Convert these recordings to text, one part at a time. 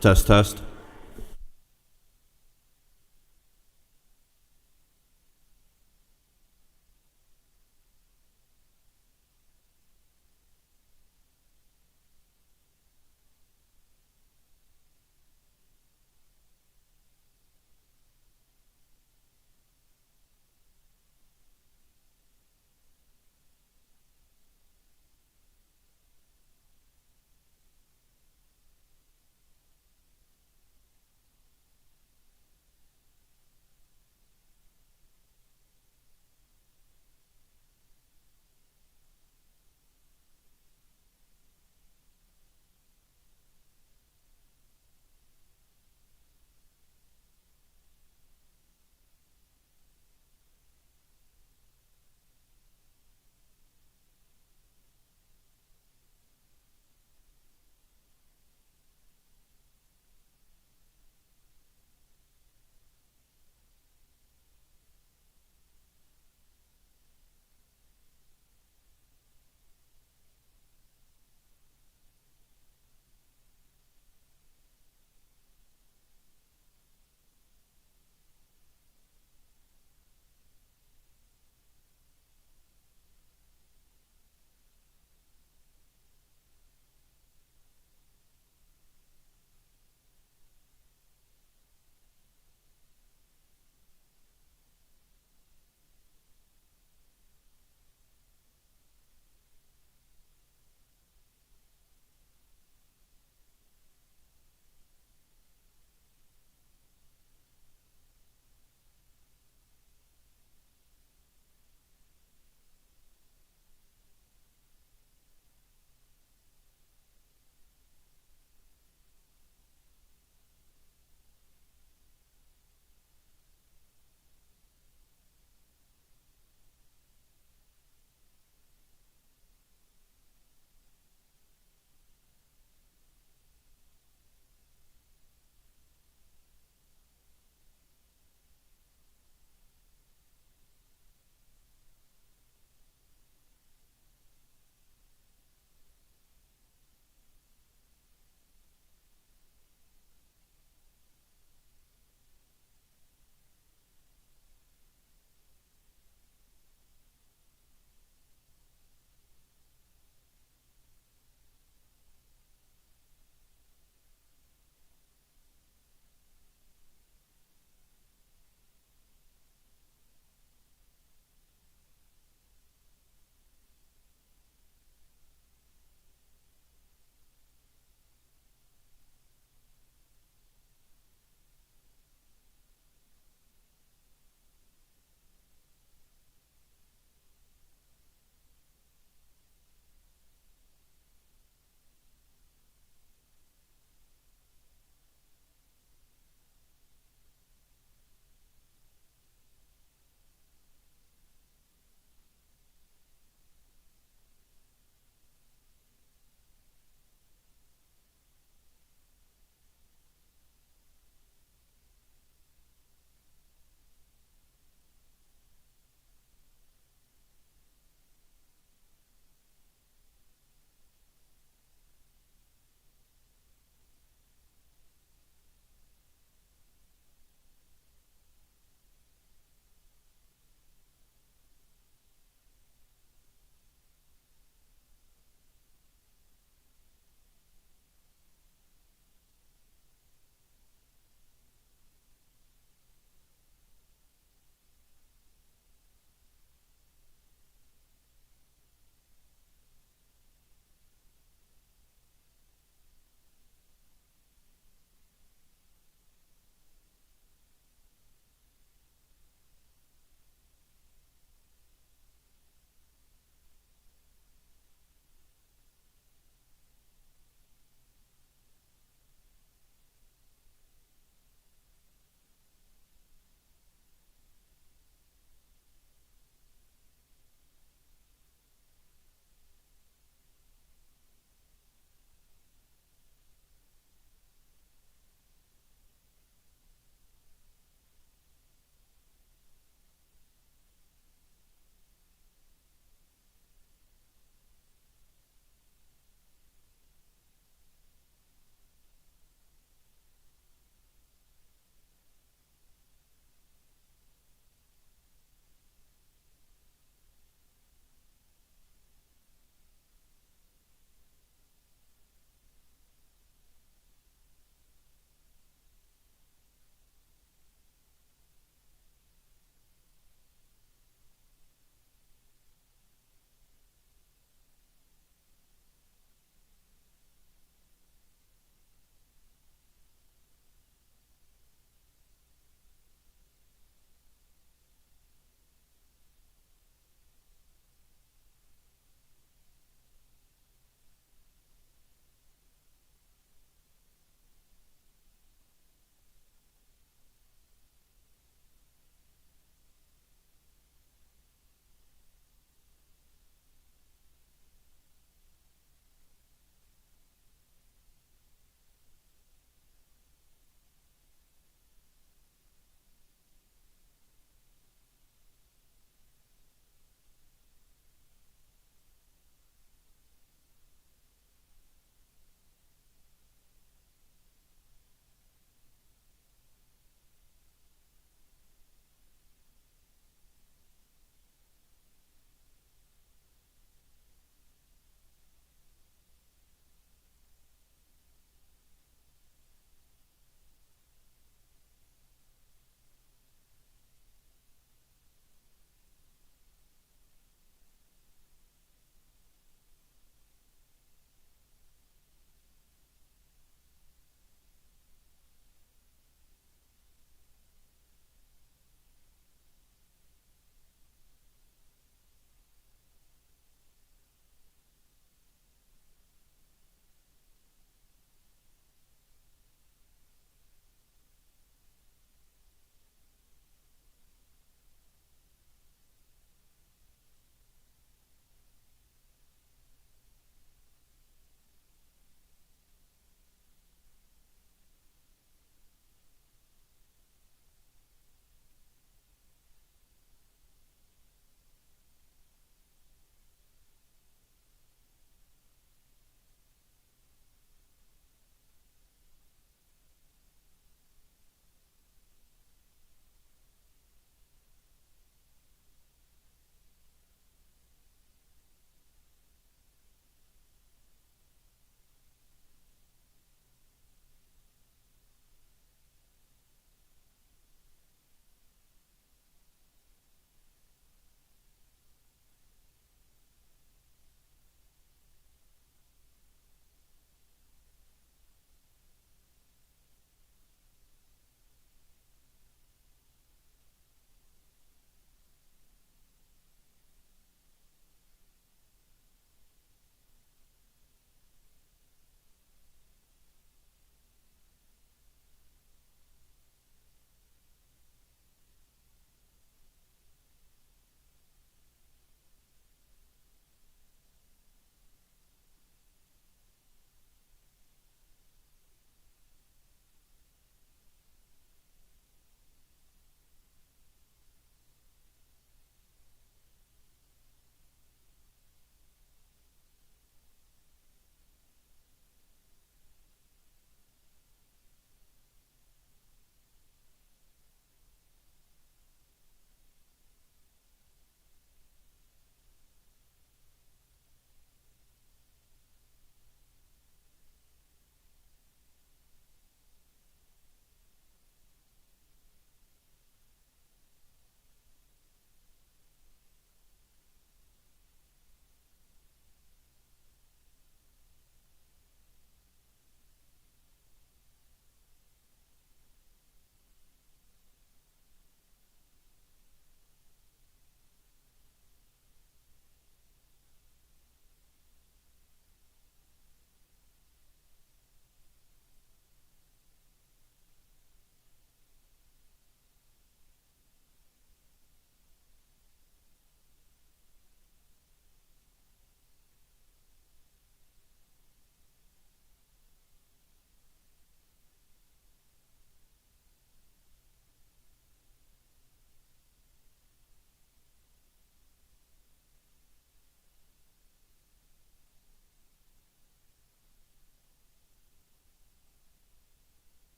Test, test.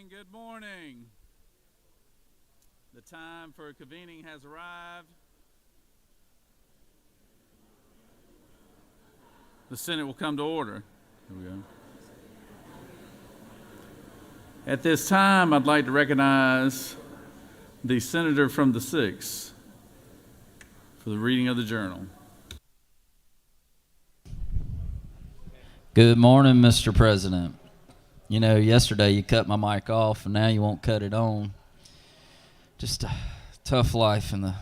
Good morning. The time for convening has arrived. The Senate will come to order. Here we go. At this time, I'd like to recognize the senator from the 6th for the reading of the journal. Good morning, Mr. President. You know, yesterday you cut my mic off and now you won't cut it on. Just a tough life in the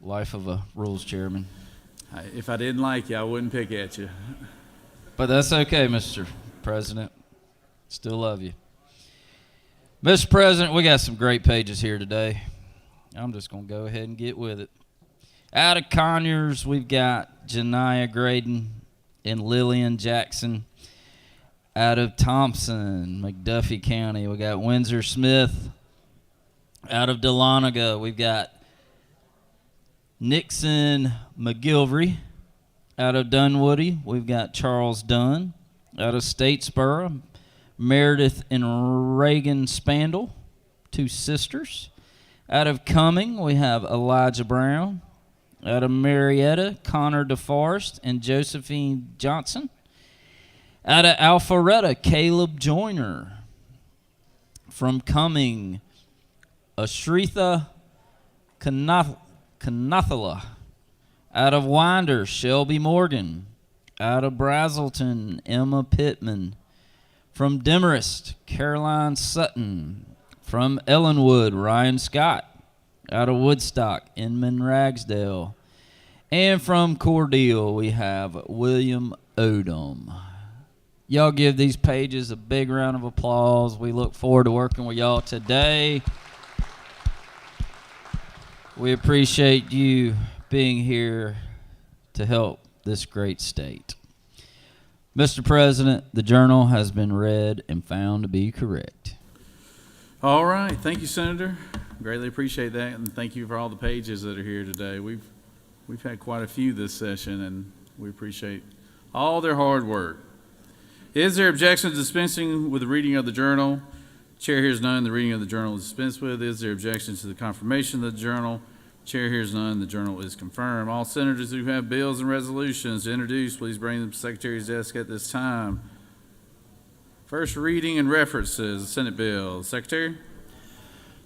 life of a rules chairman. If I didn't like you, I wouldn't pick at you. But that's okay, Mr. President. Still love you. Mr. President, we got some great pages here today. I'm just going to go ahead and get with it. Out of Conyers, we've got Janiah Graydon and Lillian Jackson. Out of Thompson, McDuffie County, we got Windsor Smith. Out of Dahlonega, we've got Nixon McGilvery. Out of Dunwoody, we've got Charles Dunn. Out of Statesboro, Meredith and Reagan Spandel, two sisters. Out of Cumming, we have Elijah Brown. Out of Marietta, Connor DeForest and Josephine Johnson. Out of Alpharetta, Caleb Joyner. From Cumming, Ashritha Kanathala. Out of Winder, Shelby Morgan. Out of Brazelton, Emma Pittman. From Demarest, Caroline Sutton. From Ellenwood, Ryan Scott. Out of Woodstock, Inman Ragsdale. And from Cordele, we have William Odom. Y'all give these pages a big round of applause. We look forward to working with y'all today. We appreciate you being here to help this great state. Mr. President, the journal has been read and found to be correct. All right. Thank you, Senator. Greatly appreciate that, and thank you for all the pages that are here today. We've had quite a few this session, and we appreciate all their hard work. Is there objection to dispensing with the reading of the journal? Chair hears none. The reading of the journal is dispensed with. Is there objection to the confirmation of the journal? Chair hears none. The journal is confirmed. All senators who have bills and resolutions to introduce, please bring them to the Secretary's desk at this time. First reading and references, Senate bills. Secretary?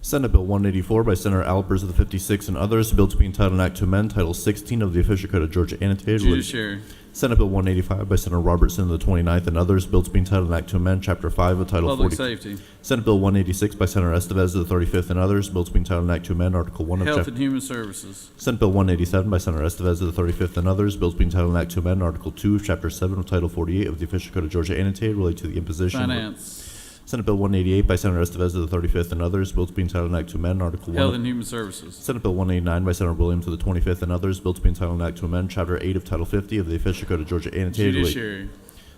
Senate Bill 184 by Senator Albers of the 56th and others. Bill to be entitled an act to amend Title 16 of the Official Code of Georgia annotated. Judiciary. Senate Bill 185 by Senator Robertson of the 29th and others. Bill to be entitled an act to amend Chapter 5 of Title Public 40. Safety. Senate Bill 186 by Senator Estevez of the 35th and others. Bill to be entitled an act to amend Article 1 of Health and Human Services. Senate Bill 187 by Senator Estevez of the 35th and others. Bill to be entitled an act to amend Article 2 of Chapter 7 of Title 48 of the Official Code of Georgia annotated related to the imposition. Finance. Senate Bill 188 by Senator Estevez of the 35th and others. Bill to be entitled an act to amend Article 1. Health and Human Services. Senate Bill 189 by Senator Williams of the 25th and others. Bill to be entitled an act to amend Chapter 8 of Title 50 of the Official Code of Georgia annotated. Judiciary.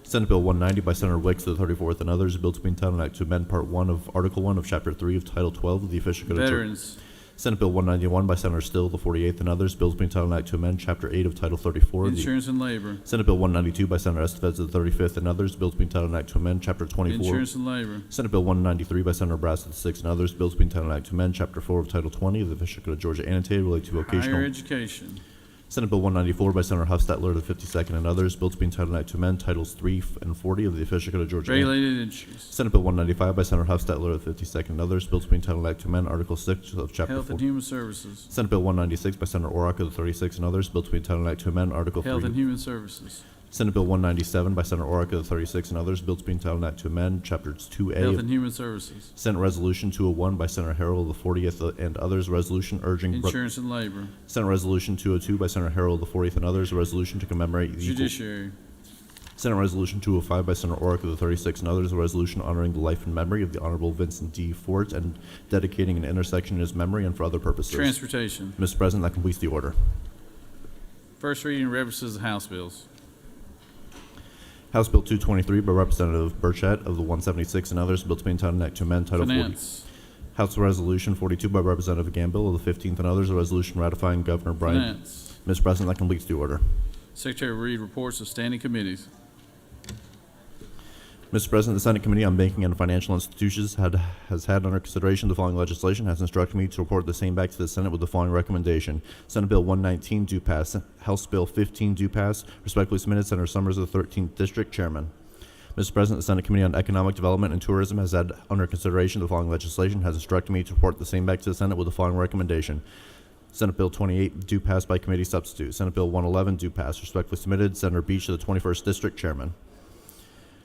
Senate Bill 190 by Senator Wicks of the 34th and others. Bill to be entitled an act to amend Part 1 of Article 1 of Chapter 3 of Title 12 of the Official Code of Georgia. Veterans. Senate Bill 191 by Senator Still of the 48th and others. Bill to be entitled an act to amend Chapter 8 of Title 34 of the Insurance and Labor. Senate Bill 192 by Senator Estevez of the 35th and others. Bill to be entitled an act to amend Chapter 24. Insurance and Labor. Senate Bill 193 by Senator Brass of the 6th and others. Bill to be entitled an act to amend Chapter 4 of Title 20 of the Official Code of Georgia annotated related to vocational. Higher Education. Senate Bill 194 by Senator Huffstetler of the 52nd and others. Bill to be entitled an act to amend Titles 3 and 40 of the Official Code of Georgia. Regulated Industries. Senate Bill 195 by Senator Huffstetler of the 52nd and others. Bill to be entitled an act to amend Article 6 of Chapter Health 4. and Human Services. Senate Bill 196 by Senator Orrock of the 36th and others. Bill to be entitled an act to amend Article Health 3. and Human Services. Senate Bill 197 by Senator Orrock of the 36 and others. Bill to be entitled an act to amend Chapters 2A. Health and Human Services. Senate Resolution 201 by Senator Harrell of the 40th and others. Resolution urging. Insurance and Labor. Senate Resolution 202 by Senator Harrell of the 40th and others. A resolution to commemorate the Judiciary. Senate Resolution 205 by Senator Orrock of the 36 and others. A resolution honoring the life and memory of the Honorable Vincent D. Fort and dedicating an intersection in his memory and for other purposes. Transportation. Mr. President, that completes the order. First reading and references of House bills. House Bill 223 by Representative Burchett of the 176 and others. Bill to be entitled an act to amend Title 40. Finance. House Resolution 42 by Representative Gambill of the 15th and others. A resolution ratifying Governor Brian. Finance. Mr. President, that completes the order. Secretary will read reports of standing committees. Mr. President, the Senate Committee on Banking and Financial Institutions has had under consideration the following legislation, has instructed me to report the same back to the Senate with the following recommendation. Senate Bill 119 due pass. House Bill 15 due pass. Respectfully submitted, Senator Summers of the 13th District, Chairman. Mr. President, the Senate Committee on Economic Development and Tourism has had under consideration the following legislation, has instructed me to report the same back to the Senate with the following recommendation. Senate Bill 28 due pass by committee substitute. Senate Bill 111 due pass. Respectfully submitted, Senator Beach of the 21st District, Chairman.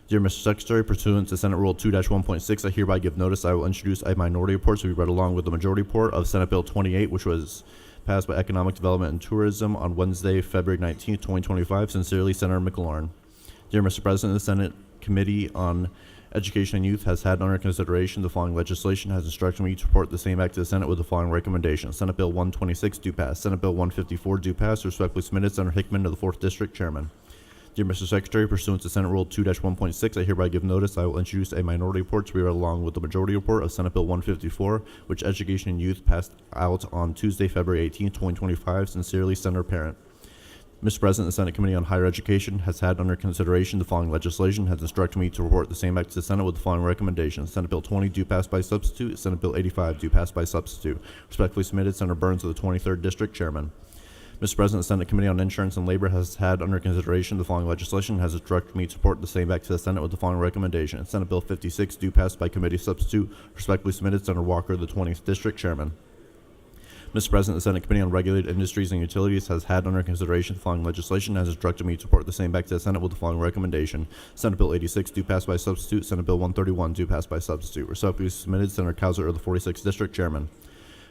Dear Mr. Secretary, pursuant to Senate Rule 2-1.6, I hereby give notice I will introduce a minority report to be read along with the majority report of Senate Bill 28, which was passed by Economic Development and Tourism on Wednesday, February 19, 2025. Sincerely, Senator McLaurin. Dear Mr. President, the Senate Committee on Education and Youth has had under consideration the following legislation, has instructed me to report the same back to the Senate with the following recommendation. Senate Bill 126 due pass. Senate Bill 154 due pass. Respectfully submitted, Senator Hickman of the 4th District, Chairman. Dear Mr. Secretary, pursuant to Senate Rule 2-1.6, I hereby give notice I will introduce a minority report to be read along with the majority report of Senate Bill 154, which Education and Youth passed out on Tuesday, February 18, 2025. Sincerely, Senator Parent. Mr. President, the Senate Committee on Higher Education has had under consideration the following legislation, has instructed me to report the same back to the Senate with the following recommendations. Senate Bill 20 due pass by substitute. Senate Bill 85 due pass by substitute. Respectfully submitted, Senator Burns of the 23rd District, Chairman. Mr. President, the Senate Committee on Insurance and Labor has had under consideration the following legislation, has instructed me to report the same back to the Senate with the following recommendation. Senate Bill 56 due pass by committee substitute. Respectfully submitted, Senator Walker of the 20th District, Chairman. Mr. President, the Senate Committee on Regulated Industries and Utilities has had under consideration the following legislation, has instructed me to report the same back to the Senate with the following recommendation. Senate Bill 86 due pass by substitute. Senate Bill 131 due pass by substitute. Respectfully submitted, Senator Cowser of the 46th District, Chairman.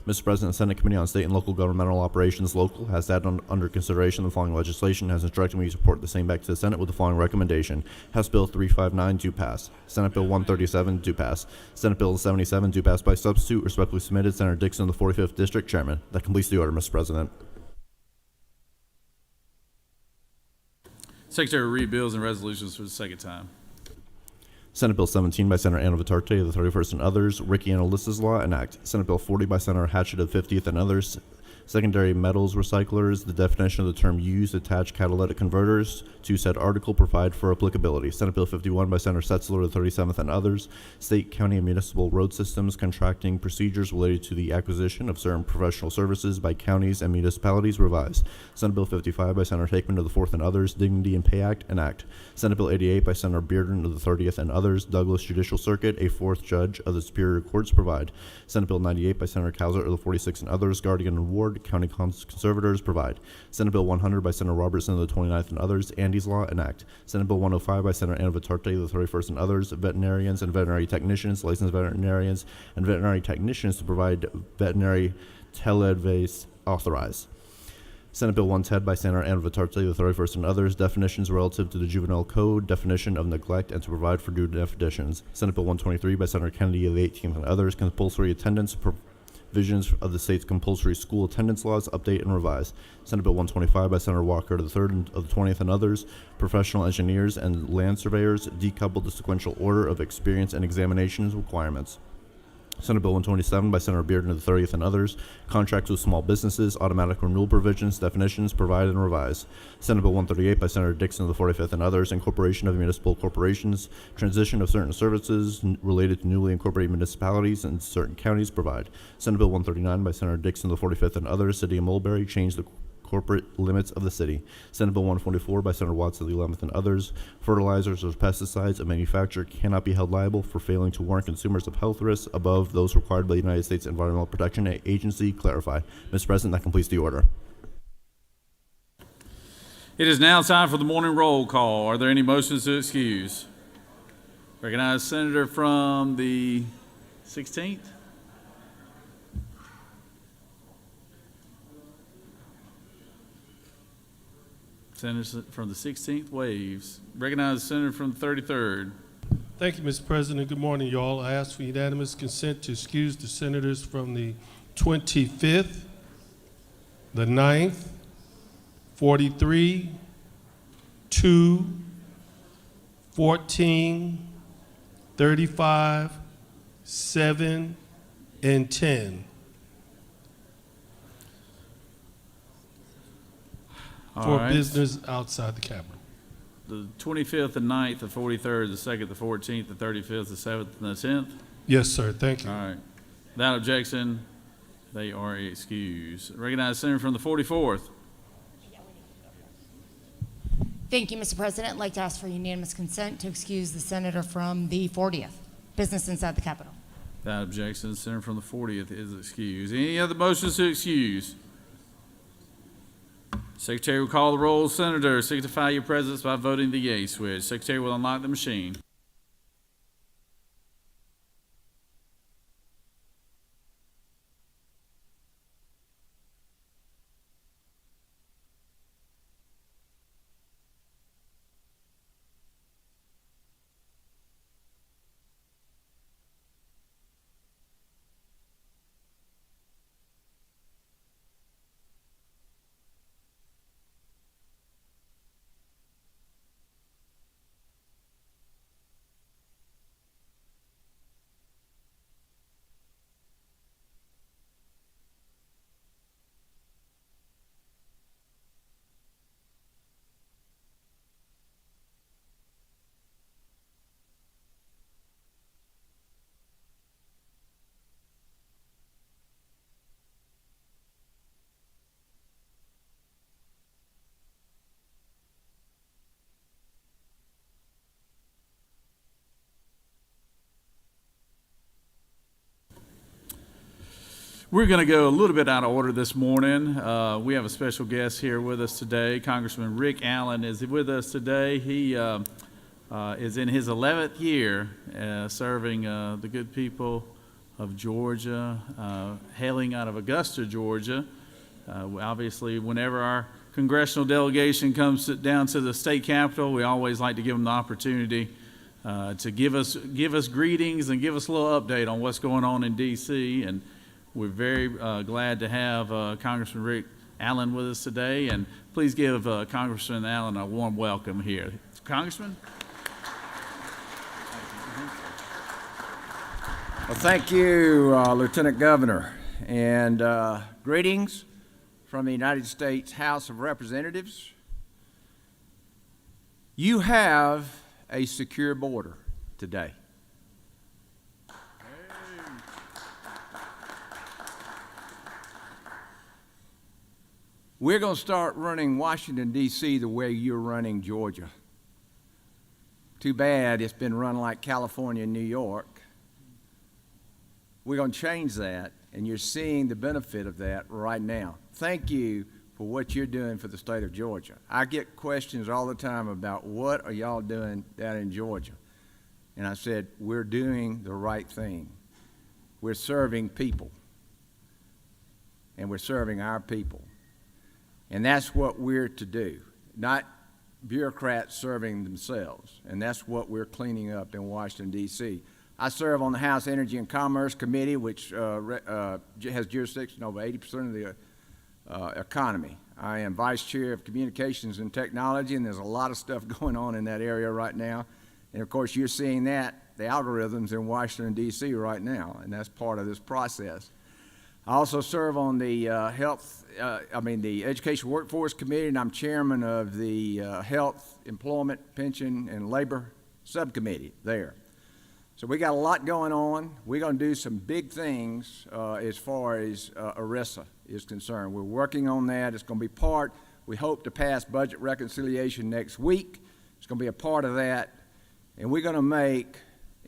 Mr. President, the Senate Committee on State and Local Governmental Operations Local has had under consideration the following legislation, has instructed me to report the same back to the Senate with the following recommendation. House Bill 359 due pass. Senate Bill 137 due pass. Senate Bill 77 due pass by substitute. Respectfully submitted, Senator Dixon of the 45th District, Chairman. That completes the order, Mr. President. Secretary will read bills and resolutions for the second time. Senate Bill 17 by Senator Anna Vitarte of the 31st and others, Ricky and Alyssa's Law, enact. Senate Bill 40 by Senator Hatchett of the 50th and others, secondary metals recyclers, the definition of the term used attached catalytic converters to said article provide for applicability. Senate Bill 51 by Senator Setzler of the 37th and others, state, county, and municipal road systems contracting procedures related to the acquisition of certain professional services by counties and municipalities revised. Senate Bill 55 by Senator Hickman of the 4th and others, Dignity and Pay Act, enact. Senate Bill 88 by Senator Bearden of the 30th and others, Douglas Judicial Circuit, a 4th judge of the Superior Courts provide. Senate Bill 98 by Senator Cowser of the 46th and others, Guardian and Ward, county conservators provide. Senate Bill 100 by Senator Robertson of the 29th and others, Andy's Law, enact. Senate Bill 105 by Senator Anna Vitarte of the 31st and others, veterinarians and veterinary technicians, licensed veterinarians and veterinary technicians to provide veterinary teleadvice authorized. Senate Bill 110 by Senator Anna Vitarte of the 31st and others, definitions relative to the juvenile code, definition of neglect, and to provide for due definitions. Senate Bill 123 by Senator Kennedy of the 18th and others, compulsory attendance provisions of the state's compulsory school attendance laws, update and revise. Senate Bill 125 by Senator Walker of the 3rd and of the 20th and others, professional engineers and land surveyors, decouple the sequential order of experience and examinations requirements. Senate Bill 127 by Senator Bearden of the 30th and others, contracts with small businesses, automatic renewal provisions, definitions, provide and revise. Senate Bill 138 by Senator Dixon of the 45th and others, incorporation of municipal corporations, transition of certain services related to newly incorporated municipalities and certain counties, provide. Senate Bill 139 by Senator Dixon of the 45th and others, City of Mulberry, change the corporate limits of the city. Senate Bill 144 by Senator Watts of the 11th and others, fertilizers or pesticides a manufacturer cannot be held liable for failing to warn consumers of health risks above those required by the United States Environmental Protection Agency, clarify. Mr. President, that completes the order. It is now time for the morning roll call. Are there any motions to excuse? Recognize Senator from the 16th. Senator from the 16th waves. Recognize the Senator from the 33rd. Thank you, Mr. President. Good morning, y'all. I ask for unanimous consent to excuse the senators from the 25th, the 9th, 43, 2, 14, 35, 7, and 10. All For right. business outside the Capitol. the 25th, the 9th, the 43rd, the 2nd, the 14th, the 35th, the 7th, and the 10th? Yes, sir. Thank you. All right. Without objection, they are excused. Recognize Senator from the 44th. Thank you, Mr. President. I'd like to ask for unanimous consent to excuse the senator from the 40th, business inside the Capitol. Without objection, the senator from the 40th is excused. Any other motions to excuse? Secretary will call the roll. Senator, signify your presence by voting the yea switch. Secretary will unlock the machine. We're going to go a little bit out of order this morning. We have a special guest here with us today. Congressman Rick Allen is with us today. He is in his 11th year serving the good people of Georgia, hailing out of Augusta, Georgia. Obviously, whenever our congressional delegation comes down to the state capitol, we always like to give them the opportunity to give us greetings and give us a little update on what's going on in D.C. And we're very glad to have Congressman Rick Allen with us today, and please give Congressman Allen a warm welcome here. Congressman? Well, thank you, Lieutenant Governor, and greetings from the United States House of Representatives. You have a secure border today. We're going to start running Washington, D.C. the way you're running Georgia. Too bad it's been run like California and New York. We're going to change that, and you're seeing the benefit of that right now. Thank you for what you're doing for the state of Georgia. I get questions all the time about what are y'all doing down in Georgia. And I said, we're doing the right thing. We're serving people, and we're serving our people. And that's what we're to do, not bureaucrats serving themselves. And that's what we're cleaning up in Washington, D.C. I serve on the House Energy and Commerce Committee, which has jurisdiction over 80% of the economy. I am Vice Chair of Communications and Technology, and there's a lot of stuff going on in that area right now. And of course, you're seeing that, the algorithms in Washington, D.C. right now, and that's part of this process. I also serve on the the Education Workforce Committee, and I'm chairman of the Health, Employment, Pension, and Labor Subcommittee there. So we got a lot going on. We're going to do some big things as far as ERISA is concerned. We're working on that. It's going to be part. We hope to pass budget reconciliation next week. It's going to be a part of that. And we're going to make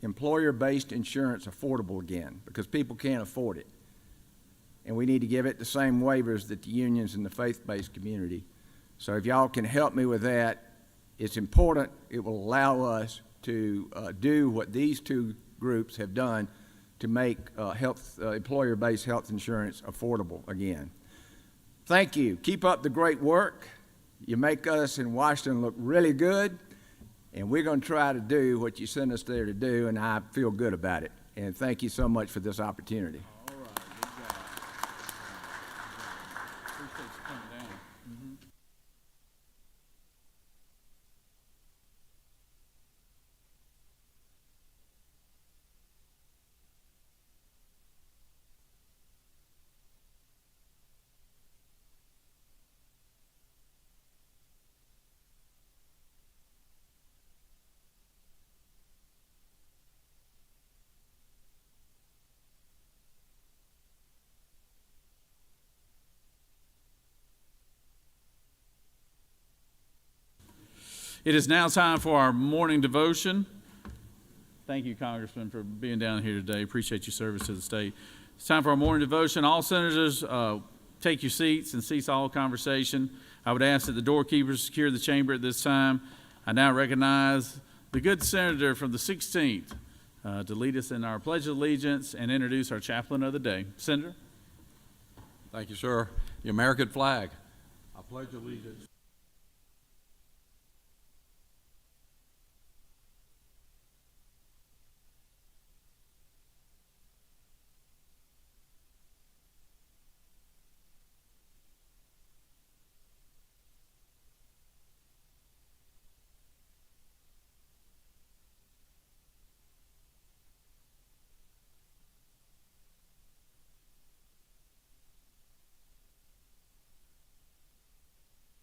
employer-based insurance affordable again because people can't afford it. And we need to give it the same waivers that the unions and the faith-based community. So if y'all can help me with that, it's important. It will allow us to do what these two groups have done to make employer-based health insurance affordable again. Thank you. Keep up the great work. You make us in Washington look really good, and we're going to try to do what you sent us there to do, and I feel good about it. And thank you so much for this opportunity. It is now time for our morning devotion. Thank you, Congressman, for being down here today. Appreciate your service to the state. It's time for our morning devotion. All senators, take your seats and cease all conversation. I would ask that the doorkeepers secure the chamber at this time. I now recognize the good senator from the 16th to lead us in our Pledge of Allegiance and introduce our chaplain of the day. Senator. Thank you, sir. The American flag. I pledge allegiance.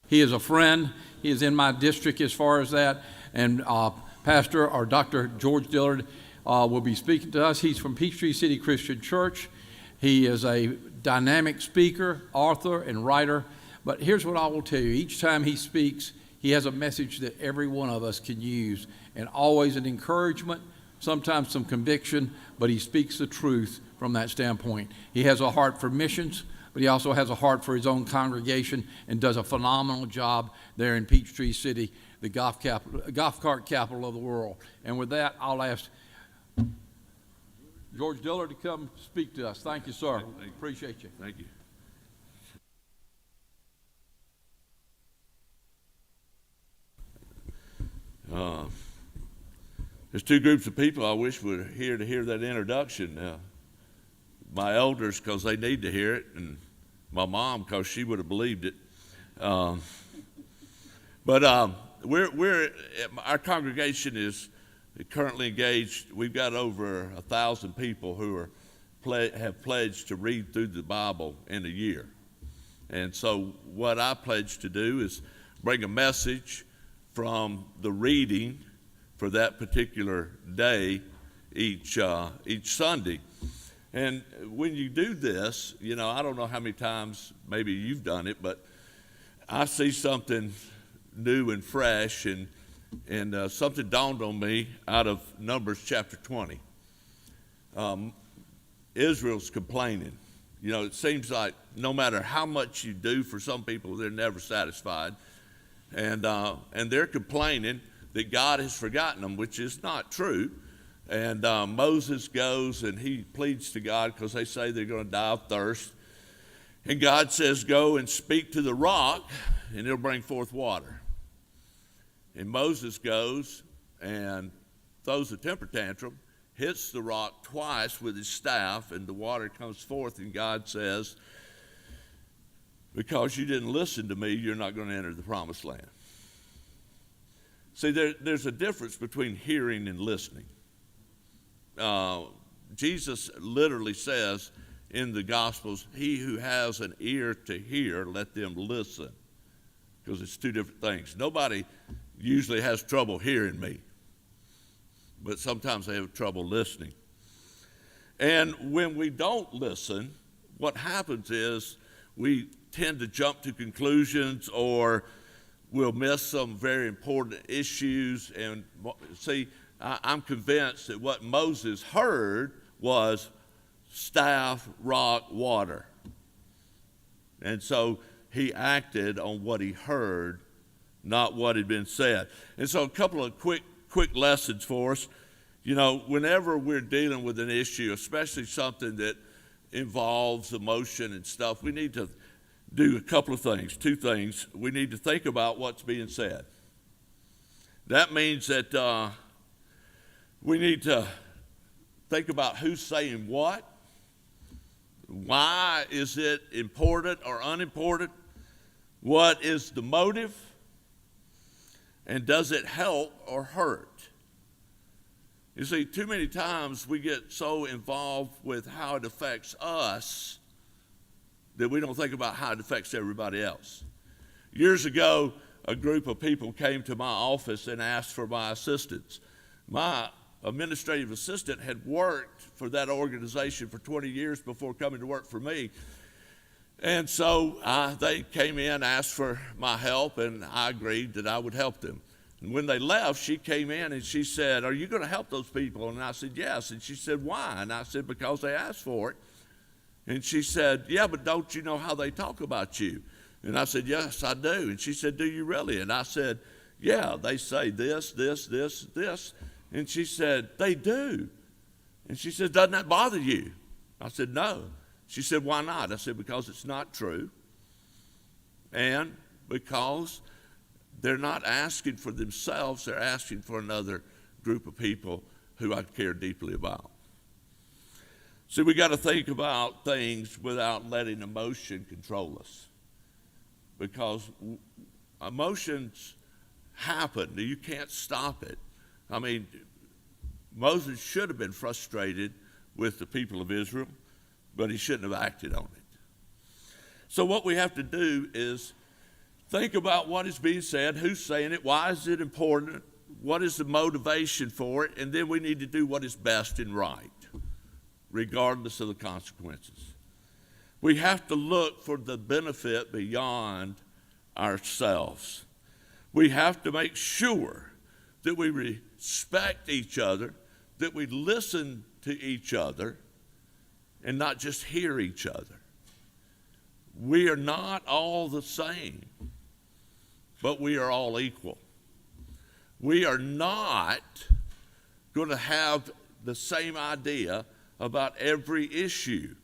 He is a friend. He is in my district as far as that. And Pastor or Dr. George Dillard will be speaking to us. He's from Peachtree City Christian Church. He is a dynamic speaker, author, and writer. But here's what I will tell you. Each time he speaks, he has a message that every one of us can use, and always an encouragement, sometimes some conviction, but he speaks the truth from that standpoint. He has a heart for missions, but he also has a heart for his own congregation and does a phenomenal job there in Peachtree City, the golf cart capital of the world. And with that, I'll ask George Dillard to come speak to us. Thank you, sir. Appreciate you. Thank you. There's two groups of people I wish were here to hear that introduction. My elders, because they need to hear it, and my mom, because she would have believed it. But our congregation is currently engaged. We've got over 1,000 people who have pledged to read through the Bible in a year. And so what I pledge to do is bring a message from the reading for that particular day each Sunday. And when you do this, you know, I don't know how many times maybe you've done it, but I see something new and fresh, and something dawned on me out of Numbers chapter 20. Israel's complaining. You know, it seems like no matter how much you do for some people, they're never satisfied. And they're complaining that God has forgotten them, which is not true. And Moses goes and he pleads to God because they say they're going to die of thirst. And God says, go and speak to the rock and it'll bring forth water. And Moses goes and throws a temper tantrum, hits the rock twice with his staff, and the water comes forth. And God says, because you didn't listen to me, you're not going to enter the promised land. See, there's a difference between hearing and listening. Jesus literally says in the Gospels, he who has an ear to hear, let them listen. Because it's two different things. Nobody usually has trouble hearing me, but sometimes they have trouble listening. And when we don't listen, what happens is we tend to jump to conclusions, or we'll miss some very important issues. And see, I'm convinced that what Moses heard was staff, rock, water. And so he acted on what he heard, not what had been said. And so a couple of quick lessons for us. You know, whenever we're dealing with an issue, especially something that involves emotion and stuff, we need to do a couple of things, two things. We need to think about what's being said. That means that we need to think about who's saying what. Why is it important or unimportant? What is the motive? And does it help or hurt? You see, too many times we get so involved with how it affects us that we don't think about how it affects everybody else. Years ago, a group of people came to my office and asked for my assistance. My administrative assistant had worked for that organization for 20 years before coming to work for me. And so they came in, asked for my help, and I agreed that I would help them. And when they left, she came in and she said, "Are you going to help those people?" And I said, "Yes." And she said, "Why?" And I said, "Because they asked for it." And she said, "Yeah, but don't you know how they talk about you?" And I said, "Yes, I do." And she said, "Do you really?" And I said, "Yeah, they say this, this, this, this." And she said, "They do." And she said, "Doesn't that bother you?" I said, "No." She said, "Why not?" I said, "Because it's not true. And because they're not asking for themselves, they're asking for another group of people who I care deeply about." See, we got to think about things without letting emotion control us. Because emotions happen. You can't stop it. I mean, Moses should have been frustrated with the people of Israel, but he shouldn't have acted on it. So what we have to do is think about what is being said, who's saying it, why is it important, what is the motivation for it, and then we need to do what is best and right, regardless of the consequences. We have to look for the benefit beyond ourselves. We have to make sure that we respect each other, that we listen to each other, and not just hear each other. We are not all the same, but we are all equal. We are not going to have the same idea about every issue.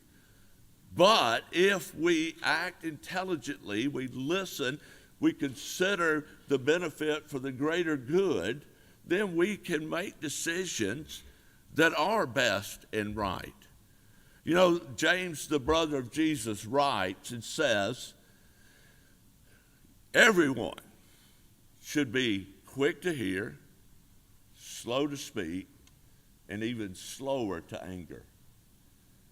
But if we act intelligently, we listen, we consider the benefit for the greater good, then we can make decisions that are best and right. You know, James, the brother of Jesus, writes and says, everyone should be quick to hear, slow to speak, and even slower to anger.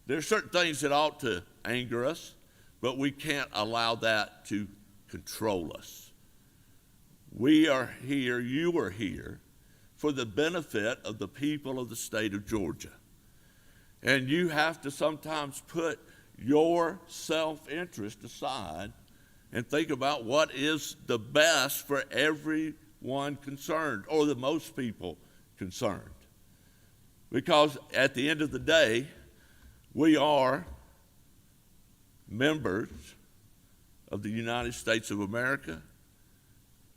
There are certain things that ought to anger us, but we can't allow that to control us. We are here, you are here, for the benefit of the people of the state of Georgia. And you have to sometimes put your self-interest aside and think about what is the best for everyone concerned, or the most people concerned. Because at the end of the day, we are members of the United States of America.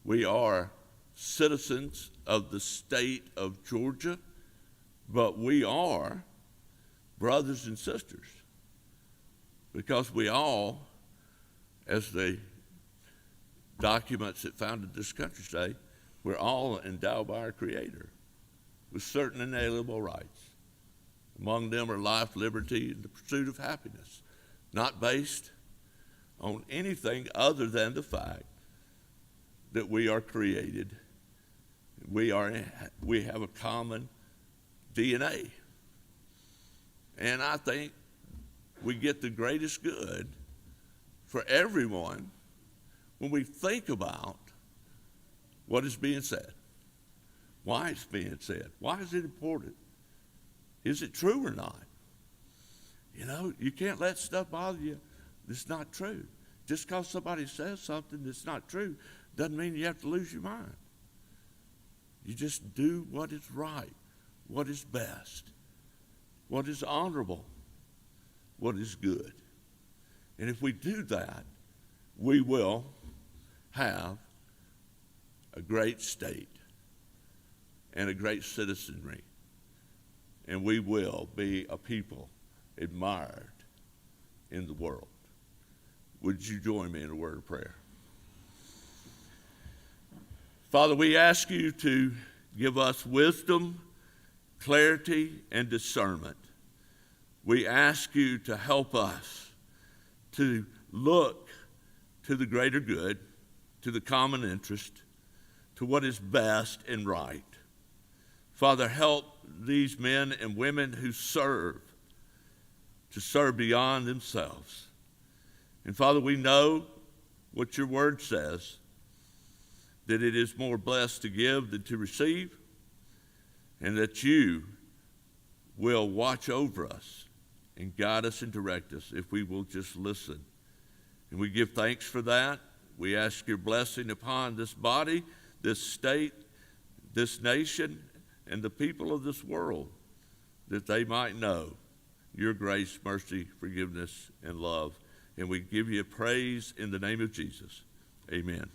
We are citizens of the state of Georgia, but we are brothers and sisters, because we all, as the documents that founded this country say, we're all endowed by our Creator with certain inalienable rights. Among them are life, liberty, and the pursuit of happiness, not based on anything other than the fact that we are created. We have a common DNA. And I think we get the greatest good for everyone when we think about what is being said, why it's being said, why is it important, is it true or not? You know, you can't let stuff bother you that's not true. Just because somebody says something that's not true doesn't mean you have to lose your mind. You just do what is right, what is best, what is honorable, what is good. And if we do that, we will have a great state and a great citizenry. And we will be a people admired in the world. Would you join me in a word of prayer? Father, we ask you to give us wisdom, clarity, and discernment. We ask you to help us to look to the greater good, to the common interest, to what is best and right. Father, help these men and women who serve to serve beyond themselves. And Father, we know what your word says, that it is more blessed to give than to receive, and that you will watch over us and guide us and direct us if we will just listen. And we give thanks for that. We ask your blessing upon this body, this state, this nation and the people of this world, that they might know your grace, mercy, forgiveness, and love. And we give you praise in the name of Jesus. Amen.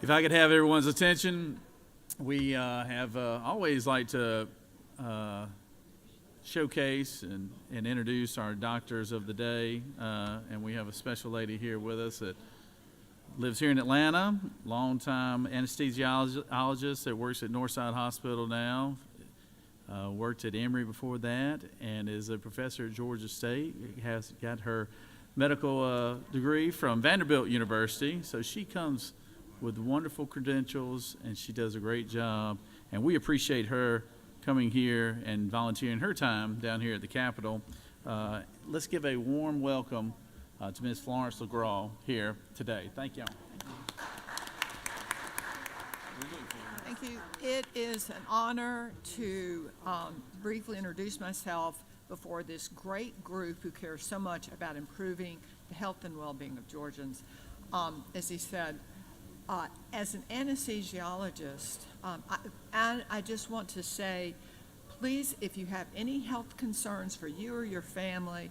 If I could have everyone's attention, we have always like to showcase and introduce our doctors of the day, and we have a special lady here with us that lives here in Atlanta, longtime anesthesiologist that works at Northside Hospital now. worked at Emory before that, and is a professor at Georgia State. Has got her medical degree from Vanderbilt University, so she comes with wonderful credentials, and she does a great job. And we appreciate her coming here and volunteering her time down here at the Capitol. Let's give a warm welcome to Ms. Florence LeGraw here today. Thank you. Thank you. It is an honor to briefly introduce myself before this great group who cares so much about improving the health and well-being of Georgians. As he said, as an anesthesiologist, I just want to say, please, if you have any health concerns for you or your family,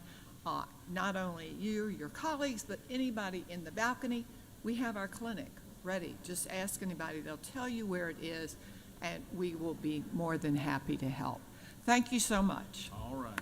not only you, your colleagues, but anybody in the balcony, we have our clinic ready. Just ask anybody. They'll tell you where it is, and we will be more than happy to help. Thank you so much. All right.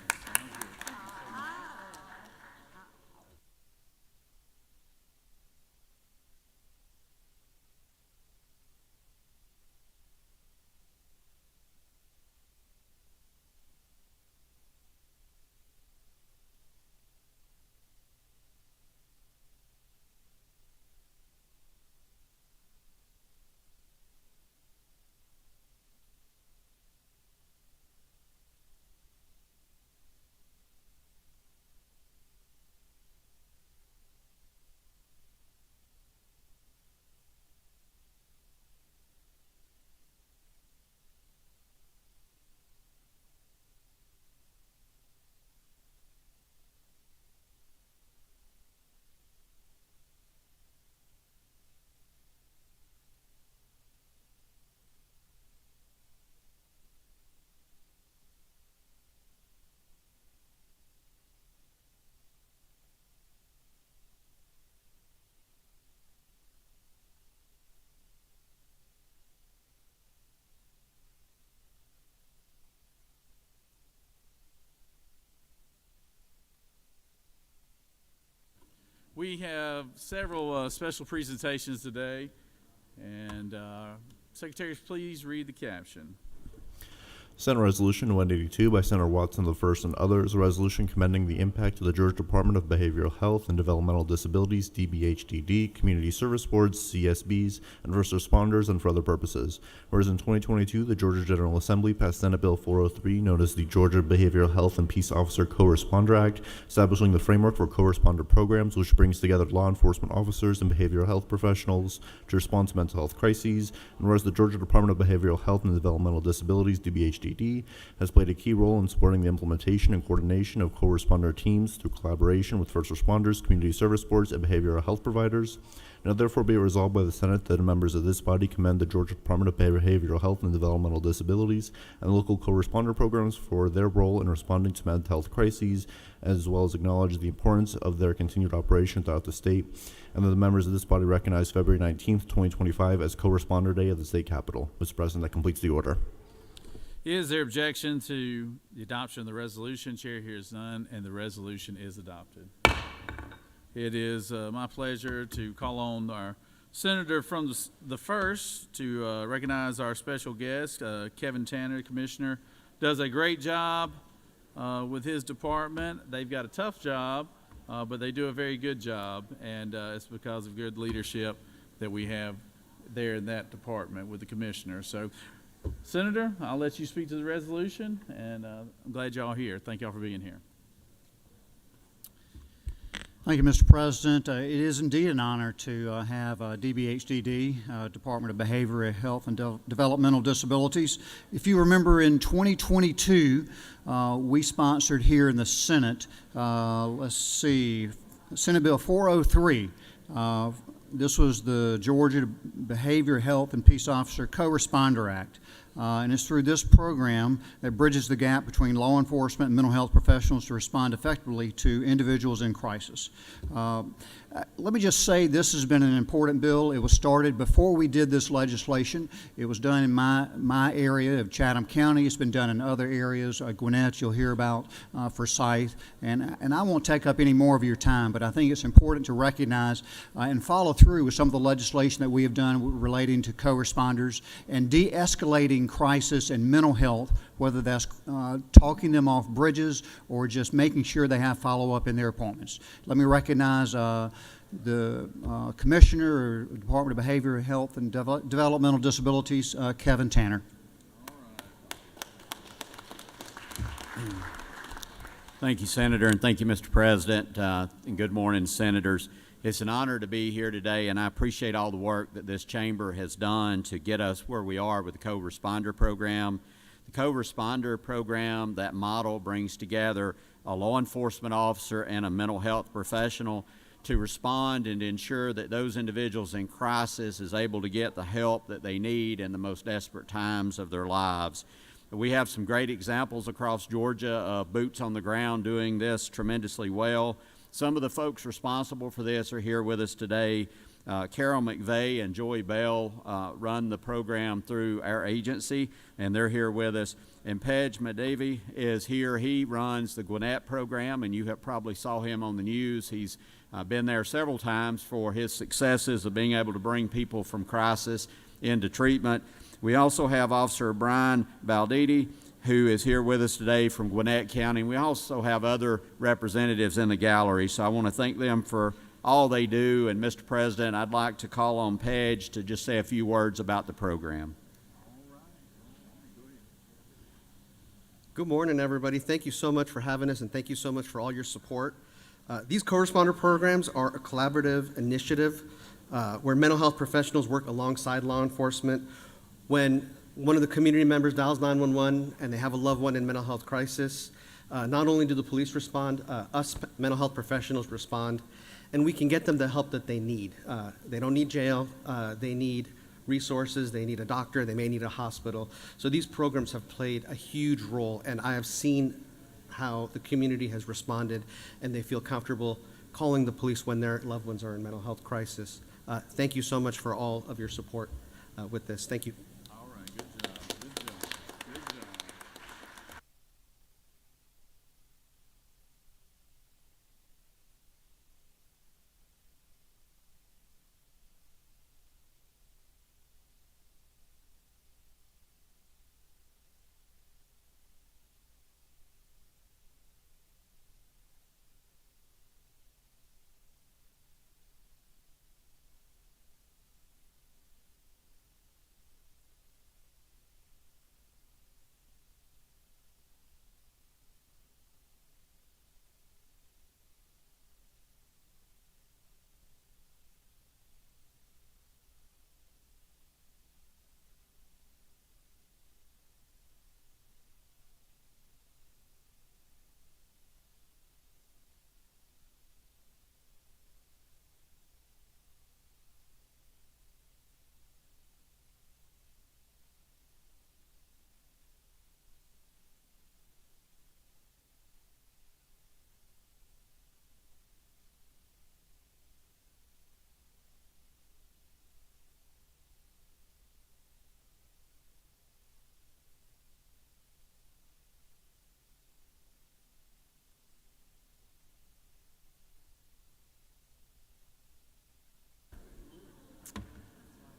We have several special presentations today, and secretaries, please read the caption. Senate Resolution 182 by Senator Watson I and others, a resolution commending the impact of the Georgia Department of Behavioral Health and Developmental Disabilities, DBHDD, Community Service Boards, CSBs, and first responders, and for other purposes. Whereas in 2022, the Georgia General Assembly passed Senate Bill 403, known as the Georgia Behavioral Health and Peace Officer Co-Responder Act, establishing the framework for co-responder programs, which brings together law enforcement officers and behavioral health professionals to respond to mental health crises. And whereas the Georgia Department of Behavioral Health and Developmental Disabilities, DBHDD, has played a key role in supporting the implementation and coordination of co-responder teams through collaboration with first responders, community service boards, and behavioral health providers. Now therefore be it resolved by the Senate that members of this body commend the Georgia Department of Behavioral Health and Developmental Disabilities and local co-responder programs for their role in responding to mental health crises, as well as acknowledge the importance of their continued operation throughout the state, and that the members of this body recognize February 19th, 2025 as Co-Responder Day at the State Capitol. Mr. President, that completes the order. Is there objection to the adoption of the resolution? Chair hears none, and the resolution is adopted. It is my pleasure to call on our senator from the first to recognize our special guest, Kevin Tanner, Commissioner. Does a great job with his department. They've got a tough job, but they do a very good job, and it's because of good leadership that we have there in that department with the commissioner. So, Senator, I'll let you speak to the resolution, and I'm glad y'all are here. Thank y'all for being here. Thank you, Mr. President. It is indeed an honor to have DBHDD, Department of Behavioral Health and Developmental Disabilities. If you remember, in 2022, we sponsored here in the Senate, Senate Bill 403. This was the Georgia Behavioral Health and Peace Officer Co-Responder Act. And it's through this program that bridges the gap between law enforcement and mental health professionals to respond effectively to individuals in crisis. Let me just say this has been an important bill. It was started before we did this legislation. It was done in my area of Chatham County. It's been done in other areas. Gwinnett, you'll hear about Forsyth. And I won't take up any more of your time, but I think it's important to recognize and follow through with some of the legislation that we have done relating to co-responders and de-escalating fighting crisis and mental health, whether that's talking them off bridges or just making sure they have follow-up in their appointments. Let me recognize the Commissioner of the Department of Behavioral Health and Developmental Disabilities, Kevin Tanner. Thank you, Senator, and thank you, Mr. President, and good morning, Senators. It's an honor to be here today, and I appreciate all the work that this chamber has done to get us where we are with the co-responder program. The co-responder program, that model, brings together a law enforcement officer and a mental health professional to respond and ensure that those individuals in crisis is able to get the help that they need in the most desperate times of their lives. We have some great examples across Georgia of boots on the ground doing this tremendously well. Some of the folks responsible for this are here with us today. Carol McVeigh and Joy Bell run the program through our agency, and they're here with us. And Pej Madavi is here. He runs the Gwinnett program, and you have probably saw him on the news. He's been there several times for his successes of being able to bring people from crisis into treatment. We also have Officer Brian Valdidi, who is here with us today from Gwinnett County. We also have other representatives in the gallery, so I want to thank them for all they do. And Mr. President, I'd like to call on Pej to just say a few words about the program. Good morning, everybody. Thank you so much for having us, and thank you so much for all your support. These co-responder programs are a collaborative initiative where mental health professionals work alongside law enforcement. When one of the community members dials 911 and they have a loved one in mental health crisis, not only do the police respond, us mental health professionals respond, and we can get them the help that they need. They don't need jail, they need resources, they need a doctor, they may need a hospital. So these programs have played a huge role, and I have seen how the community has responded, and they feel comfortable calling the police when their loved ones are in mental health crisis. Thank you so much for all of your support with this. Thank you. All right, good job, good job, good job.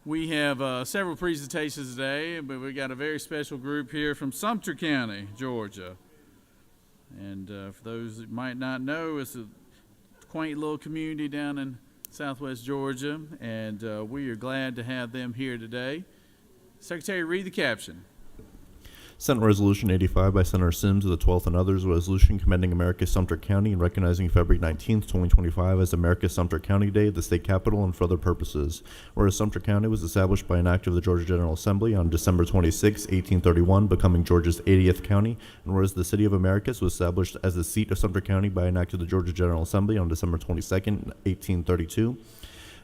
We have several presentations today, but we got a very special group here from Sumter County, Georgia. And for those that might not know, it's a quaint little community down in southwest Georgia, and we are glad to have them here today. Secretary, read the caption. Senate Resolution 85 by Senator Sims of the 12th and others, a resolution commending America's Sumter County and recognizing February 19th, 2025 as America's Sumter County Day at the state capitol and for other purposes. Whereas Sumter County was established by an act of the Georgia General Assembly on December 26, 1831, becoming Georgia's 80th county, and whereas the City of Americus was established as the seat of Sumter County by an act of the Georgia General Assembly on December 22nd, 1832,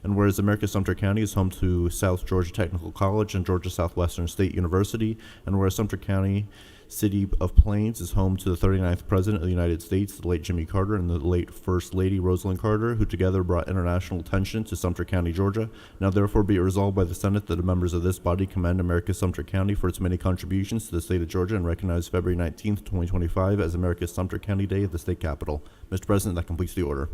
and whereas America's Sumter County is home to South Georgia Technical College and Georgia Southwestern State University, and whereas Sumter County City of Plains is home to the 39th President of the United States, the late Jimmy Carter, and the late First Lady Rosalind Carter, who together brought international attention to Sumter County, Georgia. Now therefore be it resolved by the Senate that the members of this body commend America's Sumter County for its many contributions to the state of Georgia and recognize February 19th, 2025 as America's Sumter County Day at the state capitol. Mr. President, that completes the order.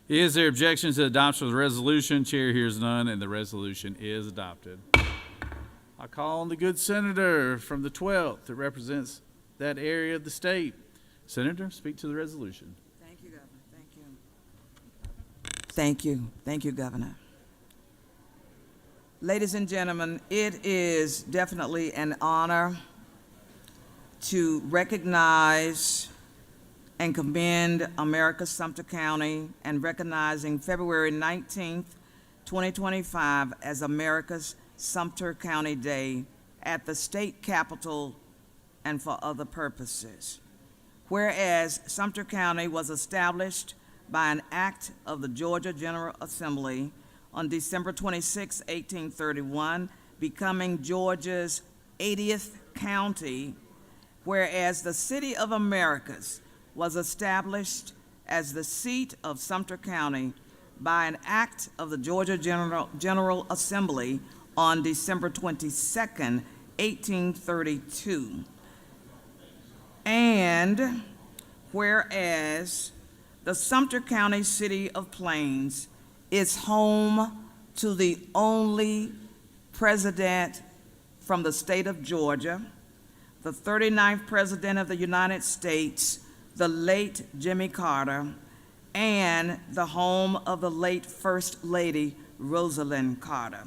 Is there objection to the adoption of the resolution? Chair hears none, and the resolution is adopted. I call on the good senator from the 12th that represents that area of the state. Senator, speak to the resolution. Thank you, Governor. Thank you. Thank you, Governor. Ladies and gentlemen, it is definitely an honor to recognize and commend America's Sumter County and recognizing February 19th, 2025 as America's Sumter County Day at the state capitol and for other purposes. Whereas Sumter County was established by an act of the Georgia General Assembly on December 26, 1831, becoming Georgia's 80th county, whereas the City of Americus was established as the seat of Sumter County by an act of the Georgia General Assembly on December 22, 1832. And whereas the Sumter County City of Plains is home to the only president from the state of Georgia, the 39th President of the United States, the late Jimmy Carter, and the home of the late First Lady Rosalind Carter,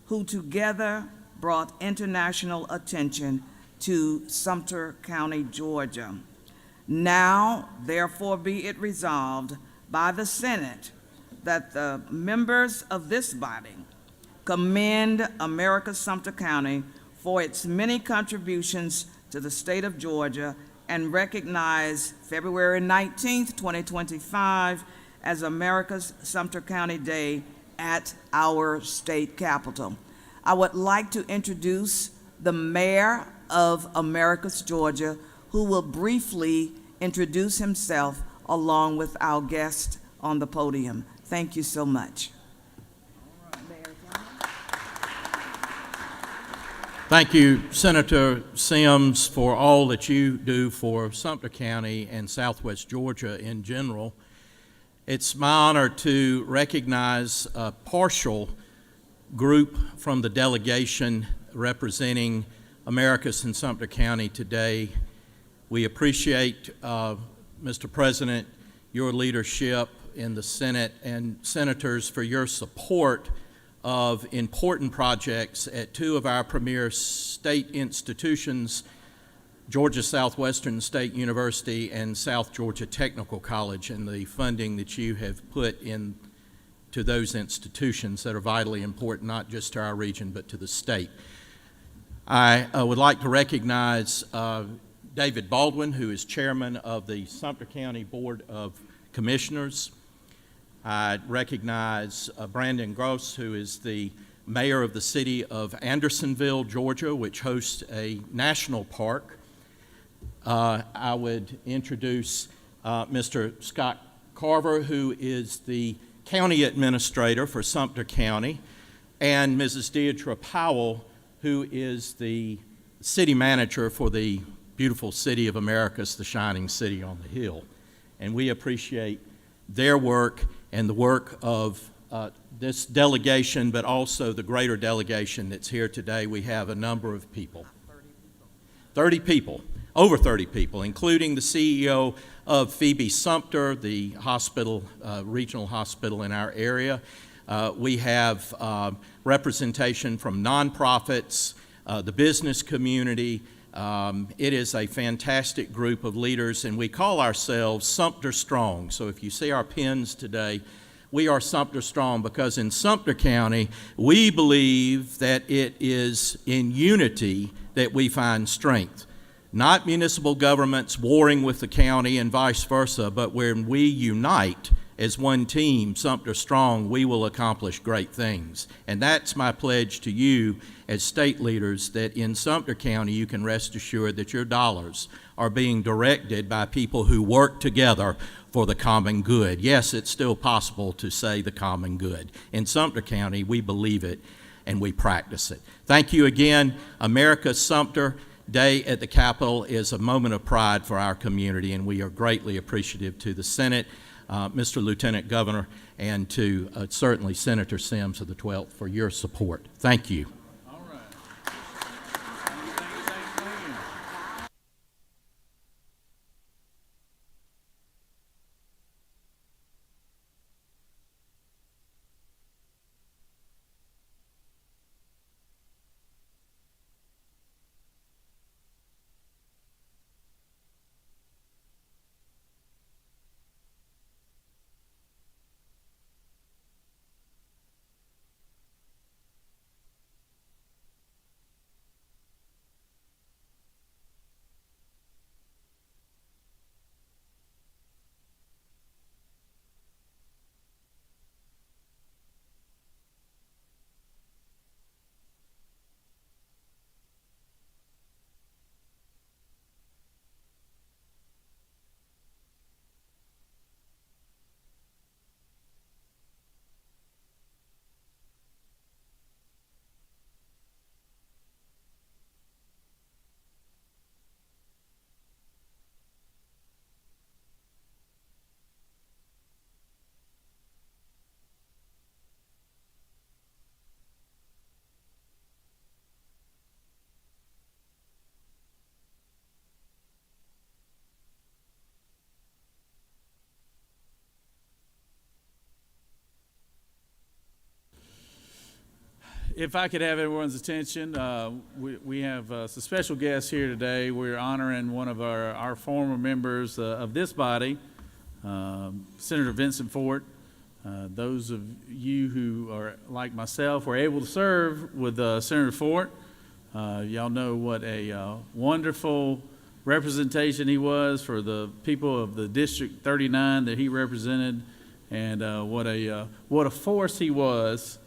who together brought international attention to Sumter County, Georgia. Now, therefore, be it resolved by the Senate that the members of this body commend America's Sumter County for its many contributions to the state of Georgia and recognize February 19th, 2025 as America's Sumter County Day at our state capitol. I would like to introduce the mayor of Americus, Georgia, who will briefly introduce himself along with our guest on the podium. Thank you so much. Thank you, Senator Sims, for all that you do for Sumter County and Southwest Georgia in general. It's my honor to recognize a partial group from the delegation representing Americus and Sumter County today. We appreciate, Mr. President, your leadership in the Senate and senators for your support of important projects at two of our premier state institutions, Georgia Southwestern State University and South Georgia Technical College, and the funding that you have put into those institutions that are vitally important, not just to our region, but to the state. I would like to recognize David Baldwin, who is chairman of the Sumter County Board of Commissioners. I recognize Brandon Gross, who is the mayor of the city of Andersonville, Georgia, which hosts a national park. I would introduce Mr. Scott Carver, who is the county administrator for Sumter County, and Mrs. Deidre Powell, who is the city manager for the beautiful city of Americus, the shining city on the hill. And we appreciate their work and the work of this delegation, but also the greater delegation that's here today. We have a number of people. 30 people, over 30 people, including the CEO of Phoebe Sumter, the hospital, regional hospital in our area. We have representation from nonprofits, the business community. It is a fantastic group of leaders, and we call ourselves Sumter Strong. So if you see our pins today, we are Sumter Strong because in Sumter County, we believe that it is in unity that we find strength. Not municipal governments warring with the county and vice versa, but when we unite as one team, Sumter Strong, we will accomplish great things. And that's my pledge to you as state leaders, that in Sumter County you can rest assured that your dollars are being directed by people who work together for the common good. Yes, it's still possible to say the common good. In Sumter County, we believe it and we practice it. Thank you again. America's Sumter Day at the Capitol is a moment of pride for our community, and we are greatly appreciative to the Senate, Mr. Lieutenant Governor, and to certainly Senator Sims of the 12th for your support. Thank you. All right. If I could have everyone's attention, we have some special guests here today. We're honoring one of our former members of this body, Senator Vincent Fort. Those of you who are like myself were able to serve with Senator Fort. Y'all know what a wonderful representation he was for the people of the District 39 that he represented, and what a force he was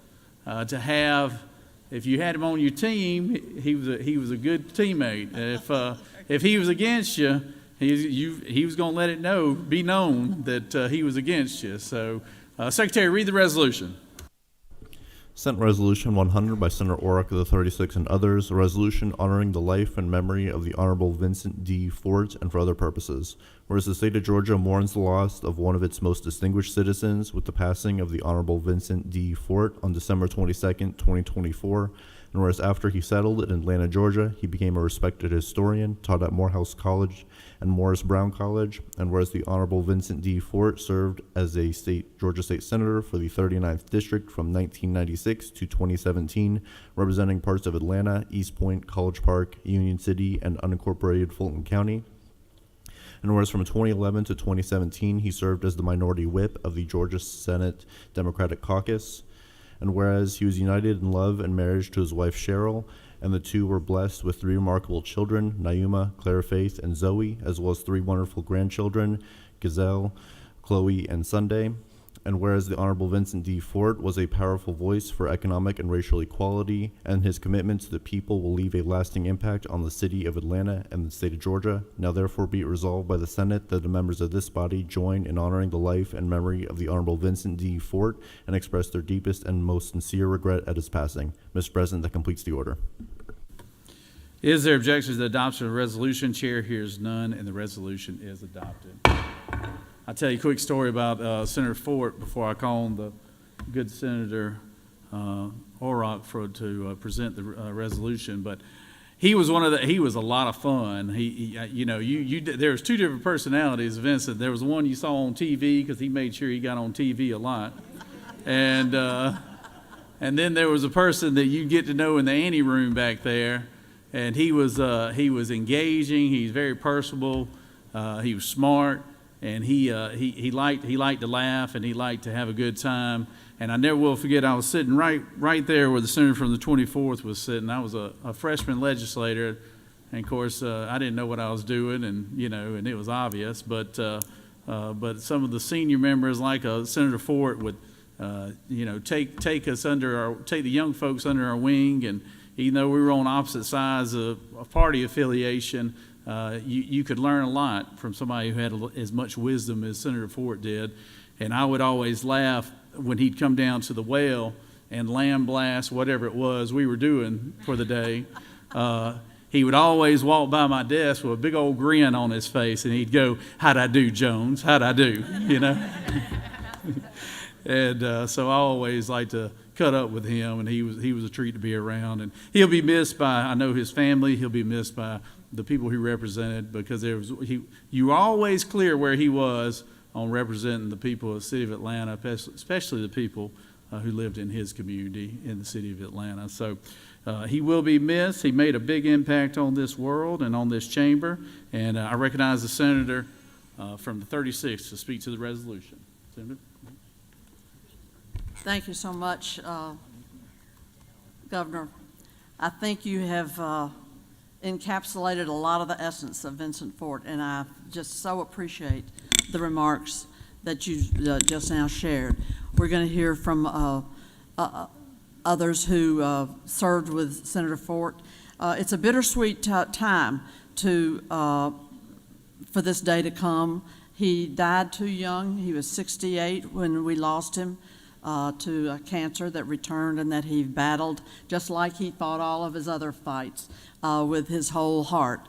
to have. If you had him on your team, he was a good teammate. If he was against you, he was going to let it be known that he was against you. So, Secretary, read the resolution. Senate Resolution 100 by Senator Orrock of the 36 and others, a resolution honoring the life and memory of the Honorable Vincent D. Fort and for other purposes. Whereas the state of Georgia mourns the loss of one of its most distinguished citizens with the passing of the Honorable Vincent D. Fort on December 22nd, 2024, and whereas after he settled in Atlanta, Georgia, he became a respected historian, taught at Morehouse College and Morris Brown College, and whereas the Honorable Vincent D. Fort served as a Georgia State Senator for the 39th District from 1996 to 2017, representing parts of Atlanta, East Point, College Park, Union City, and unincorporated Fulton County. And whereas from 2011 to 2017, he served as the minority whip of the Georgia Senate Democratic Caucus. And whereas he was united in love and marriage to his wife Cheryl, and the two were blessed with 3 remarkable children, Naima, Claire Faith, and Zoe, as well as 3 wonderful grandchildren, Gazelle, Chloe, and Sunday. And whereas the Honorable Vincent D. Fort was a powerful voice for economic and racial equality, and his commitment to the people will leave a lasting impact on the city of Atlanta and the state of Georgia, now therefore be it resolved by the Senate that the members of this body join in honoring the life and memory of the Honorable Vincent D. Fort and express their deepest and most sincere regret at his passing. Mr. President, that completes the order. Is there objection to the adoption of the resolution? Chair hears none, and the resolution is adopted. I'll tell you a quick story about Senator Fort before I call on the good Senator Orrock to present the resolution. But he was he was a lot of fun. There was 2 different personalities, Vincent. There was one you saw on TV because he made sure he got on TV a lot, and then there was a person that you get to know in the ante room back there, and he was engaging. He's very personable. He was smart. And he liked to laugh, and he liked to have a good time. And I never will forget, I was sitting right there where the senator from the 24th was sitting. I was a freshman legislator, and of course I didn't know what I was doing, and it was obvious. But some of the senior members, like Senator Fort, would take the young folks under our wing, and even though we were on opposite sides of party affiliation. You could learn a lot from somebody who had as much wisdom as Senator Fort did. And I would always laugh when he'd come down to the well and lamb blast, whatever it was we were doing for the day. He would always walk by my desk with a big old grin on his face, and he'd go, "How'd I do, Jones? How'd I do?" And so I always liked to cut up with him, and he was a treat to be around. And he'll be missed by, I know, his family. He'll be missed by the people he represented, because you were always clear where he was on representing the people of the city of Atlanta, especially the people who lived in his community in the city of Atlanta. So he will be missed. He made a big impact on this world and on this chamber. And I recognize the senator from the 36th to speak to the resolution. Senator? Thank you so much, Governor. I think you have encapsulated a lot of the essence of Vincent Fort, and I just so appreciate the remarks that you just now shared. We're going to hear from others who served with Senator Fort. It's a bittersweet time for this day to come. He died too young. He was 68 when we lost him to a cancer that returned and that he battled, just like he fought all of his other fights with his whole heart.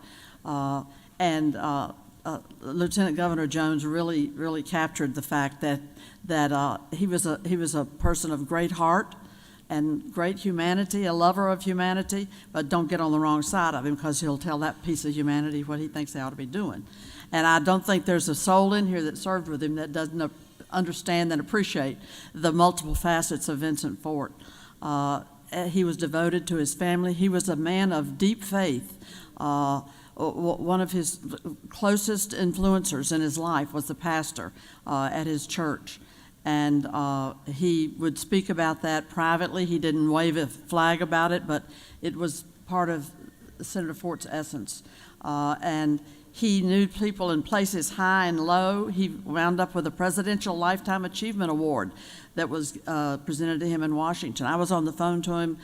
Lieutenant Governor Jones really captured the fact that he was a person of great heart and great humanity, a lover of humanity, but don't get on the wrong side of him, because he'll tell that piece of humanity what he thinks they ought to be doing. And I don't think there's a soul in here that served with him that doesn't understand and appreciate the multiple facets of Vincent Fort. he was devoted to his family. He was a man of deep faith. One of his closest influencers in his life was the pastor at his church. And he would speak about that privately. He didn't wave a flag about it, but it was part of Senator Fort's essence. And he knew people in places high and low. He wound up with a Presidential Lifetime Achievement Award that was presented to him in Washington. I was on the phone to him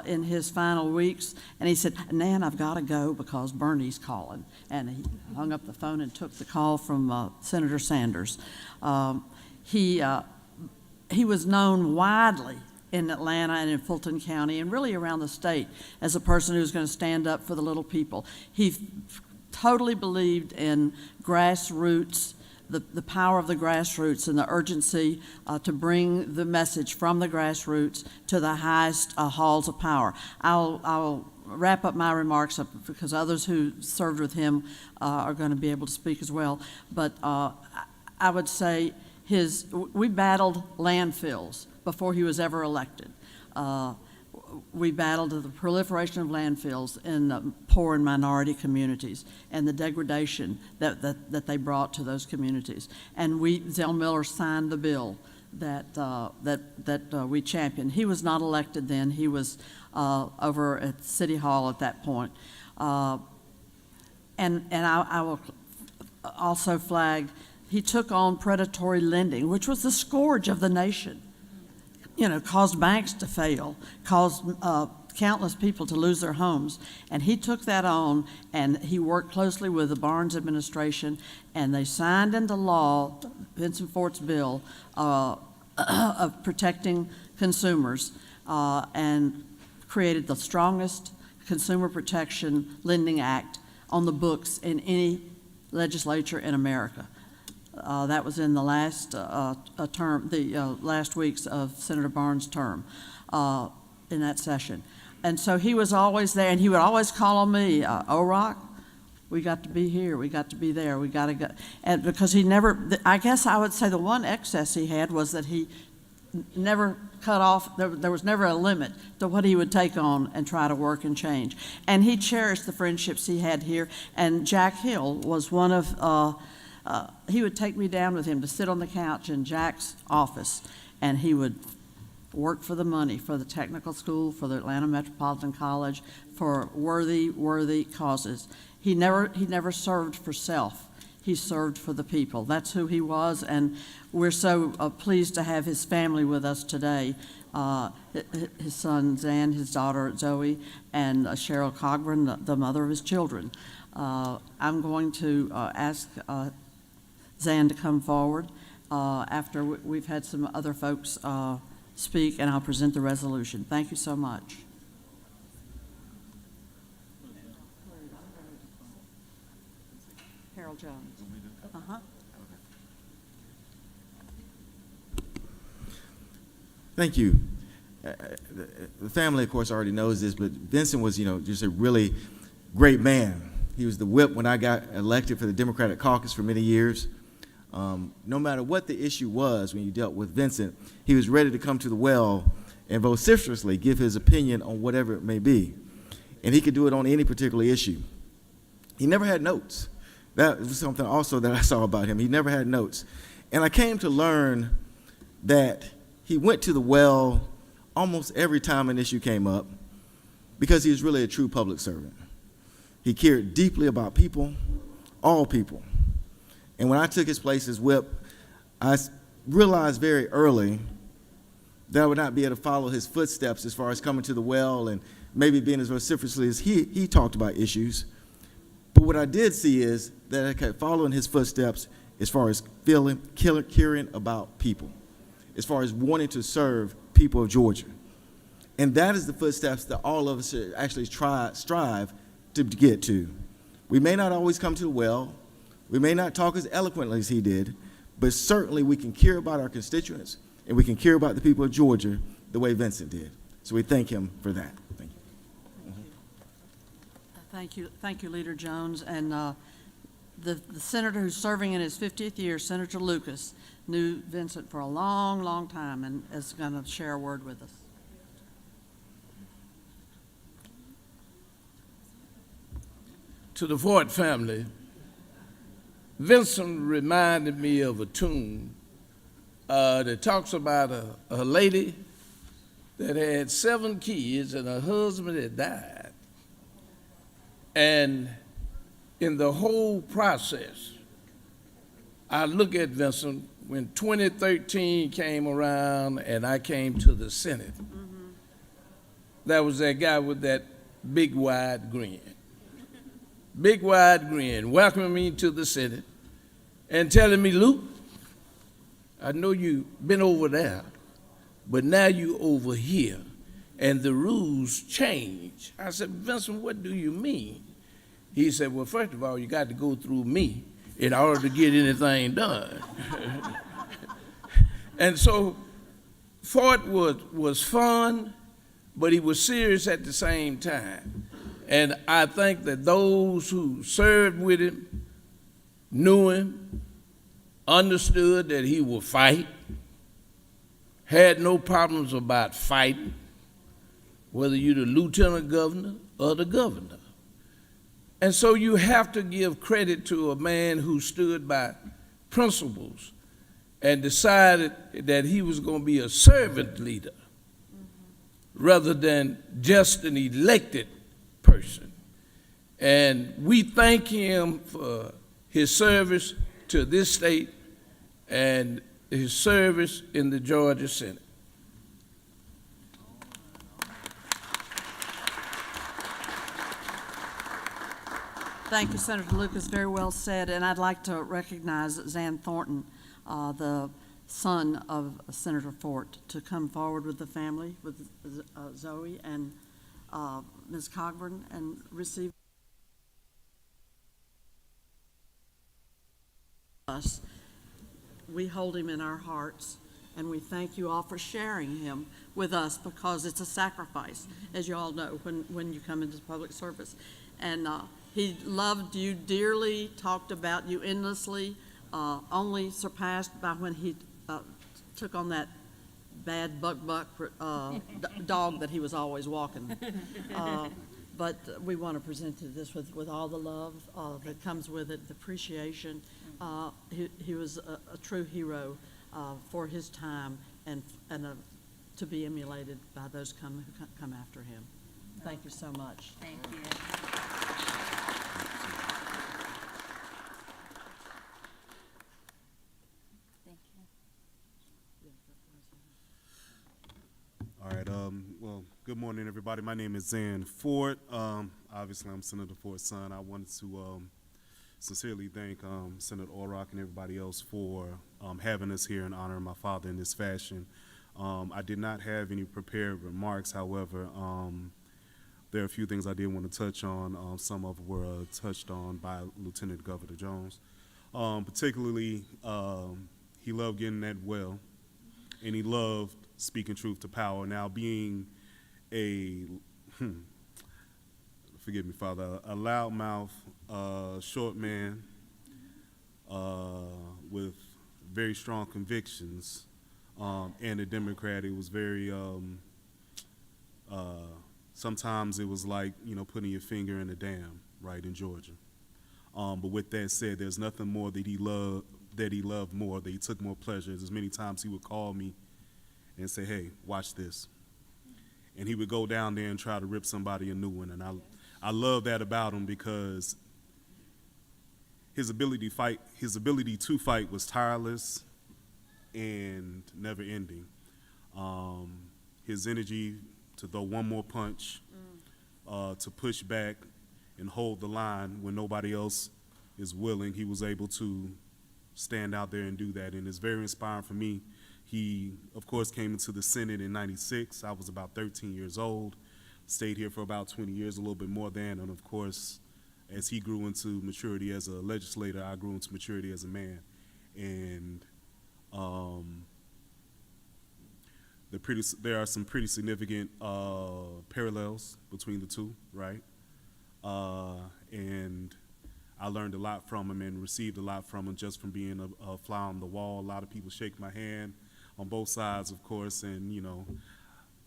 in his final weeks, and he said, "Nan, I've got to go because Bernie's calling." And he hung up the phone and took the call from Senator Sanders. He was known widely in Atlanta and in Fulton County and really around the state as a person who was going to stand up for the little people. He totally believed in grassroots, the power of the grassroots and the urgency to bring the message from the grassroots to the highest halls of power. I'll wrap up my remarks because others who served with him are going to be able to speak as well. But I would say we battled landfills before he was ever elected. We battled the proliferation of landfills in poor and minority communities and the degradation that they brought to those communities. And Zell Miller signed the bill that we championed. He was not elected then. He was over at City Hall at that point. And I will also flag, he took on predatory lending, which was the scourge of the nation. Caused banks to fail, caused countless people to lose their homes. And he took that on, and he worked closely with the Barnes administration, and they signed into law Vincent Fort's bill of protecting consumers and created the strongest consumer protection lending act on the books in any legislature in America. That was in the last term, the last weeks of Senator Barnes' term in that session. And so he was always there, and he would always call on me, "O'Rock, we got to be here, we got to be there, we got to go." And because he never, I guess I would say the one excess he had was that he never cut off, there was never a limit to what he would take on and try to work and change. And he cherished the friendships he had here, and Jack Hill was one of, he would take me down with him to sit on the couch in Jack's office, and he would work for the money, for the technical school, for the Atlanta Metropolitan College, for worthy causes. He never served for self. He served for the people. That's who he was, and we're so pleased to have his family with us today. His son Zan, his daughter Zoe, and Cheryl Cogburn, the mother of his children. I'm going to ask Zan to come forward after we've had some other folks speak, and I'll present the resolution. Thank you so much. Harold Jones. Uh-huh. Thank you. The family, of course, already knows this, but Vincent was, just a really great man. He was the whip when I got elected for the Democratic caucus for many years. No matter what the issue was when you dealt with Vincent, he was ready to come to the well and vociferously give his opinion on whatever it may be. And he could do it on any particular issue. He never had notes. That was something also that I saw about him. He never had notes. And I came to learn that he went to the well almost every time an issue came up because he was really a true public servant. He cared deeply about people, all people. And when I took his place as whip, I realized very early that I would not be able to follow his footsteps as far as coming to the well and maybe being as vociferously as he talked about issues. But what I did see is that I kept following his footsteps as far as caring about people, as far as wanting to serve people of Georgia. And that is the footsteps that all of us should actually strive to get to. We may not always come to the well, we may not talk as eloquently as he did, but certainly we can care about our constituents and we can care about the people of Georgia the way Vincent did. So we thank him for that. Thank you. Thank you, Leader Jones. And the senator who's serving in his 50th year, Senator Lucas, knew Vincent for a long, long time and is going to share a word with us. to the Ford family, Vincent reminded me of a tune that talks about a lady that had 7 kids and her husband had died. And in the whole process, I look at Vincent when 2013 came around and I came to the Senate. That was that guy with that big wide grin. Big wide grin, welcoming me to the Senate and telling me, Luke, I know you've been over there, but now you over here, and the rules change. I said, Vincent, what do you mean? He said, well, first of all, you got to go through me in order to get anything done. And so Fort was fun, but he was serious at the same time. And I think that those who served with him knew him, understood that he would fight, had no problems about fighting, whether you're the lieutenant governor or the governor. And so you have to give credit to a man who stood by principles and decided that he was going to be a servant leader rather than just an elected person. And we thank him for his service to this state and his service in the Georgia Senate. Thank you, Senator Lucas. Very well said. And I'd like to recognize Zan Thornton, the son of Senator Fort, to come forward with the family, with Zoe and Ms. Cogburn, and receive us. We hold him in our hearts, and we thank you all for sharing him with us, because it's a sacrifice, as you all know, when you come into public service. And he loved you dearly, talked about you endlessly, only surpassed by when he took on that bad buck dog that he was always walking. But we want to present this with all the love that comes with it, the appreciation. He was a true hero for his time, and to be emulated by those who come after him. Thank you so much. Thank you. All right, well, good morning, everybody. My name is Zan Ford. Obviously, I'm Senator Ford's son. I wanted to sincerely thank Senator Orrock and everybody else for having us here and honoring my father in this fashion. I did not have any prepared remarks. However, there are a few things I did want to touch on. Some of them were touched on by Lieutenant Governor Jones. Particularly, he loved getting that well, and he loved speaking truth to power. Now, being a, forgive me, Father, a loudmouth, short man with very strong convictions, and a Democrat, it was very, sometimes it was like, putting your finger in a dam, right, in Georgia. But with that said, there's nothing more that he loved more, that he took more pleasure. As many times he would call me and say, hey, watch this. And he would go down there and try to rip somebody a new one. And I love that about him, because his ability to fight was tireless and never ending. His energy to throw one more punch, to push back and hold the line when nobody else is willing. He was able to stand out there and do that, and it's very inspiring for me. He, of course, came into the Senate in '96. I was about 13 years old, stayed here for about 20 years, a little bit more than, and of course, as he grew into maturity as a legislator, I grew into maturity as a man. And there are some pretty significant parallels between the two, right? And I learned a lot from him and received a lot from him just from being a fly on the wall. A lot of people shake my hand on both sides, of course, and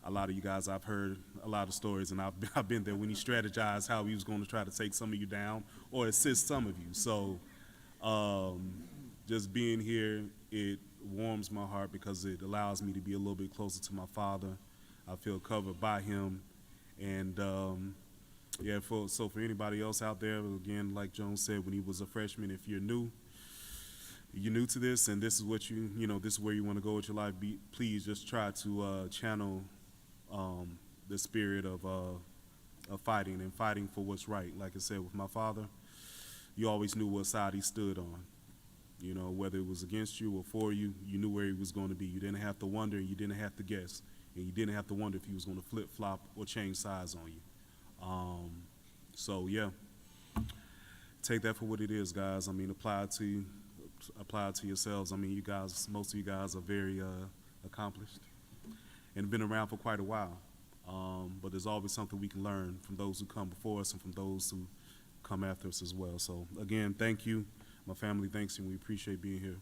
a lot of you guys, I've heard a lot of stories, and I've been there when he strategized how he was going to try to take some of you down or assist some of you. So just being here, it warms my heart because it allows me to be a little bit closer to my father. I feel covered by him. And yeah, so for anybody else out there, again, like Joan said, when he was a freshman, if you're new to this and this is what this is where you want to go with your life, please just try to channel the spirit of fighting and fighting for what's right. Like I said, with my father, you always knew what side he stood on. Whether it was against you or for you, you knew where he was going to be. You didn't have to wonder, you didn't have to guess, and you didn't have to wonder if he was going to flip-flop or change sides on you. So yeah, take that for what it is, guys. I mean, apply it to yourselves. I mean, you guys, most of you guys are very accomplished and been around for quite a while. But there's always something we can learn from those who come before us and from those who come after us as well. So again, thank you. My family thanks you, and we appreciate being here.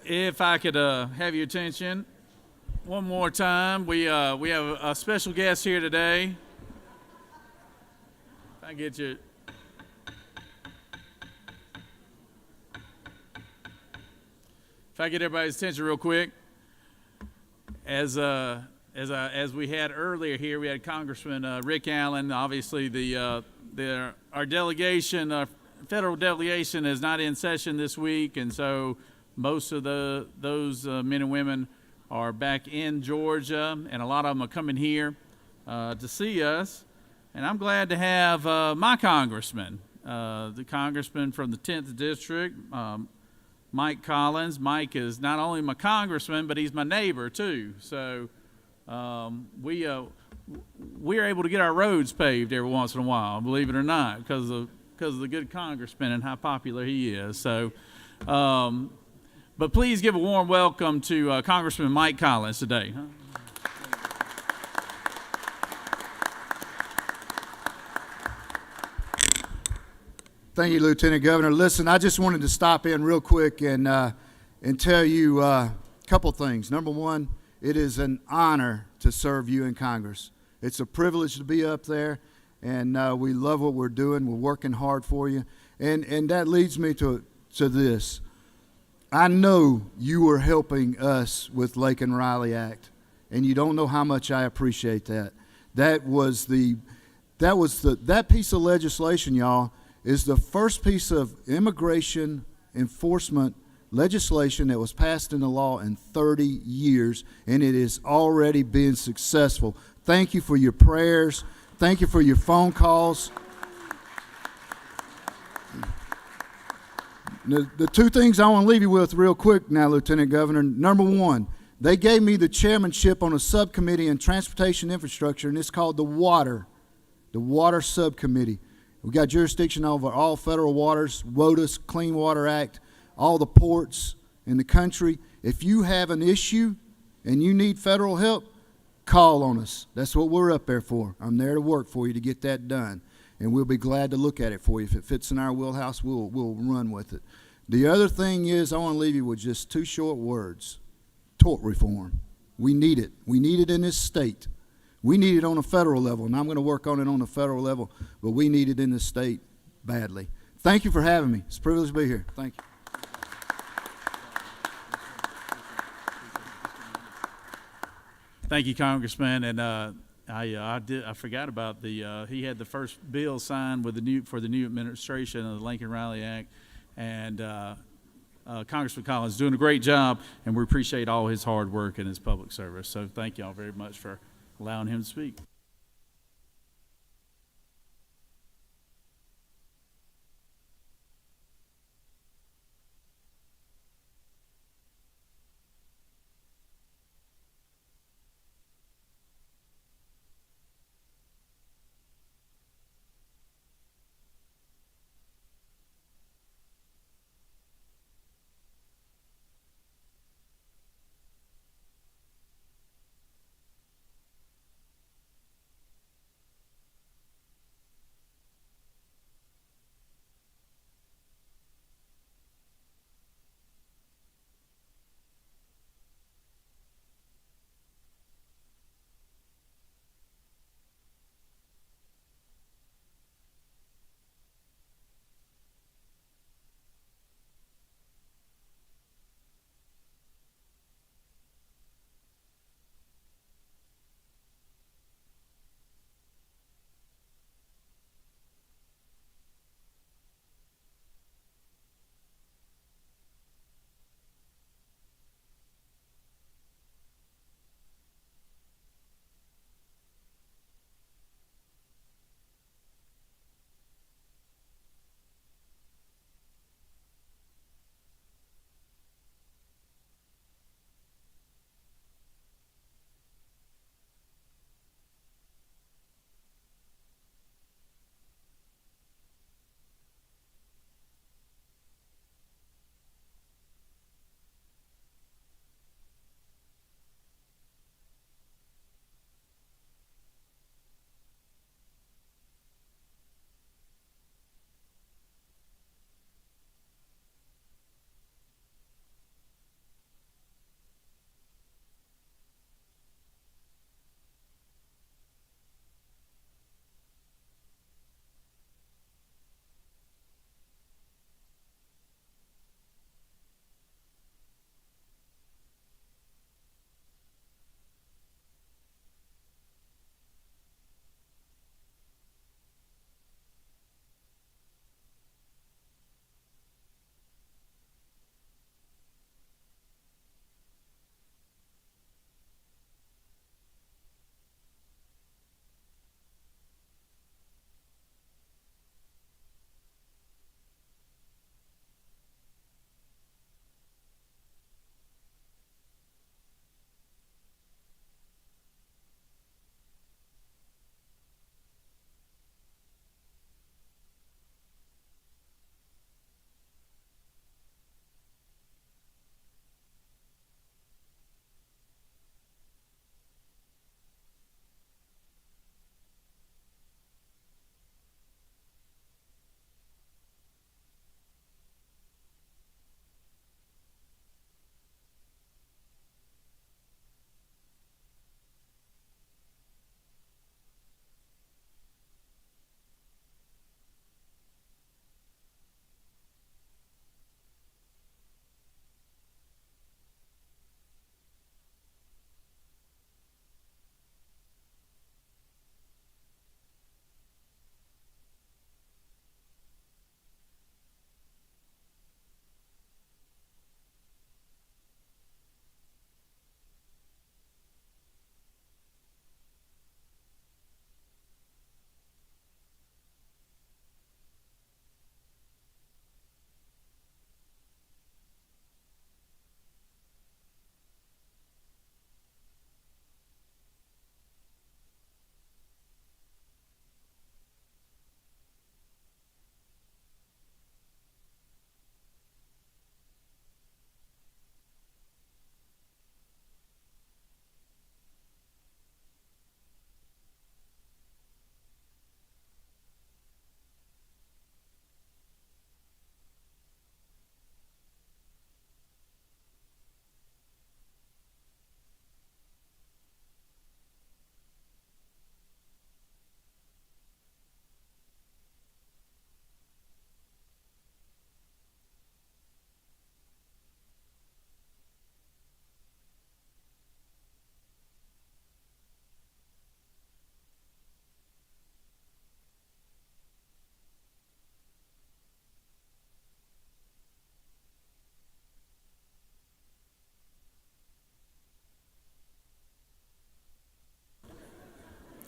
If I could have your attention one more time. We have a special guest here today. If I get you. If I get everybody's attention real quick. As we had earlier here, we had Congressman Rick Allen. Obviously, our delegation, federal delegation, is not in session this week, and so most of those men and women are back in Georgia, and a lot of them are coming here to see us. And I'm glad to have my congressman, the congressman from the 10th District, Mike Collins. Mike is not only my congressman, but he's my neighbor too. So we're able to get our roads paved every once in a while, believe it or not, because of the good congressman and how popular he is. So, but please give a warm welcome to Congressman Mike Collins today. Thank you, Lieutenant Governor. Listen, I just wanted to stop in real quick and tell you a couple things. Number one, it is an honor to serve you in Congress. It's a privilege to be up there, and we love what we're doing. We're working hard for you. And that leads me to this. I know you are helping us with Lake and Riley Act, and you don't know how much I appreciate that. That piece of legislation, y'all, is the first piece of immigration enforcement legislation that was passed into law in 30 years, and it is already been successful. Thank you for your prayers. Thank you for your phone calls. The two things I want to leave you with real quick now, Lieutenant Governor. Number one, they gave me the chairmanship on a subcommittee in transportation infrastructure, and it's called the Water Subcommittee. We got jurisdiction over all federal waters, WOTUS, Clean Water Act, all the ports in the country. If you have an issue and you need federal help, call on us. That's what we're up there for. I'm there to work for you to get that done, and we'll be glad to look at it for you. If it fits in our wheelhouse, we'll run with it. The other thing is, I want to leave you with just two short words: tort reform. We need it. We need it in this state. We need it on a federal level, and I'm going to work on it on the federal level, but we need it in this state badly. Thank you for having me. It's a privilege to be here. Thank you. Thank you, Congressman. And I forgot about he had the first bill signed with for the new administration of the Lincoln Riley Act, and Congressman Collins doing a great job, and we appreciate all his hard work and his public service. So thank you all very much for allowing him to speak.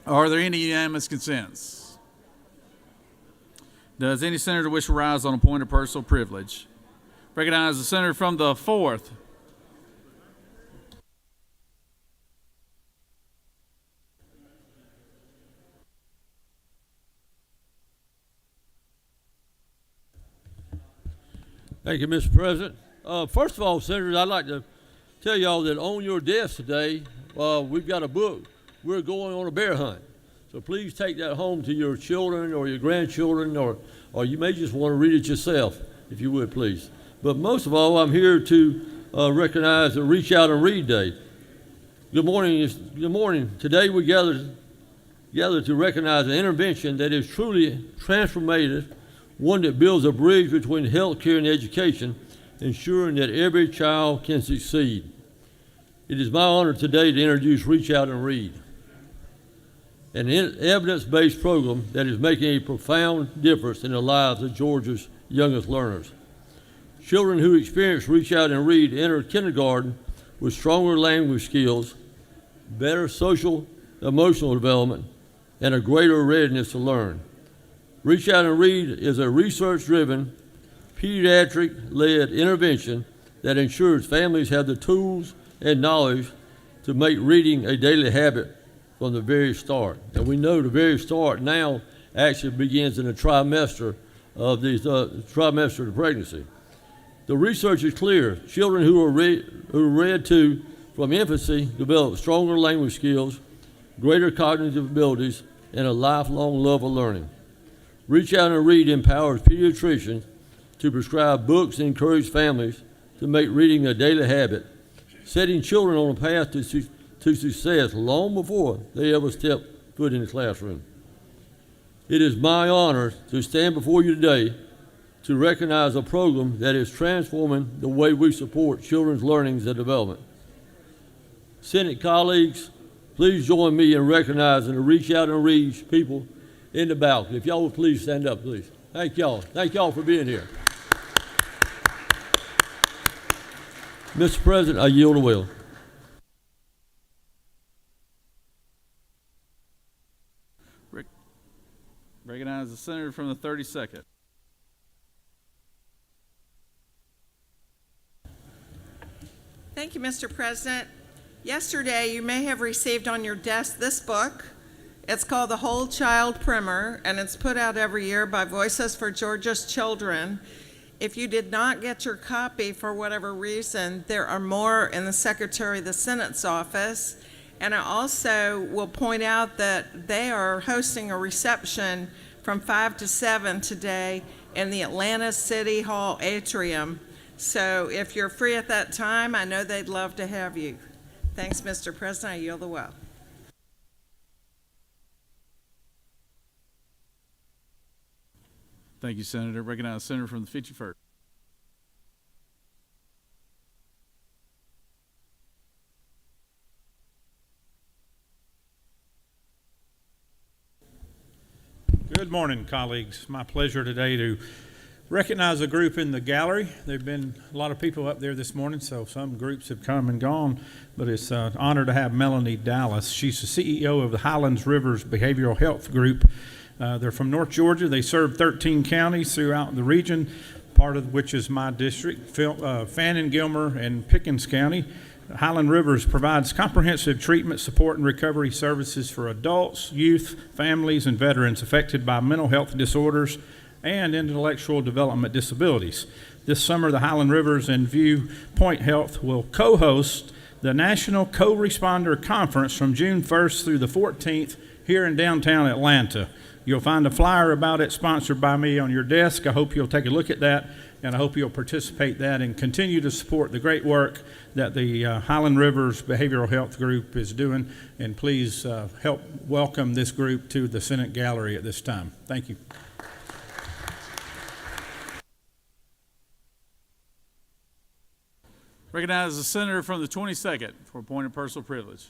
Are there any unanimous consents? Does any senator wish to rise on a point of personal privilege? Recognize the senator from the 4th. Thank you, Mr. President. First of all, Senators, I'd like to tell y'all that on your desk today, we've got a book. We're going on a bear hunt. So please take that home to your children or your grandchildren, or you may just want to read it yourself, if you would, please. But most of all, I'm here to recognize the Reach Out and Read Day. Good morning. Good morning. Today we gather to recognize an intervention that is truly transformative, one that builds a bridge between health care and education, ensuring that every child can succeed. It is my honor today to introduce Reach Out and Read, an evidence-based program that is making a profound difference in the lives of Georgia's youngest learners. Children who experience Reach Out and Read enter kindergarten with stronger language skills, better social emotional development, and a greater readiness to learn. Reach Out and Read is a research-driven, pediatric-led intervention that ensures families have the tools and knowledge to make reading a daily habit from the very start. And we know the very start now actually begins in the trimester of the pregnancy. The research is clear. Children who are read to from infancy develop stronger language skills, greater cognitive abilities, and a lifelong love of learning. Reach Out and Read empowers pediatricians to prescribe books and encourage families to make reading a daily habit, setting children on a path to success long before they ever step foot in the classroom. It is my honor to stand before you today to recognize a program that is transforming the way we support children's learning and development. Senate colleagues, please join me in recognizing the Reach Out and Read people in the balcony. If y'all would please stand up, please. Thank y'all. Thank y'all for being here. Mr. President, I yield the will. Recognize the senator from the 32nd. Thank you, Mr. President. Yesterday, you may have received on your desk this book. It's called The Whole Child Primer, and it's put out every year by Voices for Georgia's Children. If you did not get your copy for whatever reason, there are more in the Secretary of the Senate's office. And I also will point out that they are hosting a reception from 5 to 7 today in the Atlanta City Hall atrium. So if you're free at that time, I know they'd love to have you. Thanks, Mr. President. I yield the will. Thank you, Senator. Recognize the senator from the 51st. Good morning, colleagues. My pleasure today to recognize a group in the gallery. There have been a lot of people up there this morning, so some groups have come and gone, but it's an honor to have Melanie Dallas. She's the CEO of the Highlands Rivers Behavioral Health Group. They're from North Georgia. They serve 13 counties throughout the region, part of which is my district, Fannin, Gilmer, and Pickens County. Highland Rivers provides comprehensive treatment, support, and recovery services for adults, youth, families, and veterans affected by mental health disorders and intellectual development disabilities. This summer, the Highland Rivers and Viewpoint Health will co-host the National Co-Responder Conference from June 1st through the 14th here in downtown Atlanta. You'll find a flyer about it sponsored by me on your desk. I hope you'll take a look at that, and I hope you'll participate in that and continue to support the great work that the Highland Rivers Behavioral Health Group is doing. And please help welcome this group to the Senate Gallery at this time. Thank you. Recognize the senator from the 22nd for a point of personal privilege.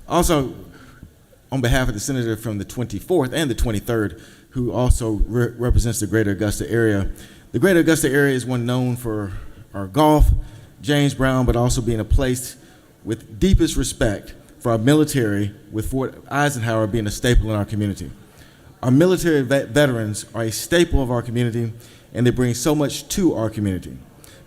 Also, on behalf of the senator from the 24th and the 23rd, who also represents the Greater Augusta area. The Greater Augusta area is one known for our golf, James Brown, but also being a place with deepest respect for our military, with Fort Eisenhower being a staple in our community. Our military veterans are a staple of our community, and they bring so much to our community.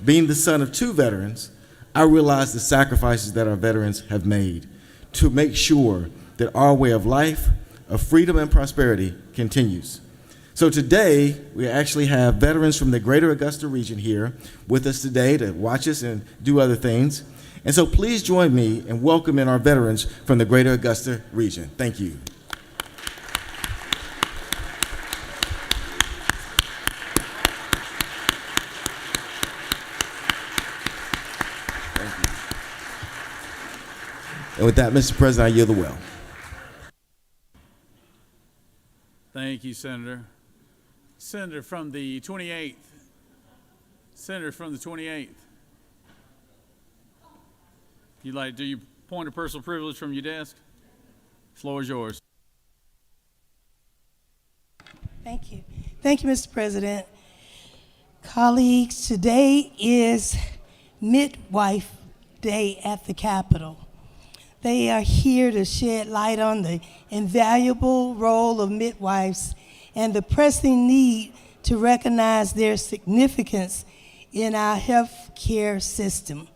Being the son of two veterans, I realize the sacrifices that our veterans have made to make sure that our way of life, of freedom and prosperity continues. So today, we actually have veterans from the Greater Augusta region here with us today to watch us and do other things. And so please join me in welcoming our veterans from the Greater Augusta region. Thank you. And with that, Mr. President, I yield the well. Thank you, Senator. Senator from the 28th. Senator from the 28th. You like, do you point of personal privilege from your desk? Floor is yours. Thank you. Thank you, Mr. President. Colleagues, today is Midwife Day at the Capitol. They are here to shed light on the invaluable role of midwives and the pressing need to recognize their significance in our health care system.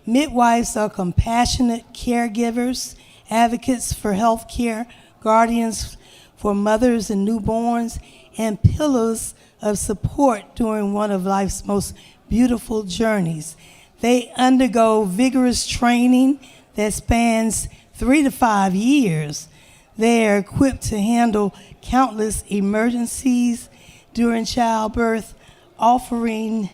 Midwives are compassionate caregivers, advocates for health care, guardians for mothers and newborns, and pillars of support during one of life's most beautiful journeys. They undergo vigorous training that spans 3 to 5 years. They are equipped to handle countless emergencies during childbirth, offering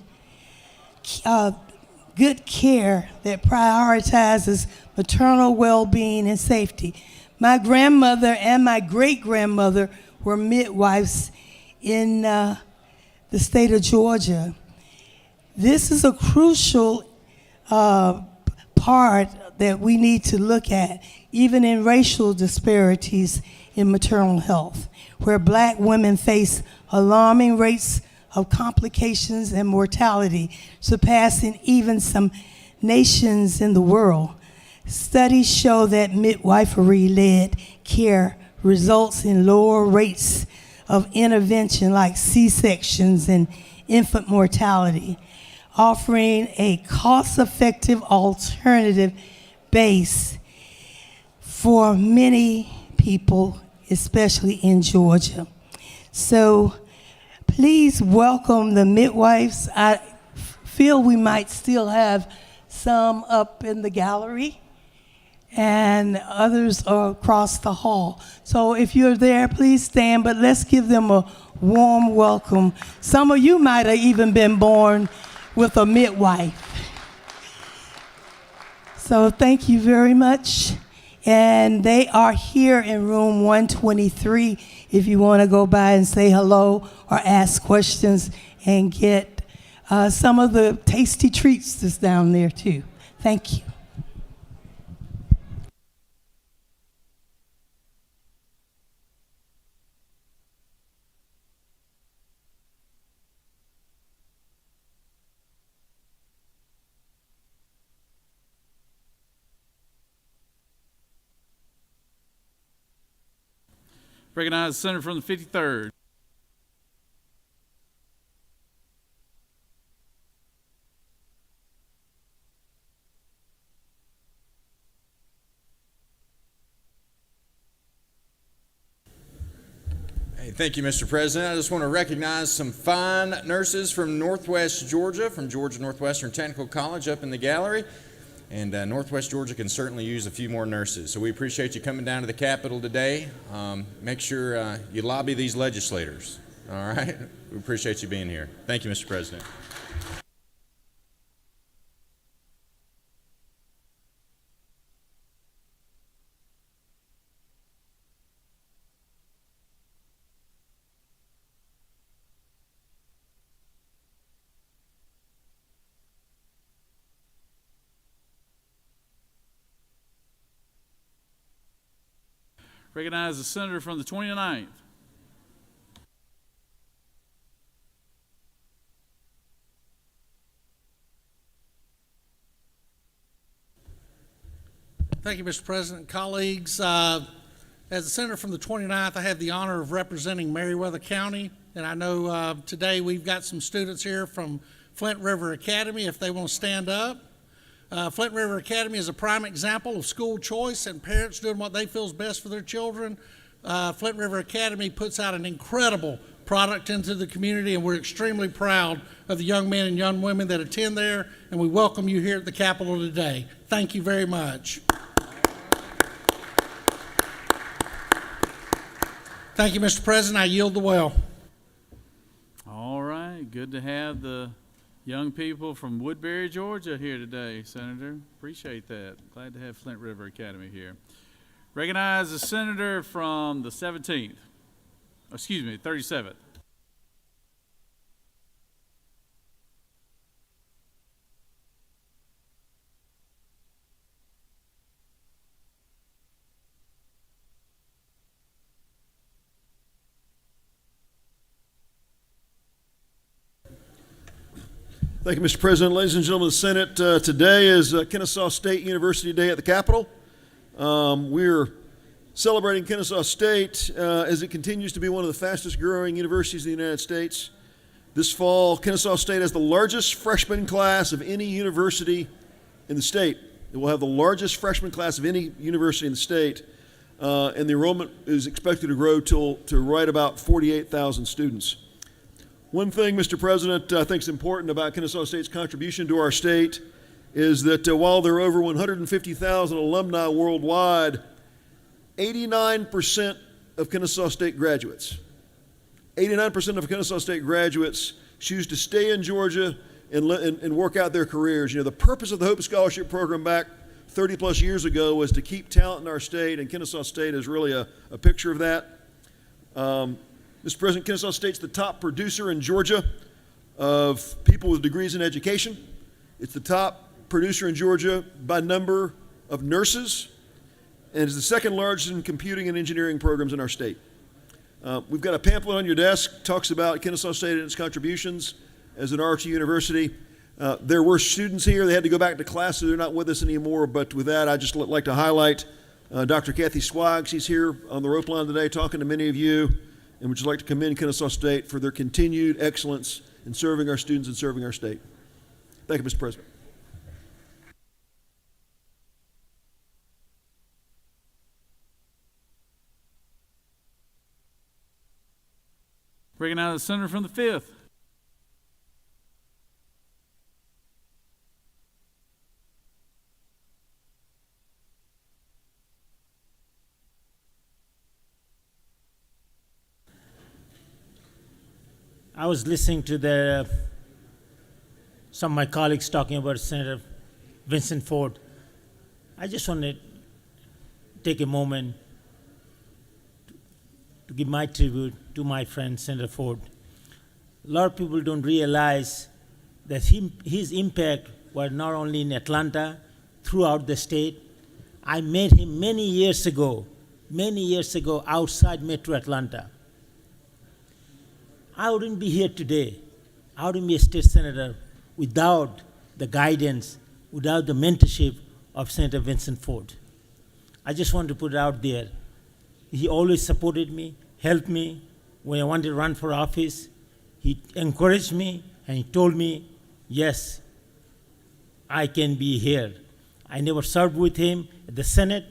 good care that prioritizes maternal well-being and safety. My grandmother and my great-grandmother were midwives in the state of Georgia. This is a crucial part that we need to look at, even in racial disparities in maternal health, where Black women face alarming rates of complications and mortality, surpassing even some nations in the world. Studies show that midwifery-led care results in lower rates of intervention like C-sections and infant mortality, offering a cost-effective alternative base for many people, especially in Georgia. So please welcome the midwives. I feel we might still have some up in the gallery and others are across the hall. So if you're there, please stand, but let's give them a warm welcome. Some of you might have even been born with a midwife. So thank you very much. And they are here in room 123 if you want to go by and say hello or ask questions and get some of the tasty treats that's down there too. Thank you. Recognize the senator from the 53rd. Hey, thank you, Mr. President. I just want to recognize some fine nurses from Northwest Georgia, from Georgia Northwestern Technical College up in the gallery. And Northwest Georgia can certainly use a few more nurses. So we appreciate you coming down to the Capitol today. Make sure you lobby these legislators, all right? We appreciate you being here. Thank you, Mr. President. Recognize the senator from the 29th. Thank you, Mr. President. Colleagues, as the senator from the 29th, I have the honor of representing Meriwether County, and I know today we've got some students here from Flint River Academy, if they want to stand up. Flint River Academy is a prime example of school choice and parents doing what they feel is best for their children. Flint River Academy puts out an incredible product into the community, and we're extremely proud of the young men and young women that attend there, and we welcome you here at the Capitol today. Thank you very much. Thank you, Mr. President. I yield the well. All right, good to have the young people from Woodbury, Georgia here today, Senator. Appreciate that. Glad to have Flint River Academy here. Recognize the senator from the 37th. Thank you, Mr. President. Ladies and gentlemen of the Senate, today is Kennesaw State University Day at the Capitol. We're celebrating Kennesaw State as it continues to be one of the fastest growing universities in the United States. This fall, Kennesaw State has the largest freshman class of any university in the state. It will have the largest freshman class of any university in the state, and the enrollment is expected to grow to right about 48,000 students. One thing, Mr. President, I think is important about Kennesaw State's contribution to our state is that while there are over 150,000 alumni worldwide, 89% of Kennesaw State graduates, 89% of Kennesaw State graduates choose to stay in Georgia and work out their careers. You know, the purpose of the Hope Scholarship Program back 30 plus years ago was to keep talent in our state, and Kennesaw State is really a picture of that. Mr. President, Kennesaw State's the top producer in Georgia of people with degrees in education. It's the top producer in Georgia by number of nurses, and is the second largest in computing and engineering programs in our state. We've got a pamphlet on your desk, talks about Kennesaw State and its contributions as an RT university. There were students here, they had to go back to class, so they're not with us anymore, but with that, I'd just like to highlight Dr. Kathy Swag. She's here on the rope line today talking to many of you, and would just like to commend Kennesaw State for their continued excellence in serving our students and serving our state. Thank you, Mr. President. Recognize the senator from the 5th. I was listening to some of my colleagues talking about Senator Vincent Ford. I just want to take a moment to give my tribute to my friend Senator Ford. A lot of people don't realize that his impact was not only in Atlanta, throughout the state. I met him many years ago outside Metro Atlanta. I wouldn't be here today. I wouldn't be a state senator without the guidance, without the mentorship of Senator Vincent Ford. I just want to put it out there. He always supported me, helped me. When I wanted to run for office, he encouraged me, and he told me, yes, I can be here. I never served with him at the Senate,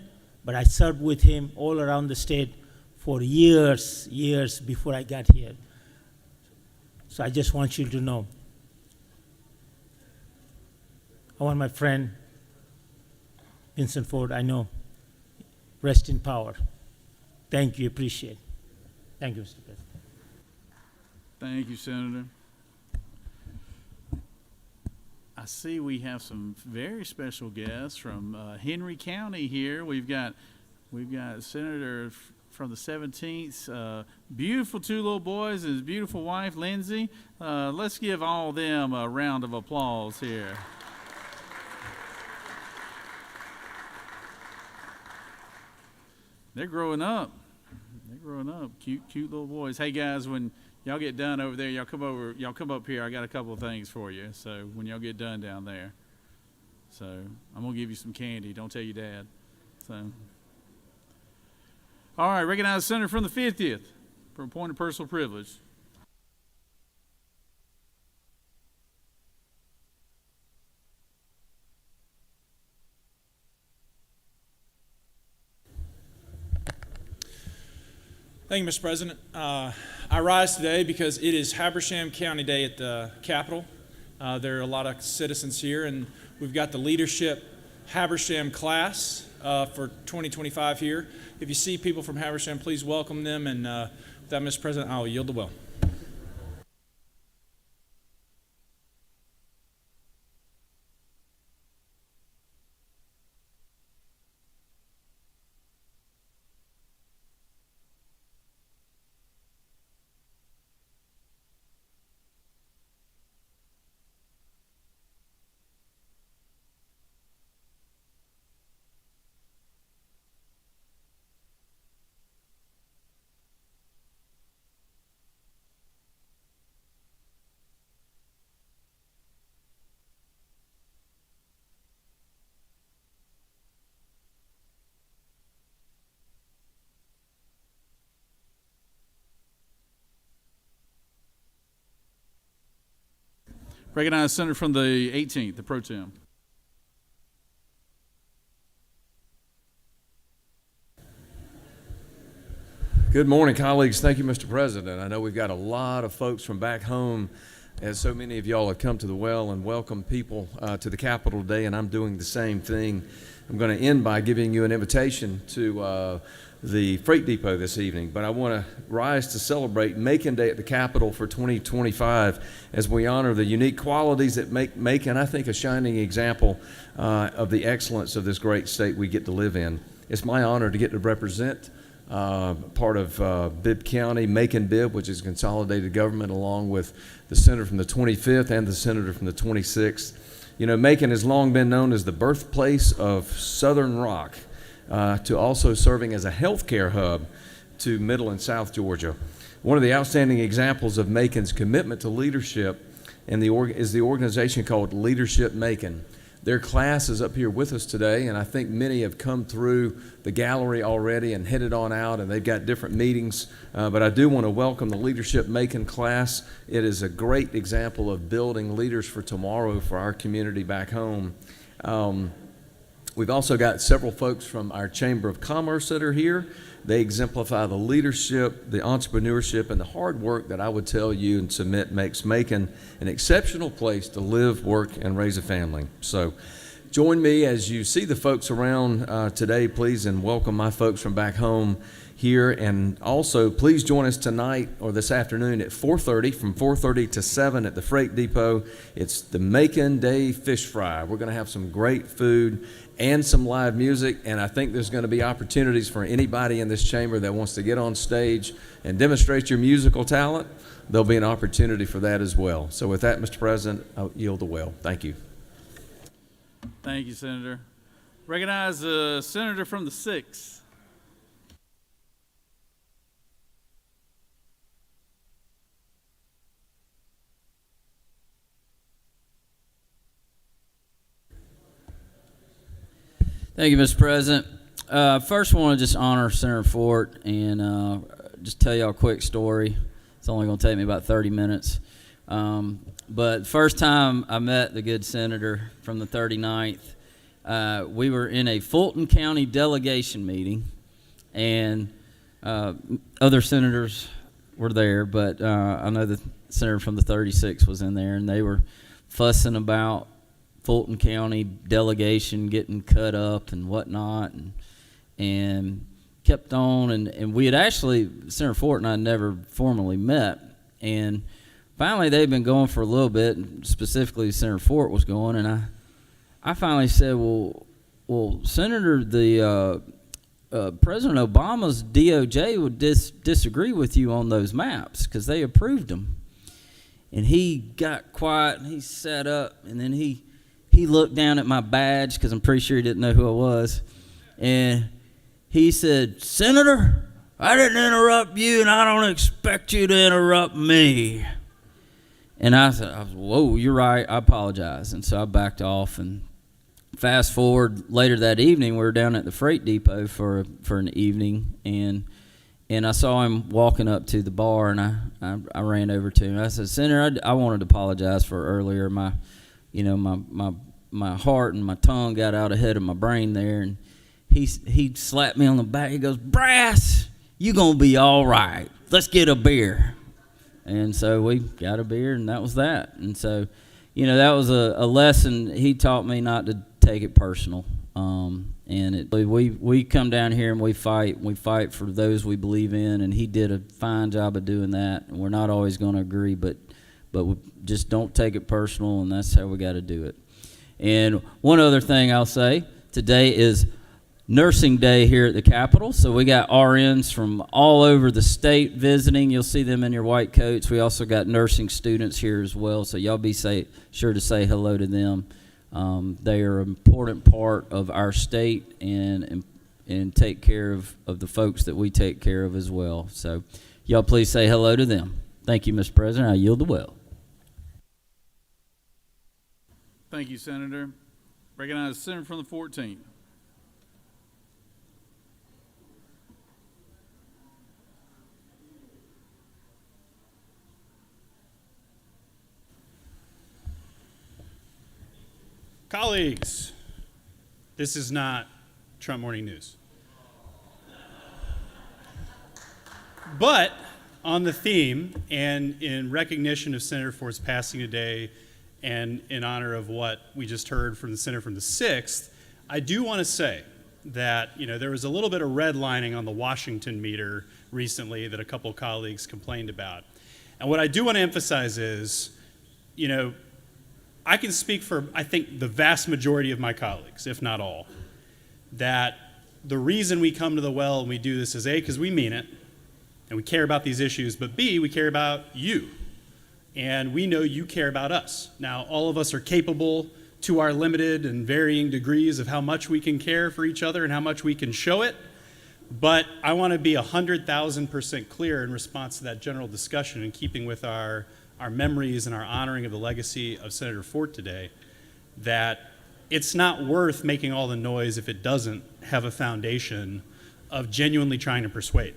but I served with him all around the state for years before I got here. So I just want you to know. I want my friend Vincent Ford, I know, rest in power. Thank you, appreciate it. Thank you, Mr. President. Thank you, Senator. I see we have some very special guests from Henry County here. We've got Senator from the 17th, beautiful two little boys and his beautiful wife, Lindsay. Let's give all of them a round of applause here. They're growing up. They're growing up. Cute little boys. Hey guys, when y'all get done over there, y'all come up here. I got a couple of things for you. So when y'all get done down there. So I'm gonna give you some candy. Don't tell your dad. So all right, recognize the senator from the 50th for a point of personal privilege. Thank you, Mr. President. I rise today because it is Habersham County Day at the Capitol. There are a lot of citizens here, and we've got the leadership Habersham class for 2025 here. If you see people from Habersham, please welcome them. And with that, Mr. President, I'll yield the well. Recognize the senator from the 18th, the pro tem. Good morning, colleagues. Thank you, Mr. President. I know we've got a lot of folks from back home, as so many of y'all have come to the well and welcome people to the Capitol today, and I'm doing the same thing. I'm going to end by giving you an invitation to the Freight Depot this evening, but I want to rise to celebrate Macon Day at the Capitol for 2025 as we honor the unique qualities that make Macon, I think, a shining example of the excellence of this great state we get to live in. It's my honor to get to represent part of Bibb County, Macon-Bibb, which is consolidated government, along with the senator from the 25th and the senator from the 26th. You know, Macon has long been known as the birthplace of Southern rock, to also serving as a healthcare hub to Middle and South Georgia. One of the outstanding examples of Macon's commitment to leadership is the organization called Leadership Macon. Their class is up here with us today, and I think many have come through the gallery already and headed on out, and they've got different meetings. But I do want to welcome the Leadership Macon class. It is a great example of building leaders for tomorrow for our community back home. We've also got several folks from our Chamber of Commerce that are here. They exemplify the leadership, the entrepreneurship, and the hard work that I would tell you and submit makes Macon an exceptional place to live, work, and raise a family. So join me as you see the folks around today, please, and welcome my folks from back home here. And also, please join us tonight or this afternoon at 4:30, from 4:30 to 7 at the Freight Depot. It's the Macon Day Fish Fry. We're going to have some great food and some live music, and I think there's going to be opportunities for anybody in this chamber that wants to get on stage and demonstrate your musical talent. There'll be an opportunity for that as well. So with that, Mr. President, I'll yield the well. Thank you. Thank you, Senator. Recognize the senator from the 6th. Thank you, Mr. President. First, I want to just honor Senator Fort and just tell y'all a quick story. It's only going to take me about 30 minutes. But first time I met the good senator from the 39th, we were in a Fulton County delegation meeting, and other senators were there, but I know the senator from the 36th was in there, and they were fussing about Fulton County delegation getting cut up and whatnot, and kept on, and we had actually, Senator Fort and I never formally met, and finally they'd been going for a little bit, and specifically Senator Fort was going, and I finally said, well, Senator, the President Obama's DOJ would disagree with you on those maps because they approved them. And he got quiet, and he sat up, and then he looked down at my badge because I'm pretty sure he didn't know who I was, and he said, "Senator, I didn't interrupt you, and I don't expect you to interrupt me." And I said, "Whoa, you're right. I apologize." And so I backed off. And fast forward later that evening, we were down at the freight depot for an evening, and I saw him walking up to the bar, and I ran over to him. I said, "Senator, I wanted to apologize for earlier. My heart and my tongue got out ahead of my brain there." And he slapped me on the back. He goes, "Brass, you gonna be all right. Let's get a beer." And so we got a beer, and that was that. And so, that was a lesson. He taught me not to take it personal. We come down here and we fight. We fight for those we believe in, and he did a fine job of doing that. And we're not always going to agree, but we just don't take it personal, and that's how we got to do it. And one other thing I'll say, today is Nursing Day here at the Capitol. So we got RNs from all over the state visiting. You'll see them in your white coats. We also got nursing students here as well. So y'all be sure to say hello to them. They are an important part of our state and take care of the folks that we take care of as well. So y'all please say hello to them. Thank you, Mr. President. I yield the well. Thank you, Senator. Recognize the Senator from the 14th. Colleagues, this is not Trump Morning News. But on the theme, and in recognition of Senator Fort's passing today, and in honor of what we just heard from the Senator from the 6th, I do want to say that there was a little bit of redlining on the Washington meter recently that a couple colleagues complained about. And what I do want to emphasize is, I can speak for, I think, the vast majority of my colleagues, if not all, that the reason we come to the well and we do this is A, because we mean it, and we care about these issues, but B, we care about you, and we know you care about us. Now, all of us are capable to our limited and varying degrees of how much we can care for each other and how much we can show it, but I want to be 100,000% clear in response to that general discussion, in keeping with our memories and our honoring of the legacy of Senator Fort today, that it's not worth making all the noise if it doesn't have a foundation of genuinely trying to persuade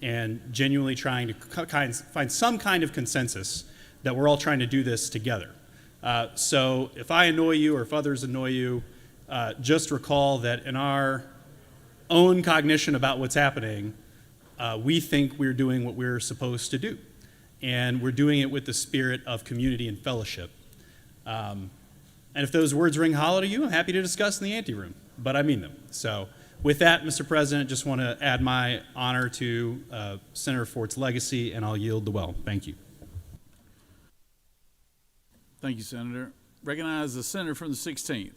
and genuinely trying to find some kind of consensus that we're all trying to do this together. So if I annoy you or if others annoy you, just recall that in our own cognition about what's happening, we think we're doing what we're supposed to do. And we're doing it with the spirit of community and fellowship. And if those words ring hollow to you, I'm happy to discuss in the anteroom, but I mean them. So with that, Mr. President, just want to add my honor to Senator Fort's legacy, and I'll yield the well. Thank you. Thank you, Senator. Recognize the Senator from the 16th.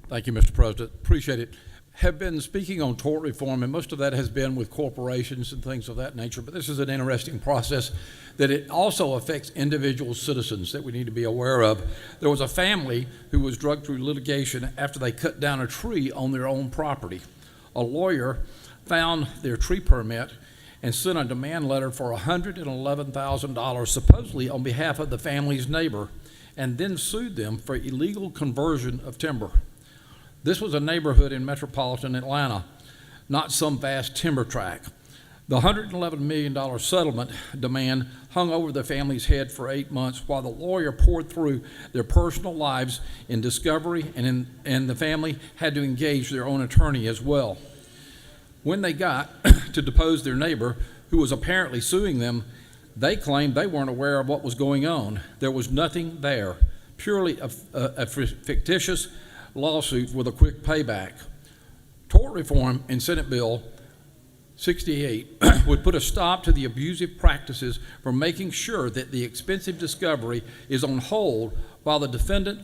Thank you, Mr. President. Appreciate it. Have been speaking on tort reform, and most of that has been with corporations and things of that nature, but this is an interesting process that it also affects individual citizens that we need to be aware of. There was a family who was dragged through litigation after they cut down a tree on their own property. A lawyer found their tree permit and sent a demand letter for $111,000, supposedly on behalf of the family's neighbor, and then sued them for illegal conversion of timber. This was a neighborhood in metropolitan Atlanta, not some vast timber tract. The $111 million settlement demand hung over the family's head for 8 months while the lawyer poured through their personal lives in discovery, and the family had to engage their own attorney as well. When they got to depose their neighbor, who was apparently suing them, they claimed they weren't aware of what was going on. There was nothing there, purely a fictitious lawsuit with a quick payback. Tort reform in Senate Bill 68 would put a stop to the abusive practices for making sure that the expensive discovery is on hold while the defendant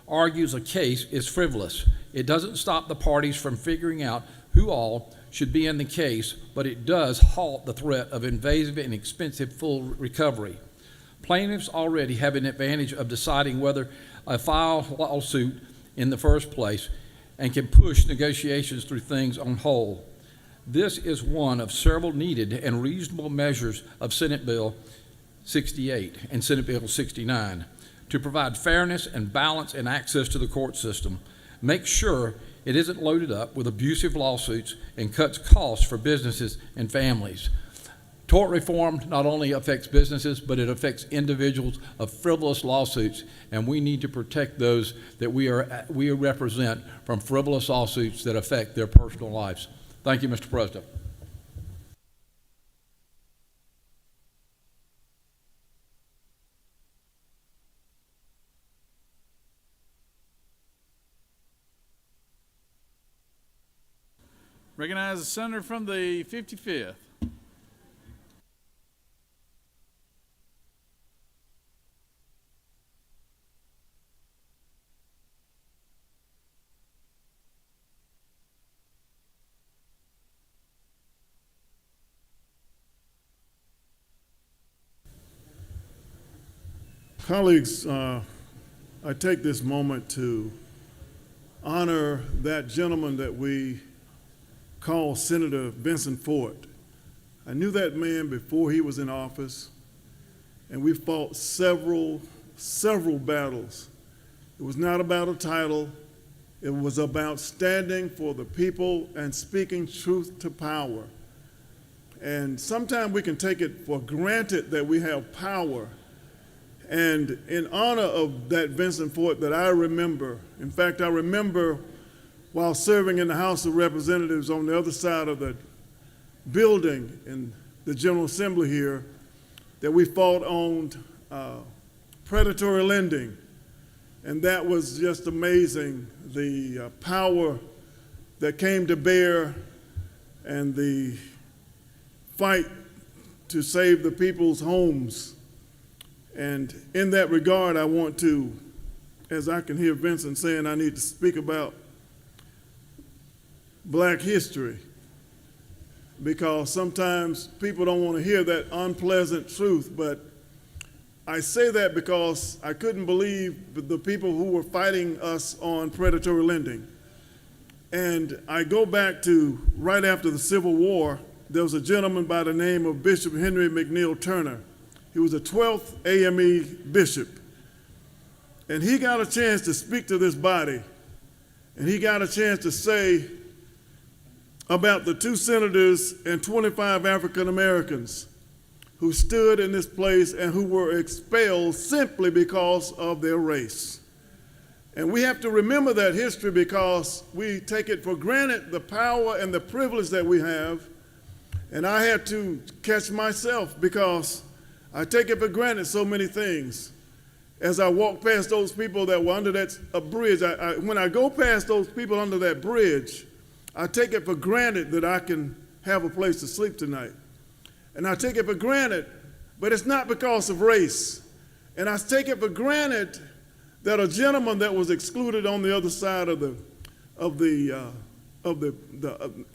argues a case is frivolous. It doesn't stop the parties from figuring out who all should be in the case, but it does halt the threat of invasive and expensive full recovery. Plaintiffs already have an advantage of deciding whether to file a lawsuit in the first place and can push negotiations through things on hold. This is one of several needed and reasonable measures of Senate Bill 68 and Senate Bill 69 to provide fairness and balance and access to the court system, make sure it isn't loaded up with abusive lawsuits, and cuts costs for businesses and families. Tort reform not only affects businesses, but it affects individuals of frivolous lawsuits, and we need to protect those that we represent from frivolous lawsuits that affect their personal lives. Thank you, Mr. President. Recognize the senator from the 55th. Colleagues, I take this moment to honor that gentleman that we call Senator Vincent Fort. I knew that man before he was in office, and we fought several battles. It was not about a title. It was about standing for the people and speaking truth to power. And sometimes we can take it for granted that we have power. And in honor of that Vincent Fort that I remember, in fact, I remember while serving in the House of Representatives on the other side of the building in the General Assembly here, that we fought on predatory lending. And that was just amazing, the power that came to bear and the fight to save the people's homes. And in that regard, I want to, as I can hear Vincent saying, I need to speak about Black history, because sometimes people don't want to hear that unpleasant truth, but I say that because I couldn't believe the people who were fighting us on predatory lending. And I go back to right after the Civil War, there was a gentleman by the name of Bishop Henry McNeil Turner. He was a 12th AME bishop. And he got a chance to speak to this body. And he got a chance to say about the 2 senators and 25 African Americans who stood in this place and who were expelled simply because of their race. And we have to remember that history because we take it for granted, the power and the privilege that we have. And I had to catch myself because I take it for granted so many things. As I walk past those people that were under that bridge, when I go past those people under that bridge, I take it for granted that I can have a place to sleep tonight. And I take it for granted, but it's not because of race. And I take it for granted that a gentleman that was excluded on the other side and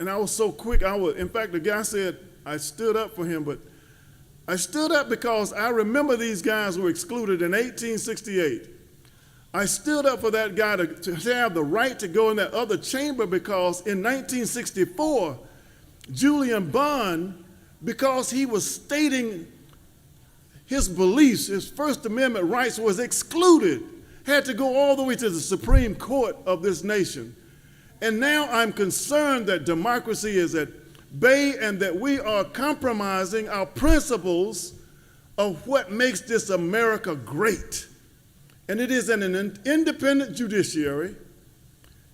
I was so quick, in fact, the guy said I stood up for him, but I stood up because I remember these guys were excluded in 1868. I stood up for that guy to have the right to go in that other chamber because in 1964, Julian Bond, because he was stating his beliefs, his First Amendment rights, was excluded, had to go all the way to the Supreme Court of this nation. And now I'm concerned that democracy is at bay and that we are compromising our principles of what makes this America great. And it is an independent judiciary.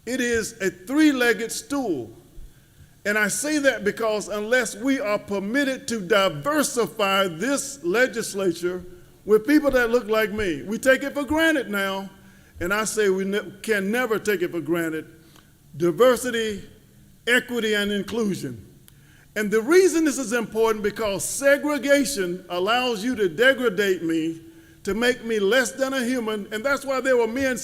It is a 3-legged stool. And I say that because unless we are permitted to diversify this legislature with people that look like me, we take it for granted now, and I say we can never take it for granted, diversity, equity, and inclusion. And the reason this is important because segregation allows you to degrade me, to make me less than a human, and that's why there were men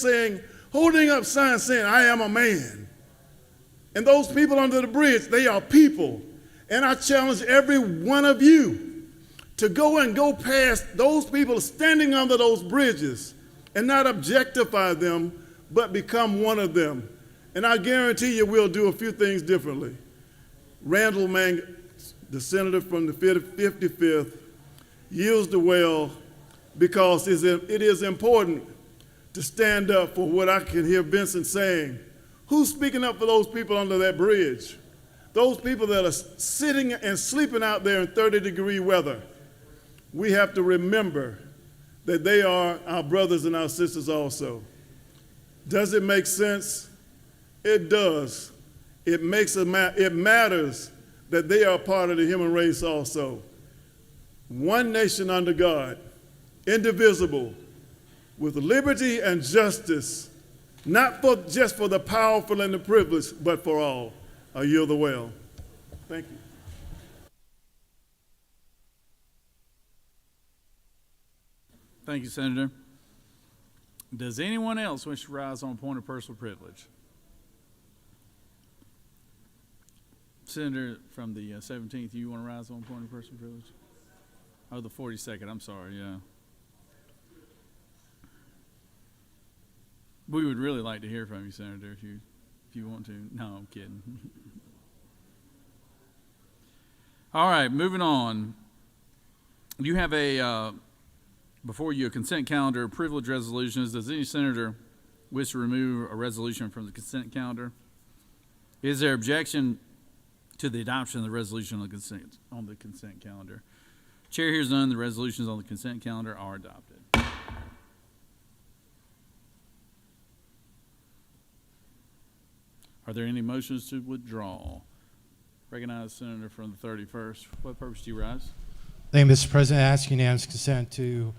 holding up signs saying, I am a man. And those people under the bridge, they are people. And I challenge every one of you to go past those people standing under those bridges and not objectify them, but become one of them. And I guarantee you we'll do a few things differently. Randall Mang, the senator from the 55th, yields the well because it is important to stand up for what I can hear Vincent saying. Who's speaking up for those people under that bridge? Those people that are sitting and sleeping out there in 30-degree weather. We have to remember that they are our brothers and our sisters also. Does it make sense? It does. It matters that they are part of the human race also. One nation under God, indivisible, with liberty and justice, not just for the powerful and the privileged, but for all. I yield the well. Thank you. Thank you, Senator. Does anyone else wish to rise on a point of personal privilege? Senator from the 17th, you want to rise on a point of personal privilege? Oh, the 42nd, I'm sorry, yeah. We would really like to hear from you, Senator, if you want to. No, I'm kidding. All right, moving on. You have before you a consent calendar, privilege resolutions. Does any senator wish to remove a resolution from the consent calendar? Is there objection to the adoption of the resolution on the consent calendar? Chair hears none. The resolutions on the consent calendar are adopted. Are there any motions to withdraw? Recognize the senator from the 31st. For what purpose do you rise? Thank you, Mr. President. I ask unanimous consent to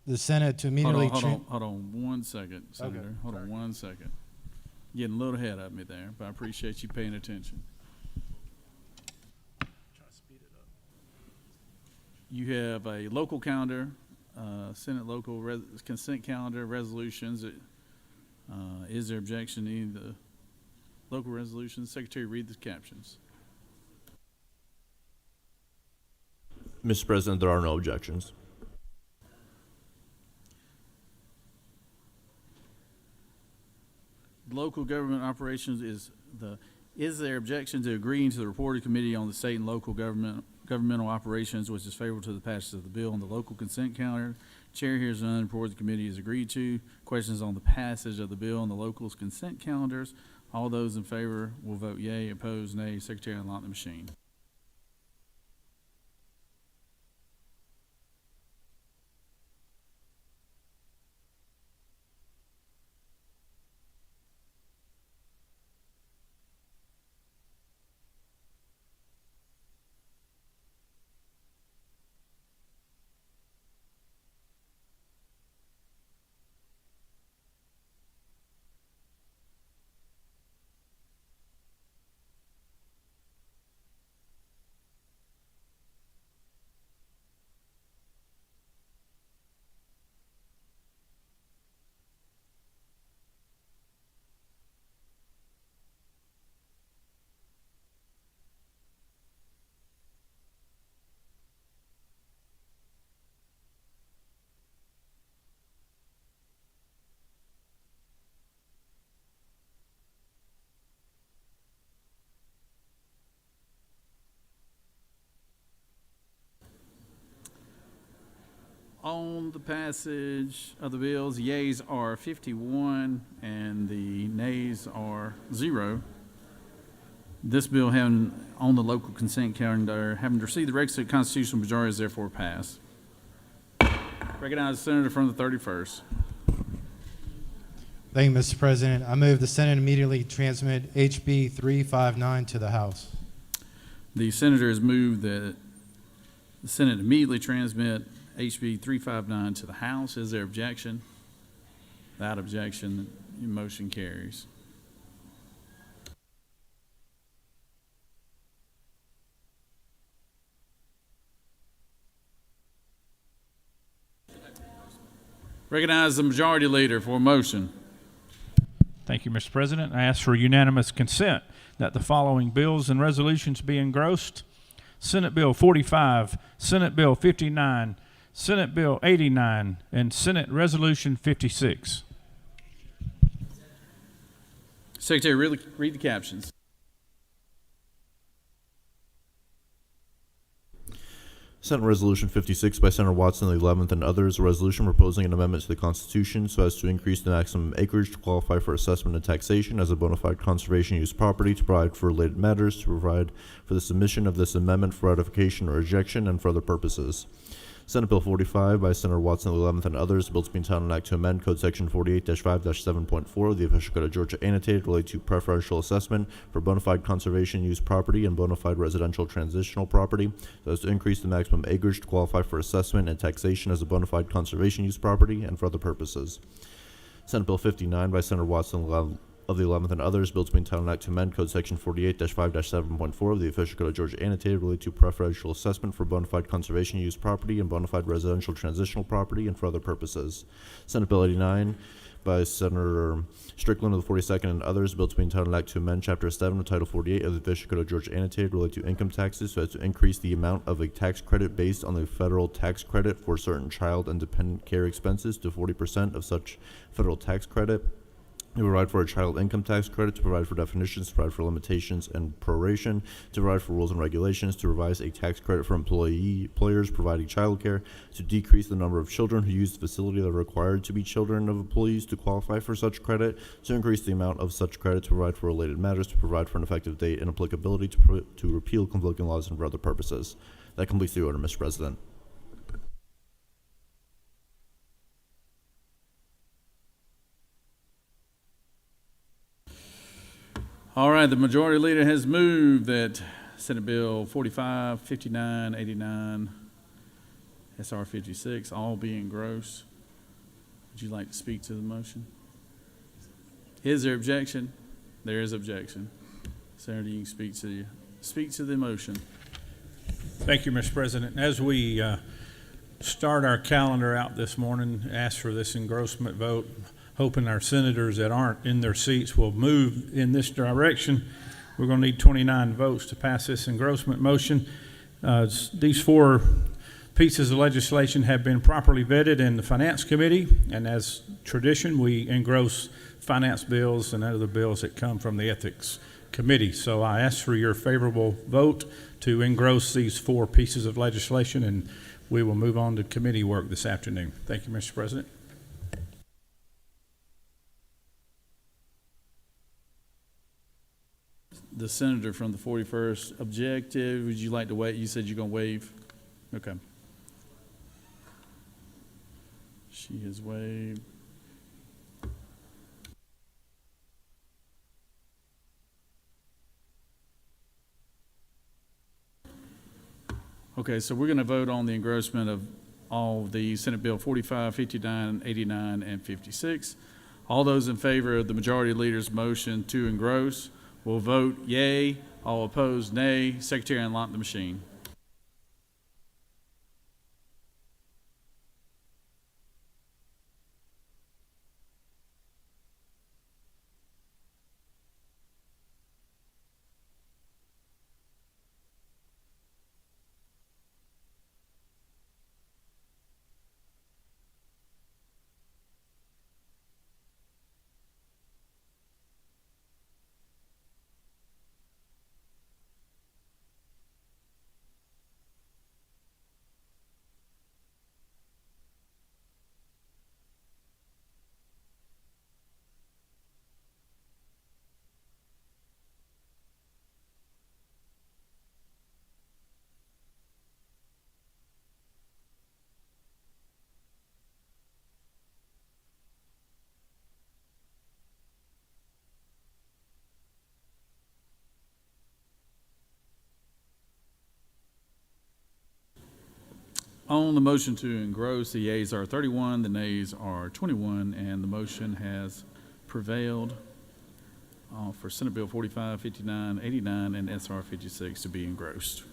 the Senate to immediately. Hold on 1 second, Senator. Okay. Hold on 1 second. Getting a little ahead of me there, but I appreciate you paying attention. You have a local calendar, Senate local consent calendar resolutions. Is there objection to any of the local resolutions? Secretary, read the captions. Mr. President, there are no objections. Local government operations is there objection to agreeing to the report of committee on the state and local governmental operations, which is favorable to the passage of the bill on the local consent calendar? Chair hears none. Report of the committee is agreed to. Questions on the passage of the bill on the local consent calendars. All those in favor will vote yea. Opposed, nay. Secretary, unlock the machine. On the passage of the bills, yeas are 51 and the nays are 0. This bill having on the local consent calendar, having received the requisite constitutional majority, is therefore passed. Recognize the senator from the 31st. Thank you, Mr. President. I move the Senate immediately transmit HB 359 to the House. The senator has moved that the Senate immediately transmit HB 359 to the House. Is there objection? Without objection, your motion carries. Recognize the majority leader for a motion. Thank you, Mr. President. I ask for unanimous consent that the following bills and resolutions be engrossed: Senate Bill 45, Senate Bill 59, Senate Bill 89, and Senate Resolution 56. Secretary, read the captions. Senate Resolution 56 by Senator Watson the 11th and others, a resolution proposing an amendment to the Constitution so as to increase the maximum acreage to qualify for assessment and taxation as a bona fide conservation use property, to provide for related matters, to provide for the submission of this amendment for ratification or rejection, and for other purposes. Senate Bill 45 by Senator Watson the 11th and others, a bill to be entitled an act to amend Code Section 48-5-7.4 of the official code of Georgia annotated related to preferential assessment for bona fide conservation use property and bona fide residential transitional property, so as to increase the maximum acreage to qualify for assessment and taxation as a bona fide conservation use property, and for other purposes. Senate Bill 59 by Senator Watson of the 11th and others, bill to be entitled an act to amend Code Section 48-5-7.4 of the official code of Georgia annotated related to preferential assessment for bona fide conservation use property and bona fide residential transitional property, and for other purposes. Senate Bill 89 by Senator Strickland of the 42nd and others, bill to be entitled an act to amend Chapter 7 of Title 48 of the official code of Georgia annotated related to income taxes so as to increase the amount of a tax credit based on the federal tax credit for certain child and dependent care expenses to 40% of such federal tax credit, to provide for a child income tax credit, to provide for definitions, to provide for limitations and proration, to provide for rules and regulations, to revise a tax credit for employers providing childcare, to decrease the number of children who use the facility that are required to be children of employees to qualify for such credit, to increase the amount of such credit, to provide for related matters, to provide for an effective date and applicability, to repeal conflicting laws, and for other purposes. That completes the order, Mr. President. All right, the majority leader has moved that Senate Bill 45, 59, 89, SR 56 all be engrossed. Would you like to speak to the motion? Is there objection? There is objection. Senator, you can speak to the motion. Thank you, Mr. President. As we start our calendar out this morning, ask for this engrossment vote, hoping our senators that aren't in their seats will move in this direction. We're going to need 29 votes to pass this engrossment motion. These four pieces of legislation have been properly vetted in the Finance Committee, and as tradition, we engross finance bills and other bills that come from the Ethics Committee. So I ask for your favorable vote to engross these four pieces of legislation, and we will move on to committee work this afternoon. Thank you, Mr. President. The senator from the 41st objective. Would you like to wait? You said you're going to waive. Okay. She has waived. Okay, so we're going to vote on the engrossment of all the Senate Bill 45, 59, 89, and 56. All those in favor of the majority leader's motion to engross will vote yea. All opposed, nay. Secretary, unlock the machine. On the motion to engross, the yeas are 31, the nays are 21, and the motion has prevailed for Senate Bill 45, 59, 89, and SR 56 to be engrossed.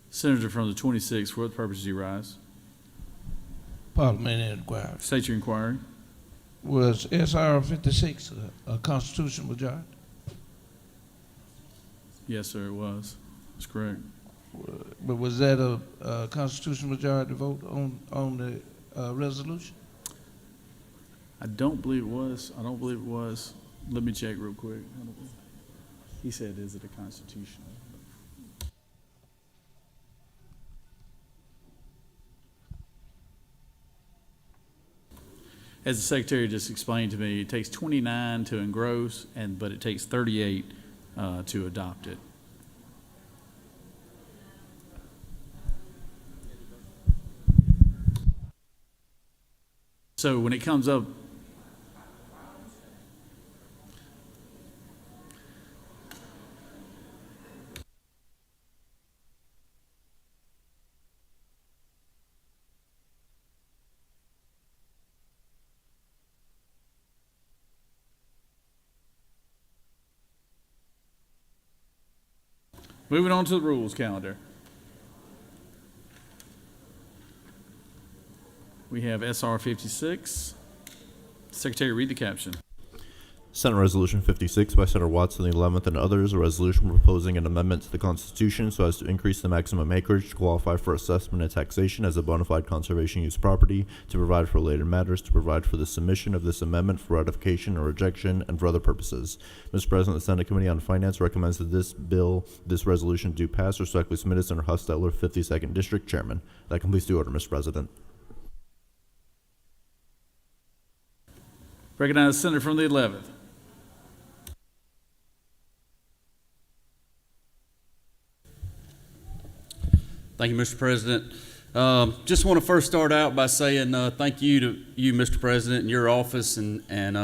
Senator from the 26th, for what purpose do you rise? parliamentary inquiry. State your inquiry. Was SR 56 a constitutional majority? Yes, sir, it was. That's correct. But was that a constitutional majority vote on the resolution? I don't believe it was. I don't believe it was. Let me check real quick. He said, is it a constitutional? As the secretary just explained to me, it takes 29 to engross, but it takes 38 to adopt it. So when it comes up, moving on to the rules calendar. We have SR 56. Secretary, read the caption. Senate Resolution 56 by Senator Watson the 11th and others, a resolution proposing an amendment to the Constitution so as to increase the maximum acreage to qualify for assessment and taxation as a bona fide conservation use property, to provide for related matters, to provide for the submission of this amendment for ratification or rejection, and for other purposes. Mr. President, the Senate Committee on Finance recommends that this resolution do pass. Respectfully submitted, Senator Hustetler, 52nd District Chairman. That completes the order, Mr. President. Recognize the senator from the 11th. Thank you, Mr. President. Just want to first start out by saying thank you to you, Mr. President, and your office, and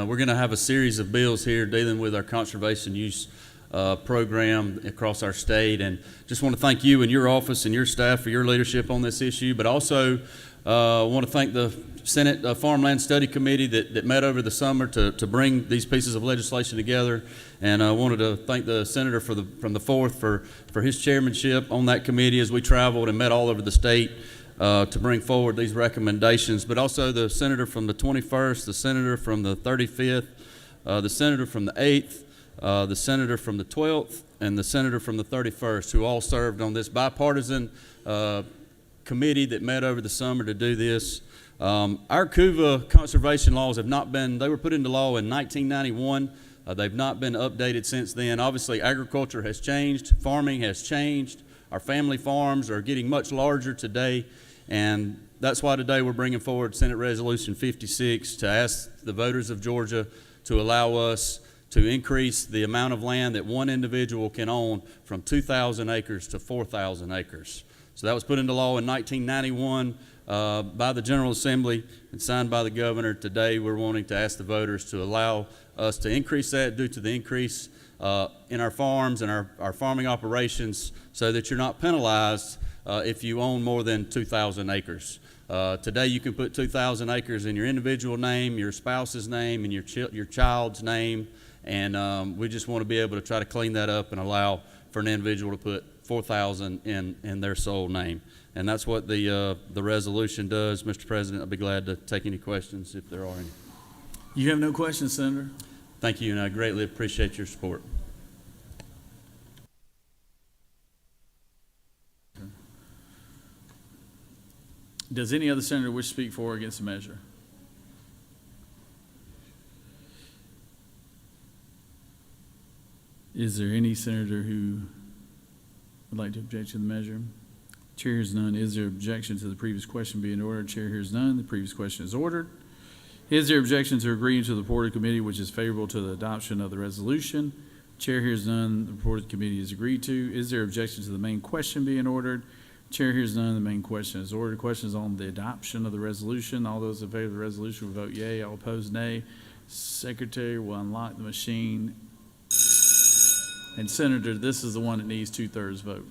we're going to have a series of bills here dealing with our conservation use program across our state, and just want to thank you and your office and your staff for your leadership on this issue, but also want to thank the Senate Farmland Study Committee that met over the summer to bring these pieces of legislation together, and I wanted to thank the senator from the 4th for his chairmanship on that committee as we traveled and met all over the state to bring forward these recommendations, but also the senator from the 21st, the senator from the 35th, the senator from the 8th, the senator from the 12th, and the senator from the 31st, who all served on this bipartisan committee that met over the summer to do this. Our CUVA conservation laws have not been, they were put into law in 1991. They've not been updated since then. Obviously, agriculture has changed, farming has changed. Our family farms are getting much larger today, and that's why today we're bringing forward Senate Resolution 56 to ask the voters of Georgia to allow us to increase the amount of land that one individual can own from 2,000 acres to 4,000 acres. So that was put into law in 1991 by the General Assembly and signed by the governor. Today we're wanting to ask the voters to allow us to increase that due to the increase in our farms and our farming operations, so that you're not penalized if you own more than 2,000 acres. Today you can put 2,000 acres in your individual name, your spouse's name, and your child's name, and we just want to be able to try to clean that up and allow for an individual to put 4,000 in their sole name. And that's what the resolution does. Mr. President, I'll be glad to take any questions if there are any. You have no questions, Senator? Thank you, and I greatly appreciate your support. Does any other senator wish to speak for or against the measure? Is there any senator who would like to object to the measure? Chair hears none. Is there objection to the previous question being ordered? Chair hears none. The previous question is ordered. Is there objection to agreeing to the report of the committee which is favorable to the adoption of the resolution? Chair hears none. The report of the committee is agreed to. Is there objection to the main question being ordered? Chair hears none. The main question is ordered. Question is on the adoption of the resolution. All those in favor of the resolution will vote yea. All opposed, nay. Secretary will unlock the machine. And Senator, this is the one that needs 2/3 vote.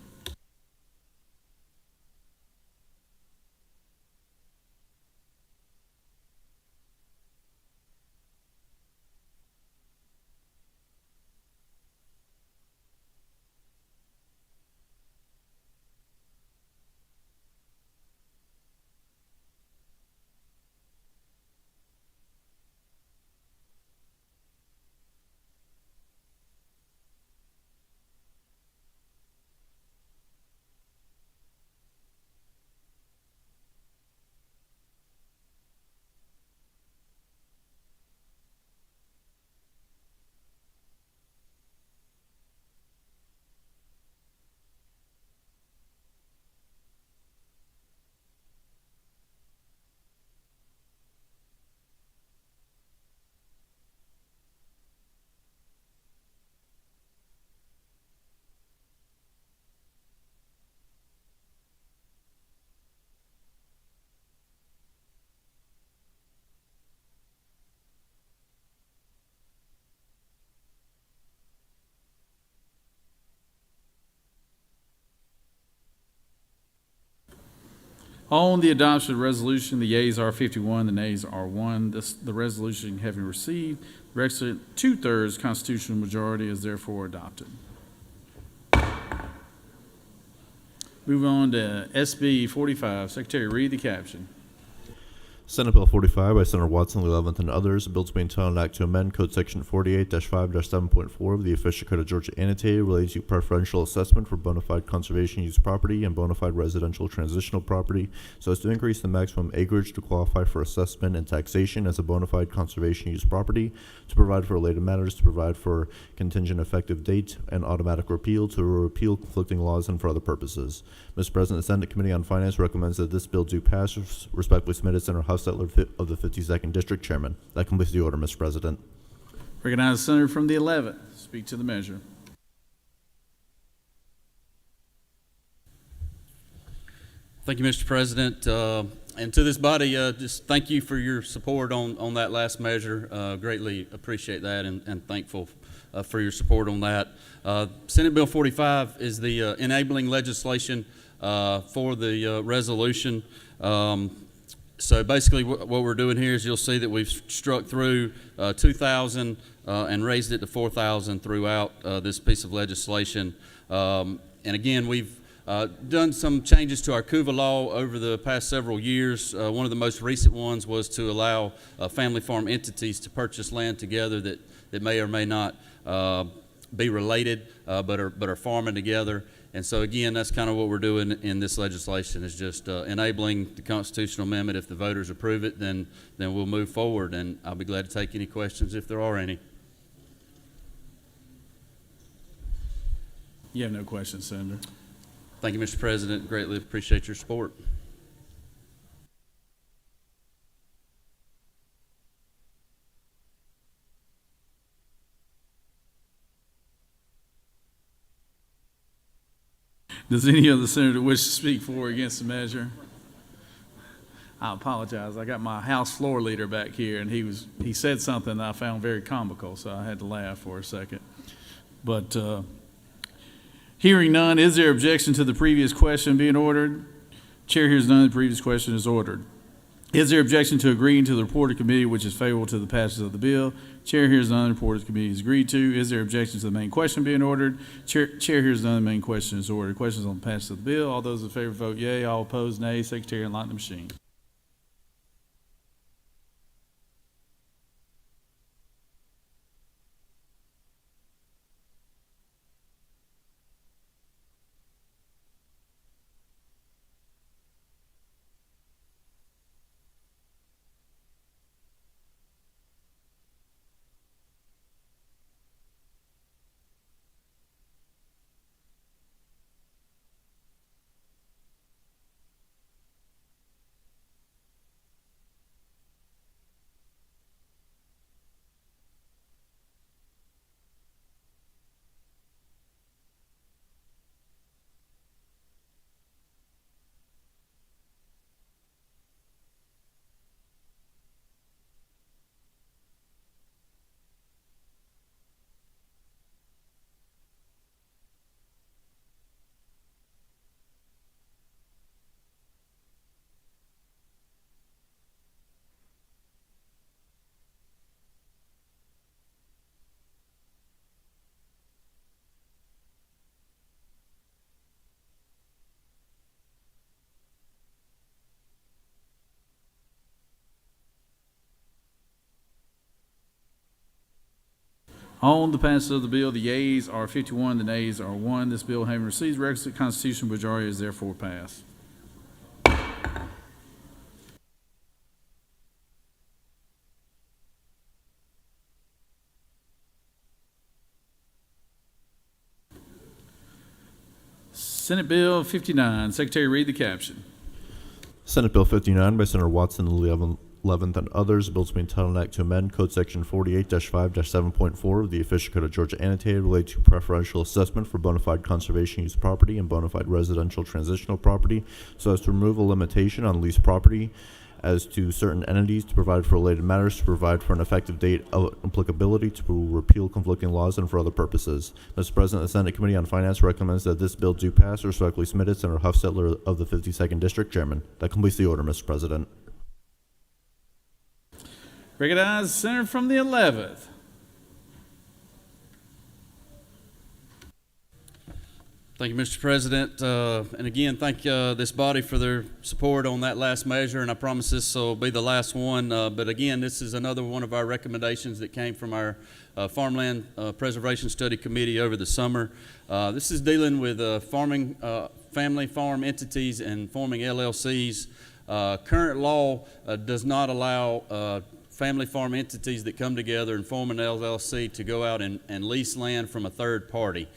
On the adoption of the resolution, the yeas are 51, the nays are 1. The resolution having received the requisite 2/3 constitutional majority is therefore adopted. Move on to SB 45. Secretary, read the caption. Senate Bill 45 by Senator Watson, the 11th, and others. A bill to be entitled an act to amend Code Section 48-5-7.4 of the Official Code of Georgia annotated relating to preferential assessment for bona fide conservation use property and bona fide residential transitional property so as to increase the maximum acreage to qualify for assessment and taxation as a bona fide conservation use property, to provide for related matters, to provide for contingent effective date and automatic repeal, to repeal conflicting laws, and for other purposes. Mr. President, the Senate Committee on Finance recommends that this bill do pass. Respectfully submitted, Senator Huffstetler of the 52nd District, Chairman. That completes the order, Mr. President. Recognize the senator from the 11th. Speak to the measure. Thank you, Mr. President. And to this body, just thank you for your support on that last measure. Greatly appreciate that and thankful for your support on that. Senate Bill 45 is the enabling legislation for the resolution. So basically what we're doing here is you'll see that we've struck through 2,000 and raised it to 4,000 throughout this piece of legislation. And again, we've done some changes to our CUVA law over the past several years. One of the most recent ones was to allow family farm entities to purchase land together that may or may not be related, but are farming together. And so again, that's kind of what we're doing in this legislation, is just enabling the constitutional amendment. If the voters approve it, then we'll move forward, and I'll be glad to take any questions if there are any. You have no questions, Senator. Thank you, Mr. President. Greatly appreciate your support. Does any other senator wish to speak for or against the measure? I apologize. I got my House floor leader back here, and he said something that I found very comical, so I had to laugh for a second. But hearing none, is there objection to the previous question being ordered? Chair hears none. The previous question is ordered. Is there objection to agreeing to the report of committee which is favorable to the passage of the bill? Chair hears none. The report of committee is agreed to. Is there objection to the main question being ordered? Chair hears none. The main question is ordered. Questions on the passage of the bill. All those in favor vote yea. All opposed, nay. Secretary, enlighten the machine. On the passage of the bill, the yeas are 51, the nays are 1. This bill, having received the requisite constitutional majority, is therefore passed. Senate Bill 59. Secretary, read the caption. Senate Bill 59 by Senator Watson, the 11th, and others. A bill to be entitled an act to amend Code Section 48-5-7.4 of the Official Code of Georgia annotated related to preferential assessment for bona fide conservation use property and bona fide residential transitional property so as to remove a limitation on leased property as to certain entities, to provide for related matters, to provide for an effective date of applicability, to repeal conflicting laws, and for other purposes. Mr. President, the Senate Committee on Finance recommends that this bill do pass. Respectfully submitted, Senator Huffstetler of the 52nd District, Chairman. That completes the order, Mr. President. Recognize the senator from the 11th. Thank you, Mr. President. And again, thank this body for their support on that last measure, and I promise this will be the last one. But again, this is another one of our recommendations that came from our Farmland Preservation Study Committee over the summer. This is dealing with farming, family farm entities and forming LLCs. Current law does not allow family farm entities that come together and form an LLC to go out and lease land from a third party.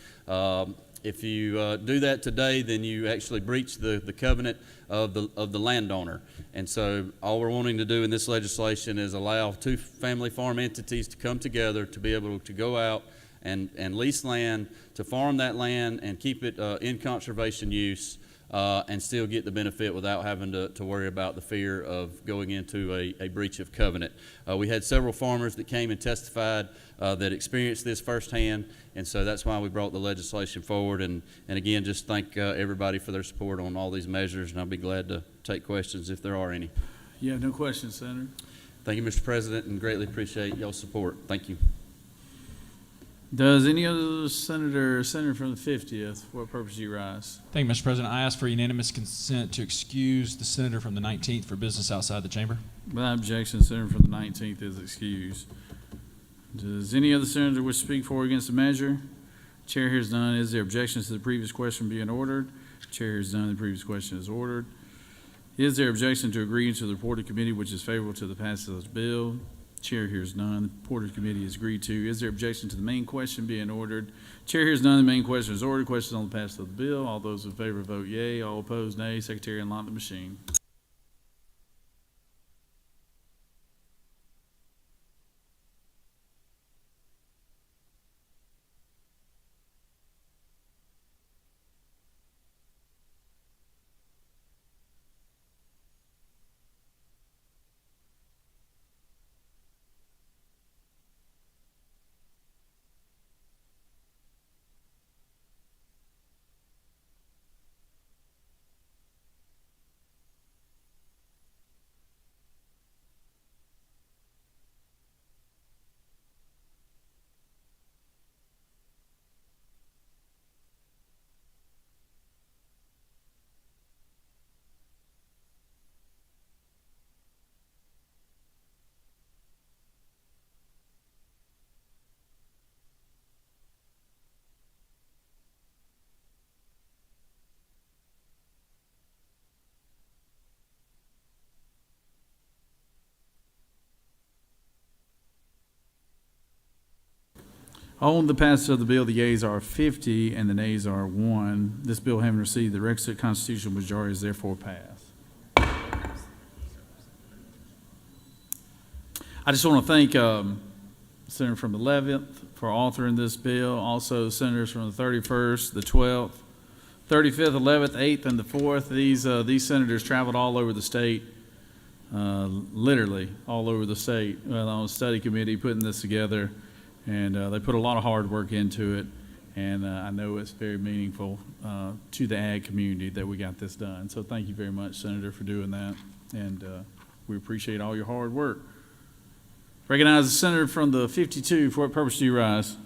If you do that today, then you actually breach the covenant of the landowner. And so all we're wanting to do in this legislation is allow two family farm entities to come together to be able to go out and lease land, to farm that land and keep it in conservation use, and still get the benefit without having to worry about the fear of going into a breach of covenant. We had several farmers that came and testified that experienced this firsthand, and so that's why we brought the legislation forward. And again, just thank everybody for their support on all these measures, and I'll be glad to take questions if there are any. Yeah, no questions, Senator. Thank you, Mr. President, and greatly appreciate y'all's support. Thank you. Does any other senator from the 50th, for what purpose do you rise? Thank you, Mr. President. I ask for unanimous consent to excuse the senator from the 19th for business outside the chamber. Without objection, the senator from the 19th is excused. Does any other senator wish to speak for or against the measure? Chair hears none. Is there objections to the previous question being ordered? Chair hears none. The previous question is ordered. Is there objection to agreeing to the report of committee which is favorable to the passage of this bill? Chair hears none. The report of committee is agreed to. Is there objection to the main question being ordered? Chair hears none. The main question is ordered. Question on the passage of the bill. All those in favor vote yea. All opposed, nay. Secretary, unlock the machine. On the passage of the bill, the yeas are 50 and the nays are 1. This bill having received the requisite constitutional majority is therefore passed. I just want to thank Senator from the 11th for authoring this bill. Also, senators from the 31st, the 12th, 35th, 11th, 8th, and the 4th. These senators traveled all over the state, literally all over the state, on a study committee putting this together. And they put a lot of hard work into it, and I know it's very meaningful to the ag community that we got this done. So thank you very much, Senator, for doing that, and we appreciate all your hard work. Recognize the senator from the 52. For what purpose do you rise?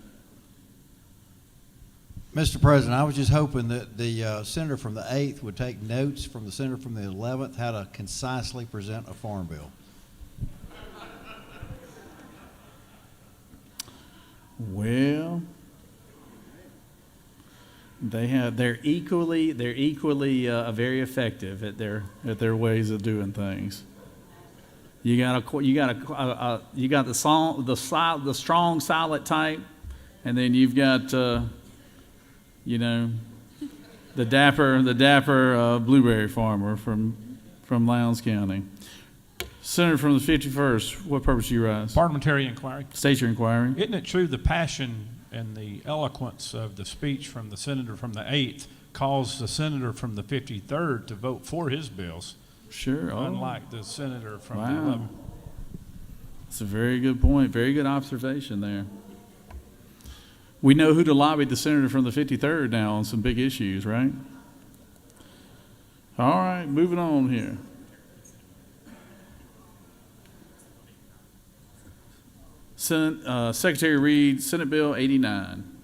Mr. President, I was just hoping that the senator from the 8th would take notes from the senator from the 11th how to concisely present a farm bill. Well, they're equally very effective at their ways of doing things. You got the strong silent type, and then you've got the dapper blueberry farmer from Lowndes County. Senator from the 51st, what purpose do you rise? Parliamentary inquiry. State your inquiry. Isn't it true the passion and the eloquence of the speech from the senator from the 8th caused the senator from the 53rd to vote for his bills? Sure. Oh. unlike the senator from the Wow. 11th. That's a very good point. Very good observation there. We know who to lobby the senator from the 53rd now on some big issues, right? All right, moving on here. Secretary Reed, Senate Bill 89.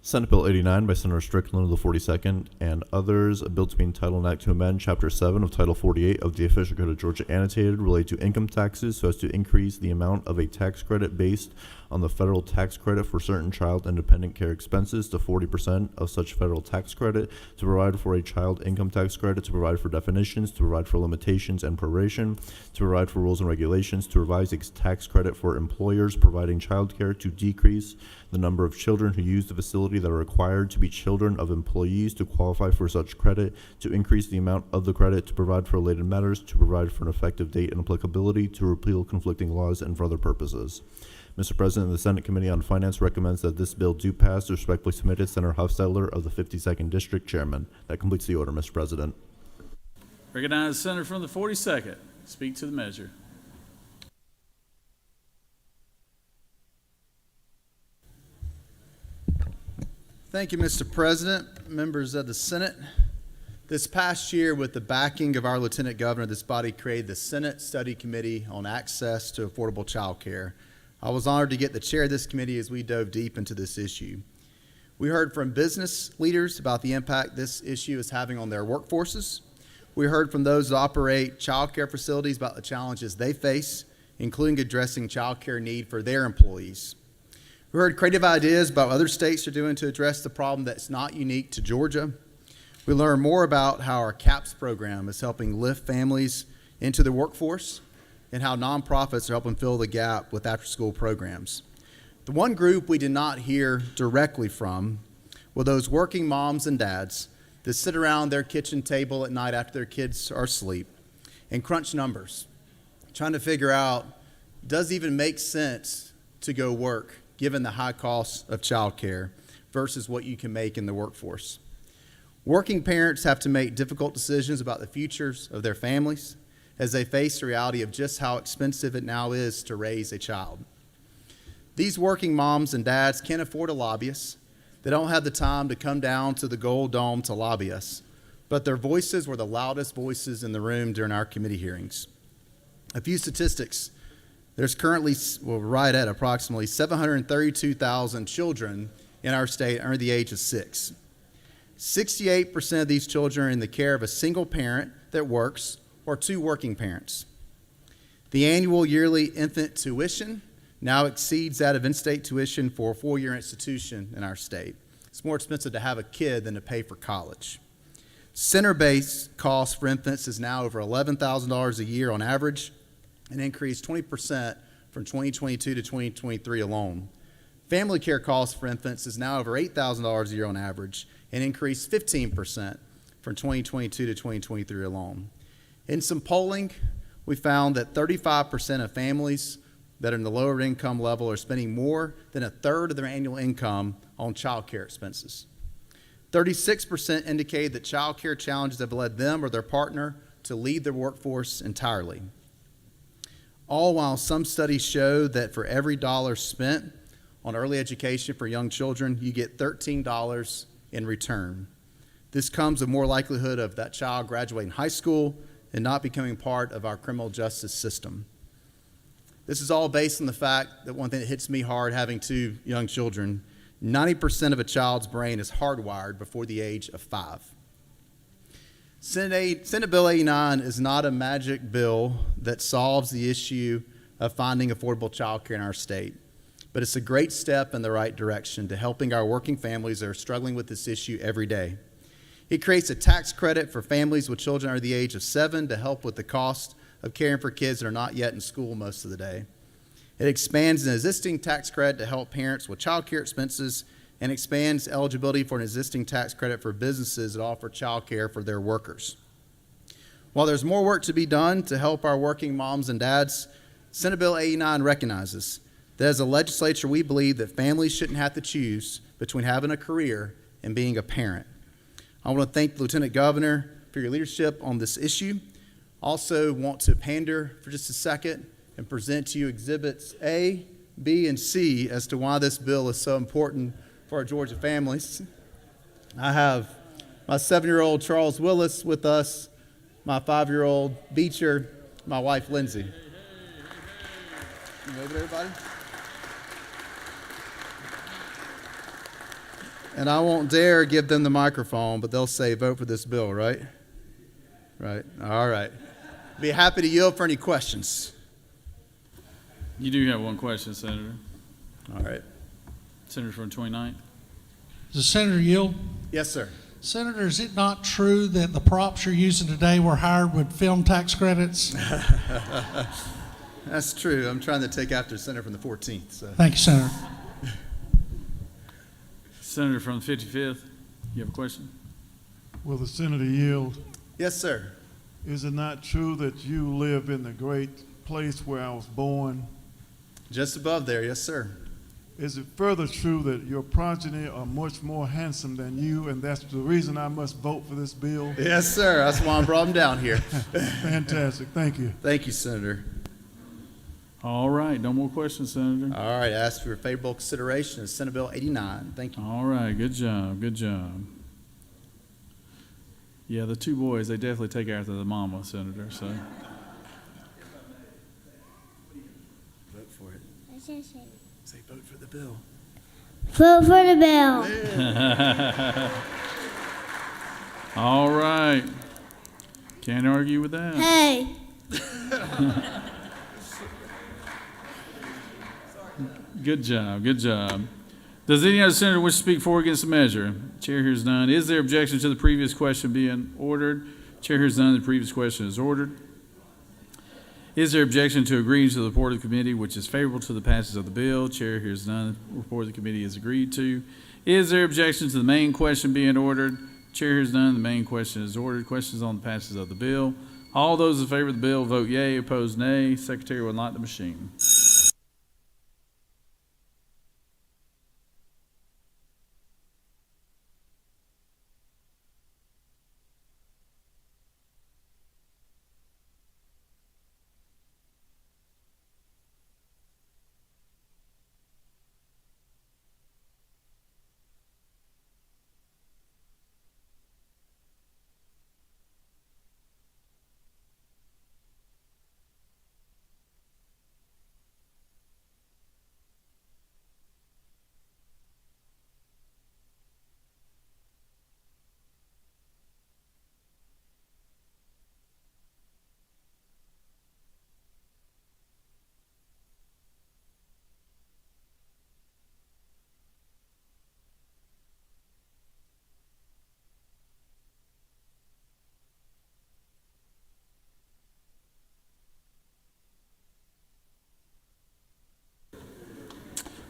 Senate Bill 89 by Senator Strickland of the 42nd and others, a bill to be entitled an act to amend Chapter 7 of Title 48 of the Official Code of Georgia annotated related to income taxes so as to increase the amount of a tax credit based on the federal tax credit for certain child and dependent care expenses to 40% of such federal tax credit, to provide for a child income tax credit, to provide for definitions, to provide for limitations and proration, to provide for rules and regulations, to revise a tax credit for employers providing child care, to decrease the number of children who use the facility that are required to be children of employees to qualify for such credit, to increase the amount of the credit, to provide for related matters, to provide for an effective date and applicability, to repeal conflicting laws, and for other purposes. Mr. President, the Senate Committee on Finance recommends that this bill do pass. Respectfully submitted, Senator Hufstedler of the 52nd District, Chairman. That completes the order, Mr. President. Recognize the senator from the 42nd. Speak to the measure. Thank you, Mr. President, members of the Senate. This past year, with the backing of our Lieutenant Governor, this body created the Senate Study Committee on Access to Affordable Child Care. I was honored to get the chair of this committee as we dove deep into this issue. We heard from business leaders about the impact this issue is having on their workforces. We heard from those that operate child care facilities about the challenges they face, including addressing child care need for their employees. We heard creative ideas about what other states are doing to address the problem that's not unique to Georgia. We learned more about how our CAPS program is helping lift families into the workforce and how nonprofits are helping fill the gap with after-school programs. The one group we did not hear directly from were those working moms and dads that sit around their kitchen table at night after their kids are asleep and crunch numbers, trying to figure out, does it even make sense to go work given the high cost of childcare versus what you can make in the workforce? Working parents have to make difficult decisions about the futures of their families as they face the reality of just how expensive it now is to raise a child. These working moms and dads can't afford a lobbyist. They don't have the time to come down to the Gold Dome to lobby us, but their voices were the loudest voices in the room during our committee hearings. A few statistics. There's currently, right at approximately 732,000 children in our state under the age of 6. 68% of these children are in the care of a single parent that works or two working parents. The annual yearly infant tuition now exceeds that of in-state tuition for a four-year institution in our state. It's more expensive to have a kid than to pay for college. Center-based cost for infants is now over $11,000 a year on average, an increase 20% from 2022 to 2023 alone. Family care costs for infants is now over $8,000 a year on average, an increase 15% from 2022 to 2023 alone. In some polling, we found that 35% of families that are in the lower income level are spending more than a third of their annual income on child care expenses. 36% indicated that child care challenges have led them or their partner to leave their workforce entirely. All while some studies show that for every dollar spent on early education for young children, you get $13 in return. This comes with more likelihood of that child graduating high school and not becoming part of our criminal justice system. This is all based on the fact that one thing that hits me hard having two young children, 90% of a child's brain is hardwired before the age of 5. Senate Bill 89 is not a magic bill that solves the issue of finding affordable child care in our state, but it's a great step in the right direction to helping our working families that are struggling with this issue every day. It creates a tax credit for families with children under the age of 7 to help with the cost of caring for kids that are not yet in school most of the day. It expands an existing tax credit to help parents with child care expenses and expands eligibility for an existing tax credit for businesses that offer child care for their workers. While there's more work to be done to help our working moms and dads, Senate Bill 89 recognizes that as a legislature, we believe that families shouldn't have to choose between having a career and being a parent. I want to thank the Lieutenant Governor for your leadership on this issue. Also want to pander for just a second and present to you Exhibits A, B, and C as to why this bill is so important for our Georgia families. I have my 7-year-old Charles Willis with us, my 5-year-old Beecher, my wife Lindsay. Can you wave at everybody? And I won't dare give them the microphone, but they'll say, vote for this bill, right? Right. All right. Be happy to yield for any questions. You do have one question, Senator. All right. Senator from 29th. Does the senator yield? Yes, sir. Senator, is it not true that the props you're using today were hired with film tax credits? That's true. I'm trying to take after Senator from the 14th. So. Thank you, Senator. Senator from the 55th, you have a question? Will the senator yield? Yes, sir. Is it not true that you live in the great place where I was born? Just above there, yes, sir. Is it further true that your progeny are much more handsome than you, and that's the reason I must vote for this bill? Yes, sir. That's why I brought them down here. Fantastic. Thank you. Thank you, Senator. All right, no more questions, Senator. All right, I ask for your favorable consideration of Senate Bill 89. Thank you. All right, good job, good job. Yeah, the two boys, they definitely take after the mama, Senator, so. Vote for it. Say vote for the bill. Vote for the bill. All right. Can't argue with that. Hey. Good job, good job. Does any other senator wish to speak for or against the measure? Chair hears none. Is there objection to the previous question being ordered? Chair hears none. The previous question is ordered. Is there objection to agreeing to the report of the committee, which is favorable to the passage of the bill? Chair hears none. The report of the committee is agreed to. Is there objection to the main question being ordered? Chair hears none. The main question is ordered. Questions on the passage of the bill. All those in favor of the bill vote yea, opposed nay. Secretary will unlock the machine.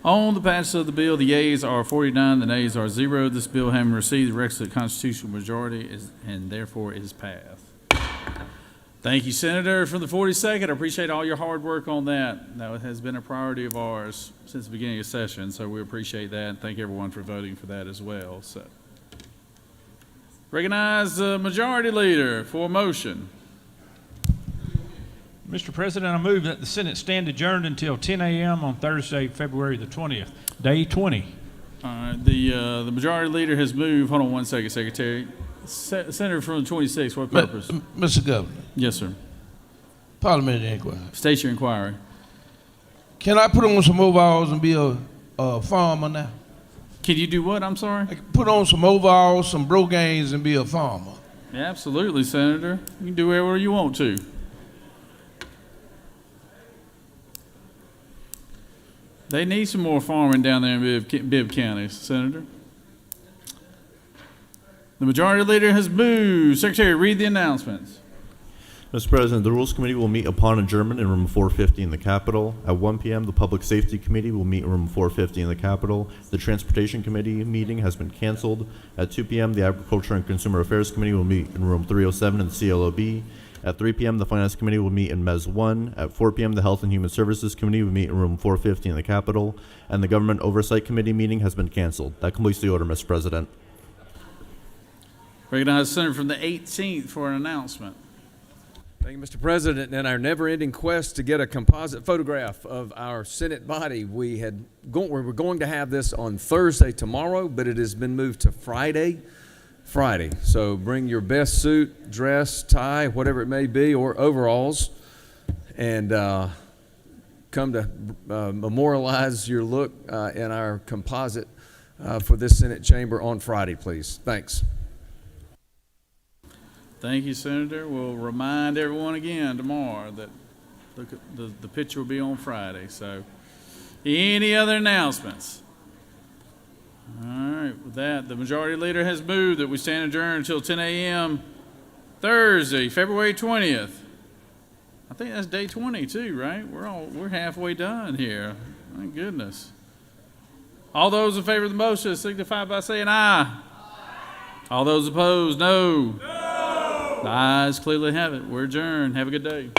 On the passage of the bill, the yeas are 49, the nays are 0. This bill, having received the requisite constitutional majority, and therefore is passed. Thank you, Senator, from the 42nd. I appreciate all your hard work on that. That has been a priority of ours since the beginning of the session, so we appreciate that, and thank everyone for voting for that as well. So, recognize the Majority Leader for a motion. Mr. President, I move that the Senate stand adjourned until 10 a.m. on Thursday, February the 20th, day 20. All right, the Majority Leader has moved. Hold on one second, Secretary. Senator from the 26th, what purpose? Mr. Governor. Yes, sir. Parliamentary inquiry. State your inquiry. Can I put on some overalls and be a farmer now? Can you do what? I'm sorry? I can put on some overalls, some brogans, and be a farmer. Yeah, absolutely, Senator. You can do whatever you want to. They need some more farming down there in Bibb County, Senator. The Majority Leader has moved. Secretary, read the announcements. Mr. President, the Rules Committee will meet upon adjournment in room 450 in the Capitol. At 1 p.m., the Public Safety Committee will meet in room 450 in the Capitol. The Transportation Committee meeting has been canceled. At 2 p.m., the Agriculture and Consumer Affairs Committee will meet in room 307 in the CLOB. At 3 p.m., the Finance Committee will meet in Mez 1. At 4 p.m., the Health and Human Services Committee will meet in room 450 in the Capitol. And the Government Oversight Committee meeting has been canceled. That completes the order, Mr. President. Recognize the Senator from the 18th for an announcement. Thank you, Mr. President. In our never-ending quest to get a composite photograph of our Senate body, we were going to have this on Thursday tomorrow, but it has been moved to Friday. So bring your best suit, dress, tie, whatever it may be, or overalls, and come to memorialize your look in our composite for this Senate chamber on Friday, please. Thanks. Thank you, Senator. We'll remind everyone again tomorrow that the picture will be on Friday. So, any other announcements? All right, with that, the majority leader has moved that we stand adjourned until 10 a.m. Thursday, February 20th. I think that's day 22, right? We're halfway done here. My goodness. All those in favor of the motion signify by saying aye. All those opposed, no. The ayes clearly have it. We're adjourned. Have a good day.